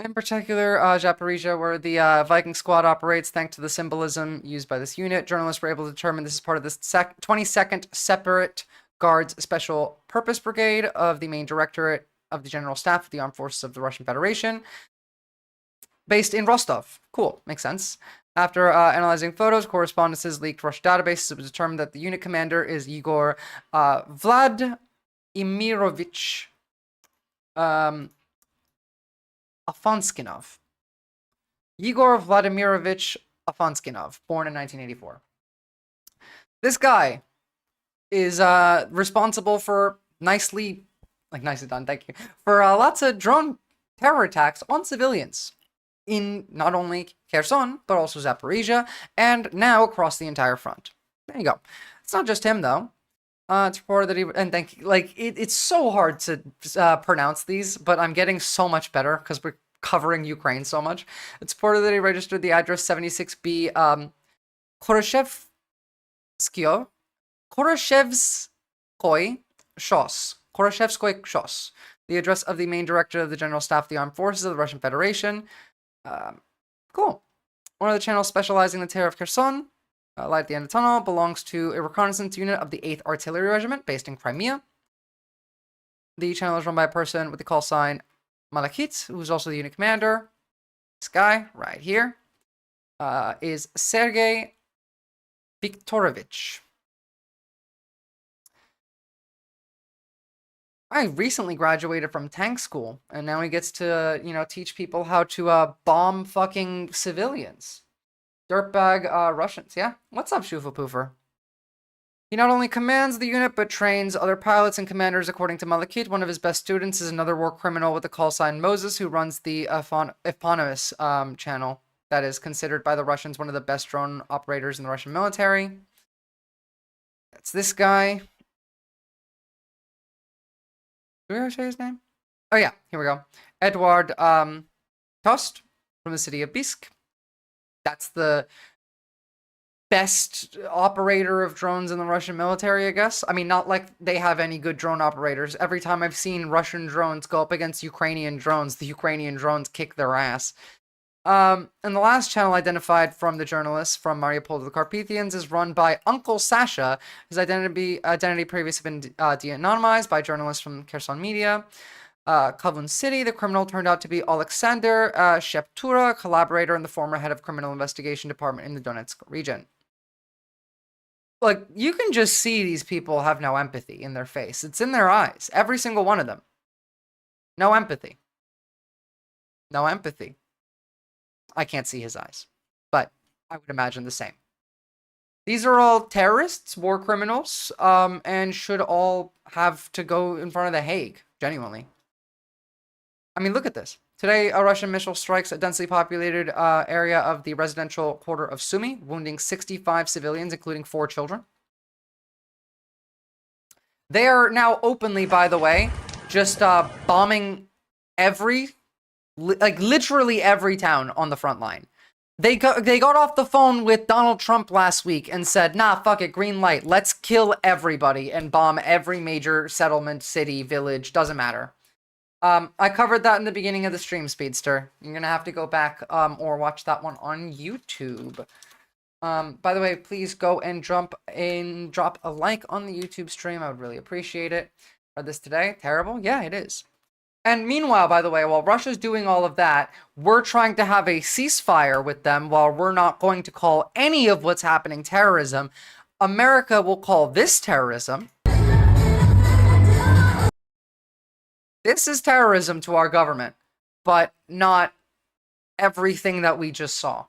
In particular, Zaporizhia, where the Viking squad operates, thanks to the symbolism used by this unit, journalists were able to determine this is part of the 22nd Separate Guards Special Purpose Brigade of the main directorate of the General Staff of the Armed Forces of the Russian Federation, based in Rostov. Cool, makes sense. After analyzing photos, correspondences, leaked Russian databases, it was determined that the unit commander is Igor Vladimirovich Afanskinov. Igor Vladimirovich Afanskinov, born in 1984. This guy is responsible for nicely done, thank you, for lots of drone terror attacks on civilians in not only Kherson, but also Zaporizhia, and now across the entire front. There you go. It's not just him, though. It's reported that he, and thank you, like, it's so hard to pronounce these, but I'm getting so much better because we're covering Ukraine so much. It's reported that he registered the address 76B Khoroshevskoy Shos, the address of the main director of the General Staff of the Armed Forces of the Russian Federation. Cool. One of the channels specializing in the terror of Kherson, light at the end of the tunnel, belongs to a reconnaissance unit of the 8th Artillery Regiment based in Crimea. The channel is run by a person with the call sign Malakit, who's also the unit commander. This guy right here is Sergei Viktorovich. I recently graduated from tank school, and now he gets to, teach people how to bomb fucking civilians. Dirtbag Russians, yeah? What's up, Shufa Poofer? He not only commands the unit, but trains other pilots and commanders according to Malakit. One of his best students is another war criminal with the call sign Moses, who runs the eponymous channel that is considered by the Russians one of the best drone operators in the Russian military. That's this guy. Did I say his name? Oh yeah, here we go. Edward Tost from the city of Bisk. That's the best operator of drones in the Russian military, I guess. I mean, not like they have any good drone operators. Every time I've seen Russian drones go up against Ukrainian drones, the Ukrainian drones kick their ass. And the last channel identified from the journalists from Mariupol to the Carpathians is run by Uncle Sasha. His identity previously been de-anonymized by journalists from Kherson Media. Kavun City, the criminal turned out to be Alexander Sheptura, collaborator and the former head of criminal investigation department in the Donetsk region. Like, you can just see these people have no empathy in their face. It's in their eyes. Every single one of them. No empathy. No empathy. I can't see his eyes, but I would imagine the same. These are all terrorists, war criminals, and should all have to go in front of the Hague, genuinely. I mean, look at this. Today, a Russian missile strikes a densely populated area of the residential quarter of Sumy, wounding 65 civilians, including 4 children. They are now openly, by the way, just bombing literally every town on the front line. They got off the phone with Donald Trump last week and said, nah, fuck it, green light. Let's kill everybody and bomb every major settlement, city, village, doesn't matter. I covered that in the beginning of the stream, Speedster. You're going to have to go back or watch that one on YouTube. By the way, please go and drop a like on the YouTube stream. I would really appreciate it. Read this today? Terrible? Yeah, it is. And meanwhile, by the way, while Russia's doing all of that, we're trying to have a ceasefire with them while we're not going to call any of what's happening terrorism. America will call this terrorism. This is terrorism to our government, but not everything that we just saw.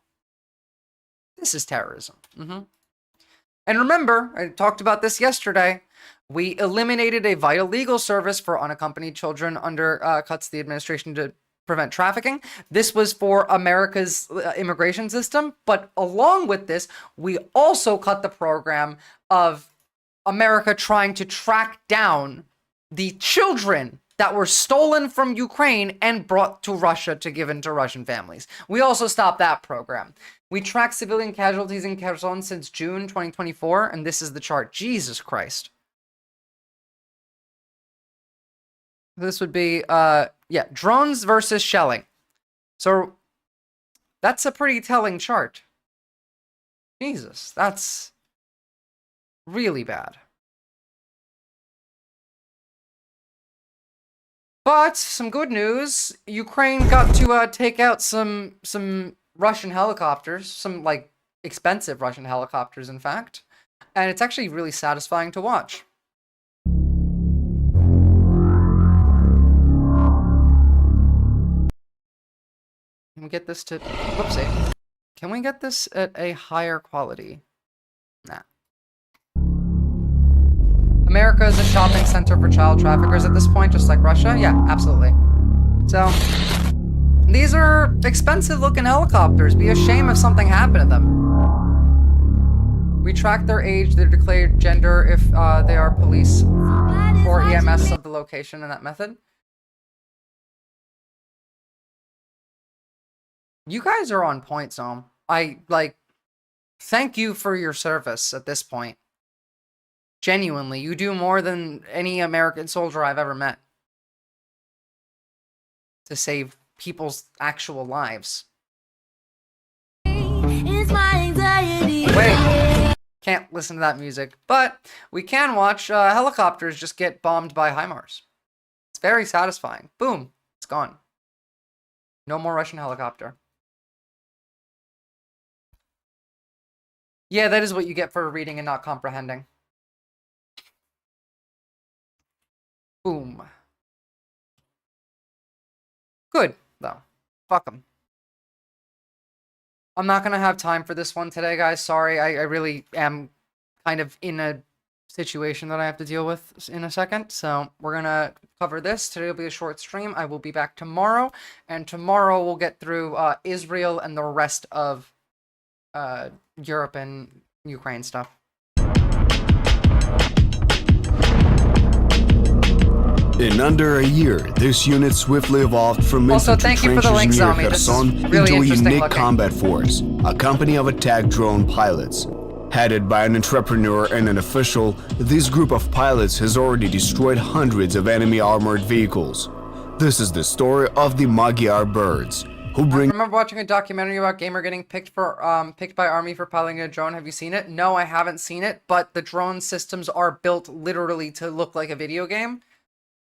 This is terrorism. And remember, I talked about this yesterday. We eliminated a vital legal service for unaccompanied children under cuts the administration to prevent trafficking. This was for America's immigration system. But along with this, we also cut the program of America trying to track down the children that were stolen from Ukraine and brought to Russia to give into Russian families. We also stopped that program. We tracked civilian casualties in Kherson since June 2024, and this is the chart. Jesus Christ. This would be, drones versus shelling. So that's a pretty telling chart. Jesus, that's really bad. But some good news, Ukraine got to take out some Russian helicopters, some like expensive Russian helicopters, in fact. And it's actually really satisfying to watch. Can we get this to, whoopsie. Can we get this at a higher quality? Nah. America is a shopping center for child traffickers at this point, just like Russia? Yeah, absolutely. So, these are expensive looking helicopters. Be a shame if something happened to them. We track their age, their declared gender, if they are police or EMS of the location in that method. You guys are on point, Zom. Thank you for your service at this point. Genuinely, you do more than any American soldier I've ever met to save people's actual lives. Wait, can't listen to that music, but we can watch helicopters just get bombed by HIMARS. It's very satisfying. Boom, it's gone. No more Russian helicopter. Yeah, that is what you get for reading and not comprehending. Boom. Good, though. Fuck them. I'm not going to have time for this one today, guys. Sorry, I really am kind of in a situation that I have to deal with in a second. So we're going to cover this. Today will be a short stream. I will be back tomorrow. And tomorrow we'll get through Israel and the rest of Europe and Ukraine stuff. In under a year, this unit swiftly evolved from infantry trenches near Kherson into a unique combat force, a company of attack drone pilots. Headed by an entrepreneur and an official, this group of pilots has already destroyed hundreds of enemy armored vehicles. This is the story of the Magyar birds, who bring... I remember watching a documentary about gamer getting picked by Army for piloting a drone. Have you seen it? No, I haven't seen it, but the drone systems are built literally to look like a video game.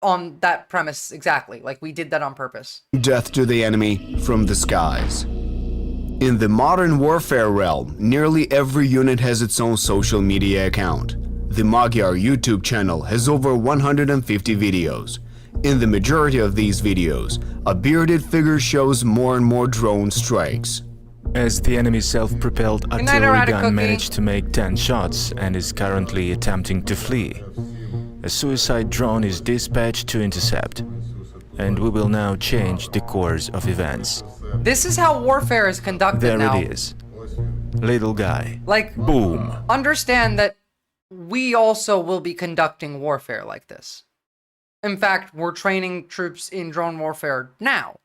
On that premise, exactly. Like, we did that on purpose. Death to the enemy from the skies. In the modern warfare realm, nearly every unit has its own social media account. The Magyar YouTube channel has over 150 videos. In the majority of these videos, a bearded figure shows more and more drone strikes. As the enemy's self-propelled artillery gun managed to make 10 shots and is currently attempting to flee, a suicide drone is dispatched to intercept, and we will now change the course of events. This is how warfare is conducted now. There it is. Little guy. Like, boom. Understand that we also will be conducting warfare like this. In fact, we're training troops in drone warfare now.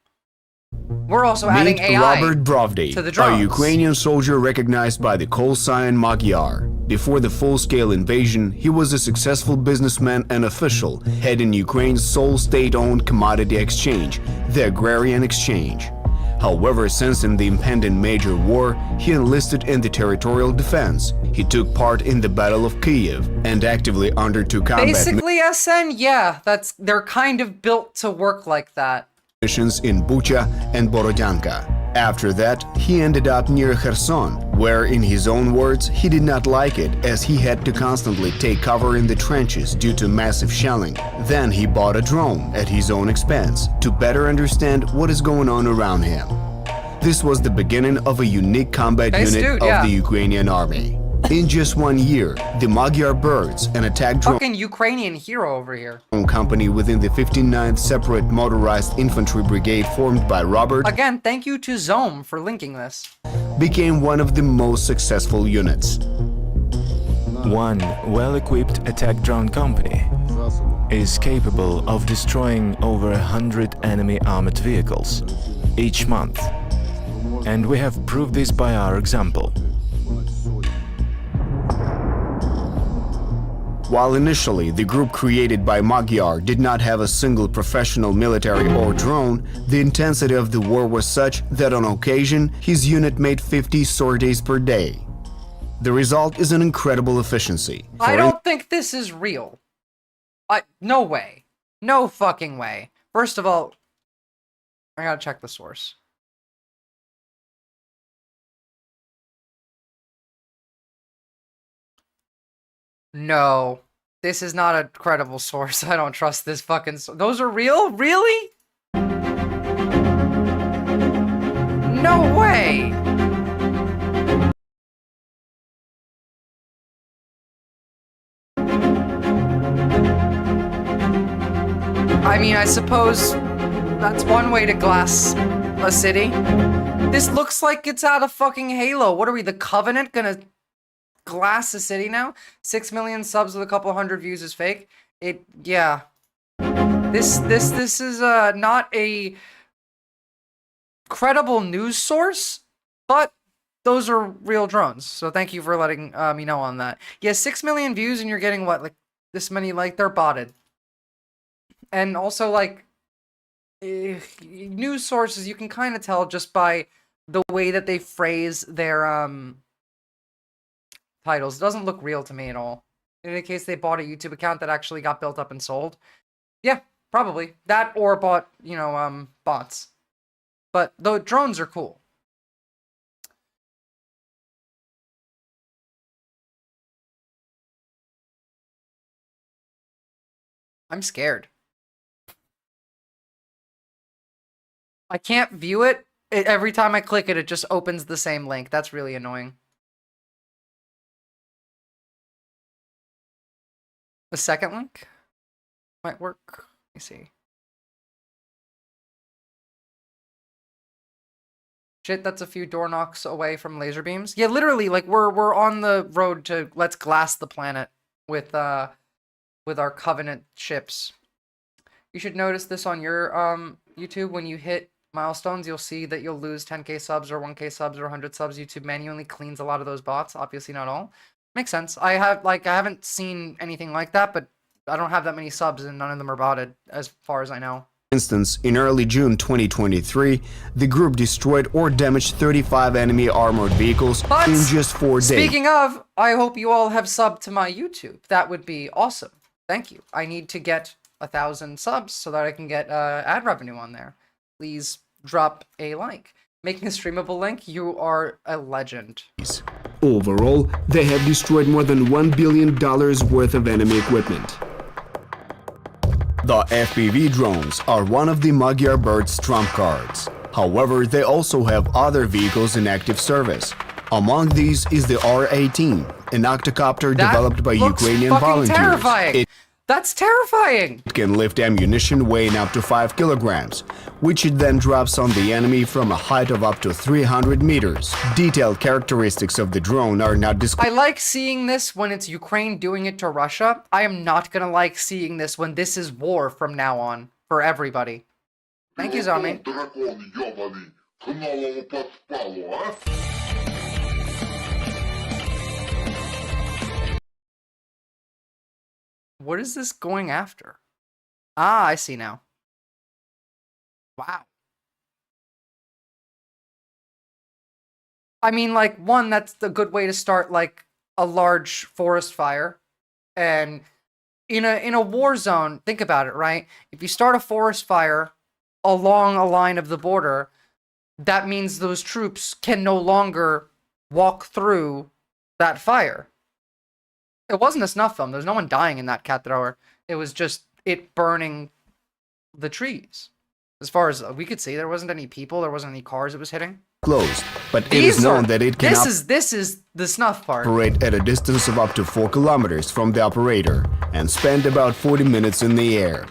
We're also adding AI Robert Brovdy, to the drones. a Ukrainian soldier recognized by the call sign Magyar. Before the full-scale invasion, he was a successful businessman and official, heading Ukraine's sole state-owned commodity exchange, the Agrarian Exchange. However, sensing the impending major war, he enlisted in the territorial defense. He took part in the Battle of Kyiv and actively undertook combat basically, SN, yeah, they're kind of built to work like that. missions in Bucha and Borodyanka. After that, he ended up near Kherson, where, in his own words, he did not like it as he had to constantly take cover in the trenches due to massive shelling. Then he bought a drone at his own expense to better understand what is going on around him. This was the beginning of a unique combat unit of the Ukrainian army. In just 1 year, the Magyar Birds, an attack drone fucking Ukrainian hero over here, company within the 59th Separate Motorized Infantry Brigade formed by Robert, again, thank you to Zome for linking this, became one of the most successful units. One well-equipped attack drone company is capable of destroying over 100 enemy armored vehicles each month. And we have proved this by our example. While initially the group created by Magyar did not have a single professional military or drone, the intensity of the war was such that on occasion his unit made 50 sorties per day. The result is an incredible efficiency. I don't think this is real. No way. No fucking way. First of all, I gotta check the source. No, this is not a credible source. I don't trust this fucking those are real? Really? No way! I mean, I suppose that's one way to glass a city. This looks like it's out of fucking Halo. What are we, the Covenant, gonna glass a city now? 6 million subs with a couple hundred views is fake. Yeah. This is not a credible news source, but those are real drones. So thank you for letting me know on that. Yeah, 6 million views and you're getting what, like this many, like they're botted. And also like news sources, you can kind of tell just by the way that they phrase their titles. It doesn't look real to me at all. In any case, they bought a YouTube account that actually got built up and sold. Yeah, probably. That or bought, you know, bots. But the drones are cool. I'm scared. I can't view it. Every time I click it, it just opens the same link. That's really annoying. The second link might work. Let me see. Shit, that's a few door knocks away from laser beams. Yeah, literally, like we're on the road to let's glass the planet with our Covenant ships. You should notice this on your YouTube. When you hit milestones, you'll see that you'll lose 10k subs or 1k subs or 100 subs. YouTube manually cleans a lot of those bots. Obviously not all. Makes sense. I haven't seen anything like that, but I don't have that many subs and none of them are botted as far as I know. For instance, in early June 2023, the group destroyed or damaged 35 enemy armored vehicles in just 4 days. Speaking of, I hope you all have subbed to my YouTube. That would be awesome. Thank you. I need to get 1,000 subs so that I can get ad revenue on there. Please drop a like. Making a streamable link, you are a legend. Overall, they have destroyed more than $1 billion worth of enemy equipment. The FPV drones are one of the Magyar Bird's trump cards. However, they also have other vehicles in active service. Among these is the R-18, an octocopter developed by Ukrainian volunteers. Terrifying. That's terrifying! It can lift ammunition weighing up to 5 kilograms, which it then drops on the enemy from a height of up to 300 meters. Detailed characteristics of the drone are not disclosed. I like seeing this when it's Ukraine doing it to Russia. I am not gonna like seeing this when this is war from now on, for everybody. Thank you, Zombie. What is this going after? Ah, I see now. Wow. I mean, like, one, that's the good way to start, like, a large forest fire. And in a war zone, think about it, right? If you start a forest fire along a line of the border, that means those troops can no longer walk through that fire. It wasn't a snuff film. There's no one dying in that cat thrower. It was just it burning the trees. As far as we could see, there wasn't any people, there wasn't any cars it was hitting. Closed, but it is known that it can this is the snuff part. Operate at a distance of up to 4 kilometers from the operator and spend about 40 minutes in the air.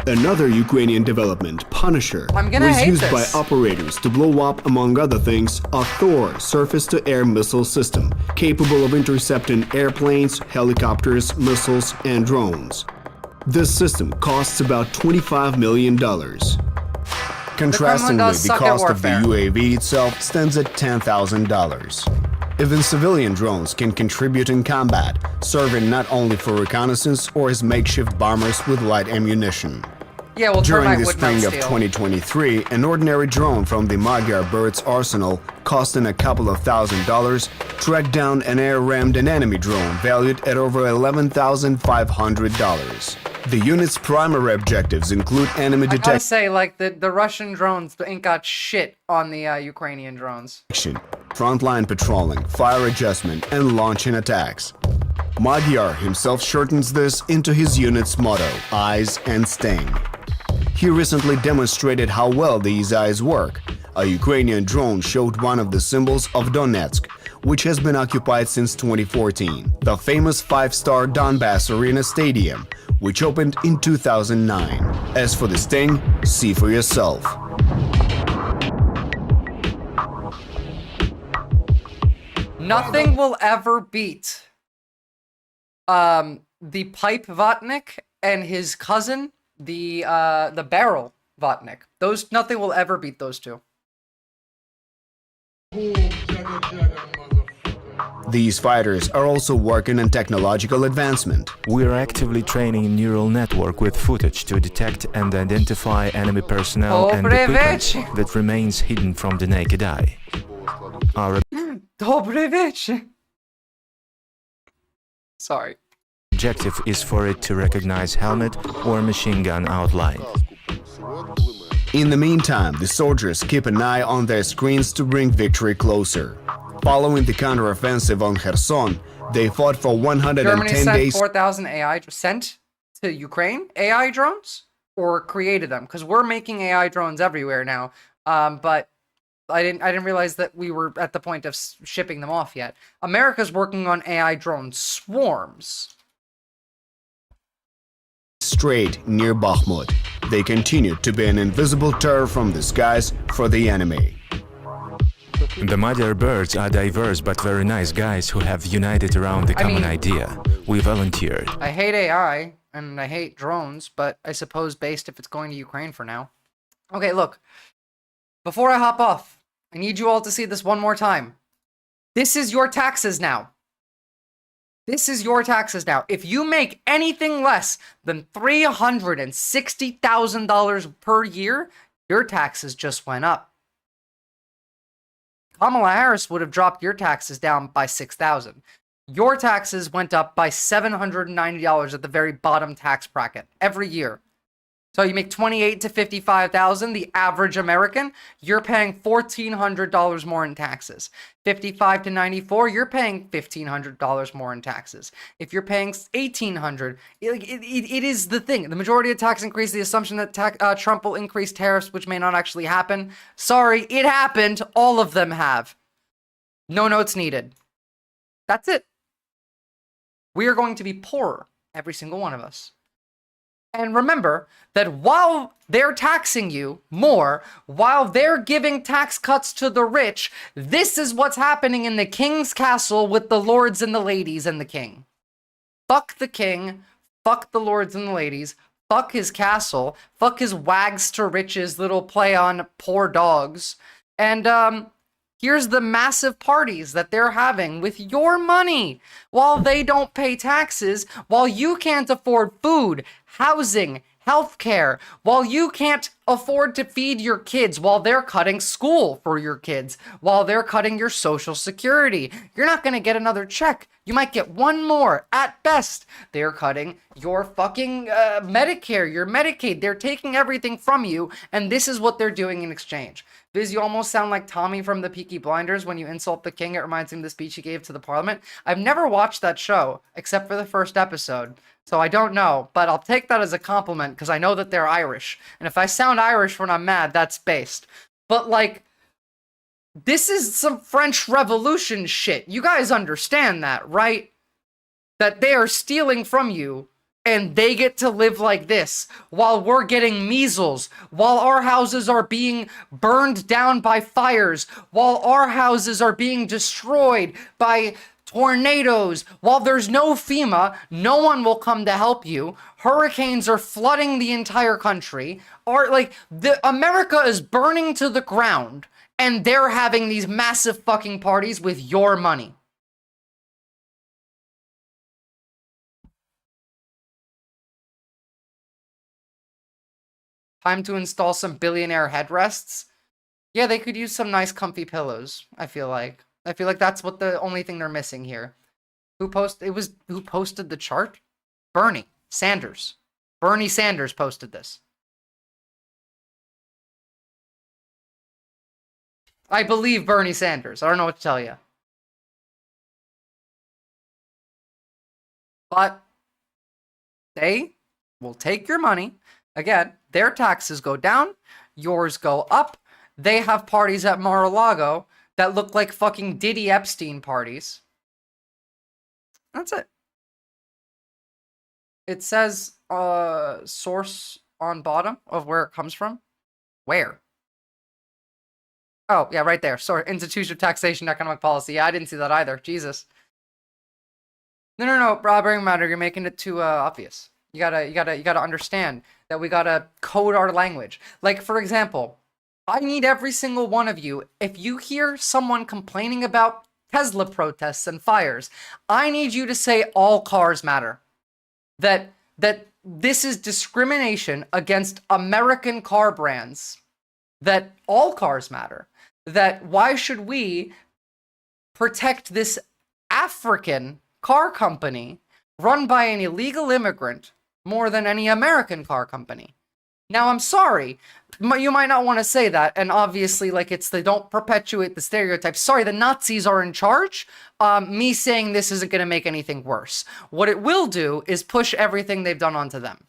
Another Ukrainian development, Punisher, was used by operators to blow up, among other things, a Thor surface-to-air missile system capable of intercepting airplanes, helicopters, missiles, and drones. This system costs about $25 million. Contrastingly, the cost of the UAV itself stands at $10,000. Even civilian drones can contribute in combat, serving not only for reconnaissance or as makeshift bombers with light ammunition. Yeah, well, during the spring of 2023, an ordinary drone from the Magyar Bird's arsenal, costing a couple of $1,000s, tracked down an air-rammed enemy drone valued at over $11,500. The unit's primary objectives include enemy detection. I gotta say, like, the Russian drones ain't got shit on the Ukrainian drones. Frontline patrolling, fire adjustment, and launching attacks. Magyar himself shortens this into his unit's motto, Eyes and Sting. He recently demonstrated how well these eyes work. A Ukrainian drone showed one of the symbols of Donetsk, which has been occupied since 2014, the famous 5-star Donbass Arena Stadium, which opened in 2009. As for the Sting, see for yourself. Nothing will ever beat the Pipe Vatnik and his cousin, the Barrel Vatnik. Nothing will ever beat those two. These fighters are also working on technological advancement. We are actively training a neural network with footage to detect and identify enemy personnel and equipment that remains hidden from the naked eye. Our Sorry. objective is for it to recognize helmet or machine gun outline. In the meantime, the soldiers keep an eye on their screens to bring victory closer. Following the counteroffensive on Kherson, they fought for 110 Germany sent days. 4,000 AI sent to Ukraine AI drones, or created them, because we're making AI drones everywhere now. But I didn't realize that we were at the point of shipping them off yet. America's working on AI drone swarms. Straight near Bakhmut, they continue to be an invisible terror from the skies for the enemy. The Magyar Birds are diverse but very nice guys who have united around the common idea. We volunteered. I hate AI, and I hate drones, but I suppose based if it's going to Ukraine for now. Okay, look. Before I hop off, I need you all to see this one more time. This is your taxes now. This is your taxes now. If you make anything less than $360,000 per year, your taxes just went up. Kamala Harris would have dropped your taxes down by $6,000. Your taxes went up by $790 at the very bottom tax bracket every year. So you make $28,000 to $55,000, the average American, you're paying $1,400 more in taxes. $55,000 to $94,000, you're paying $1,500 more in taxes. If you're paying $1,800, it is the thing. The majority of tax increase, the assumption that Trump will increase tariffs, which may not actually happen. Sorry, it happened. All of them have. No notes needed. That's it. We are going to be poorer, every single one of us. And remember that while they're taxing you more, while they're giving tax cuts to the rich, this is what's happening in the king's castle with the lords and the ladies and the king. Fuck the king, fuck the lords and the ladies, fuck his castle, fuck his wags to riches little play on poor dogs. And here's the massive parties that they're having with your money while they don't pay taxes, while you can't afford food, housing, healthcare, while you can't afford to feed your kids, while they're cutting school for your kids, while they're cutting your social security. You're not going to get another check. You might get one more at best. They're cutting your fucking Medicare, your Medicaid. They're taking everything from you, and this is what they're doing in exchange. Viz, you almost sound like Tommy from the Peaky Blinders when you insult the king. It reminds me of the speech he gave to the parliament. I've never watched that show, except for the first episode, so I don't know, but I'll take that as a compliment because I know that they're Irish. And if I sound Irish when I'm mad, that's based. But, like, this is some French Revolution shit. You guys understand that, right? That they are stealing from you, and they get to live like this while we're getting measles, while our houses are being burned down by fires, while our houses are being destroyed by tornadoes, while there's no FEMA, no one will come to help you. Hurricanes are flooding the entire country. America is burning to the ground, and they're having these massive fucking parties with your money. Time to install some billionaire headrests. Yeah, they could use some nice comfy pillows, I feel like. I feel like that's what the only thing they're missing here. Who posted the chart? Bernie Sanders. Bernie Sanders posted this. I believe Bernie Sanders. I don't know what to tell you. But they will take your money. Again, their taxes go down, yours go up. They have parties at Mar-a-Lago that look like fucking Diddy Epstein parties. That's it. It says source on bottom of where it comes from. Where? Oh, yeah, right there. Sorry, Institute of Taxation Economic Policy. Yeah, I didn't see that either. Jesus. No, bring matter. You're making it too obvious. You gotta understand that we gotta code our language. Like, for example, I need every single one of you, if you hear someone complaining about Tesla protests and fires, I need you to say all cars matter. That this is discrimination against American car brands. That all cars matter. That why should we protect this African car company run by an illegal immigrant more than any American car company? Now, I'm sorry, you might not want to say that, and obviously, like, they don't perpetuate the stereotype. Sorry, the Nazis are in charge. Me saying this isn't going to make anything worse. What it will do is push everything they've done onto them.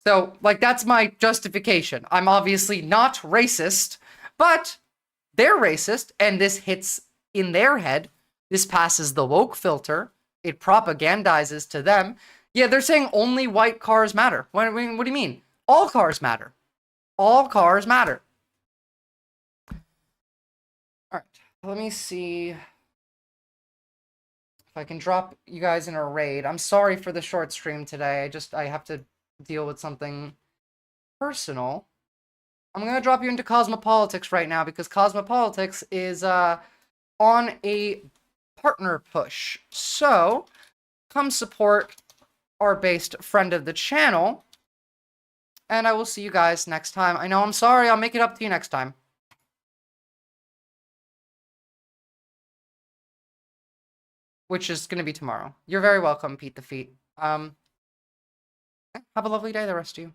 So, like, that's my justification. I'm obviously not racist, but they're racist, and this hits in their head. This passes the woke filter. It propagandizes to them. Yeah, they're saying only white cars matter. What do you mean? All cars matter. All cars matter. All right, let me see if I can drop you guys in a raid. I'm sorry for the short stream today. I have to deal with something personal. I'm going to drop you into Cosmopolitics right now because Cosmopolitics is on a partner push. So, come support our based friend of the channel, and I will see you guys next time. I know I'm sorry, I'll make it up to you next time. Which is going to be tomorrow. You're very welcome, Pete the Feet. Have a lovely day, the rest of you.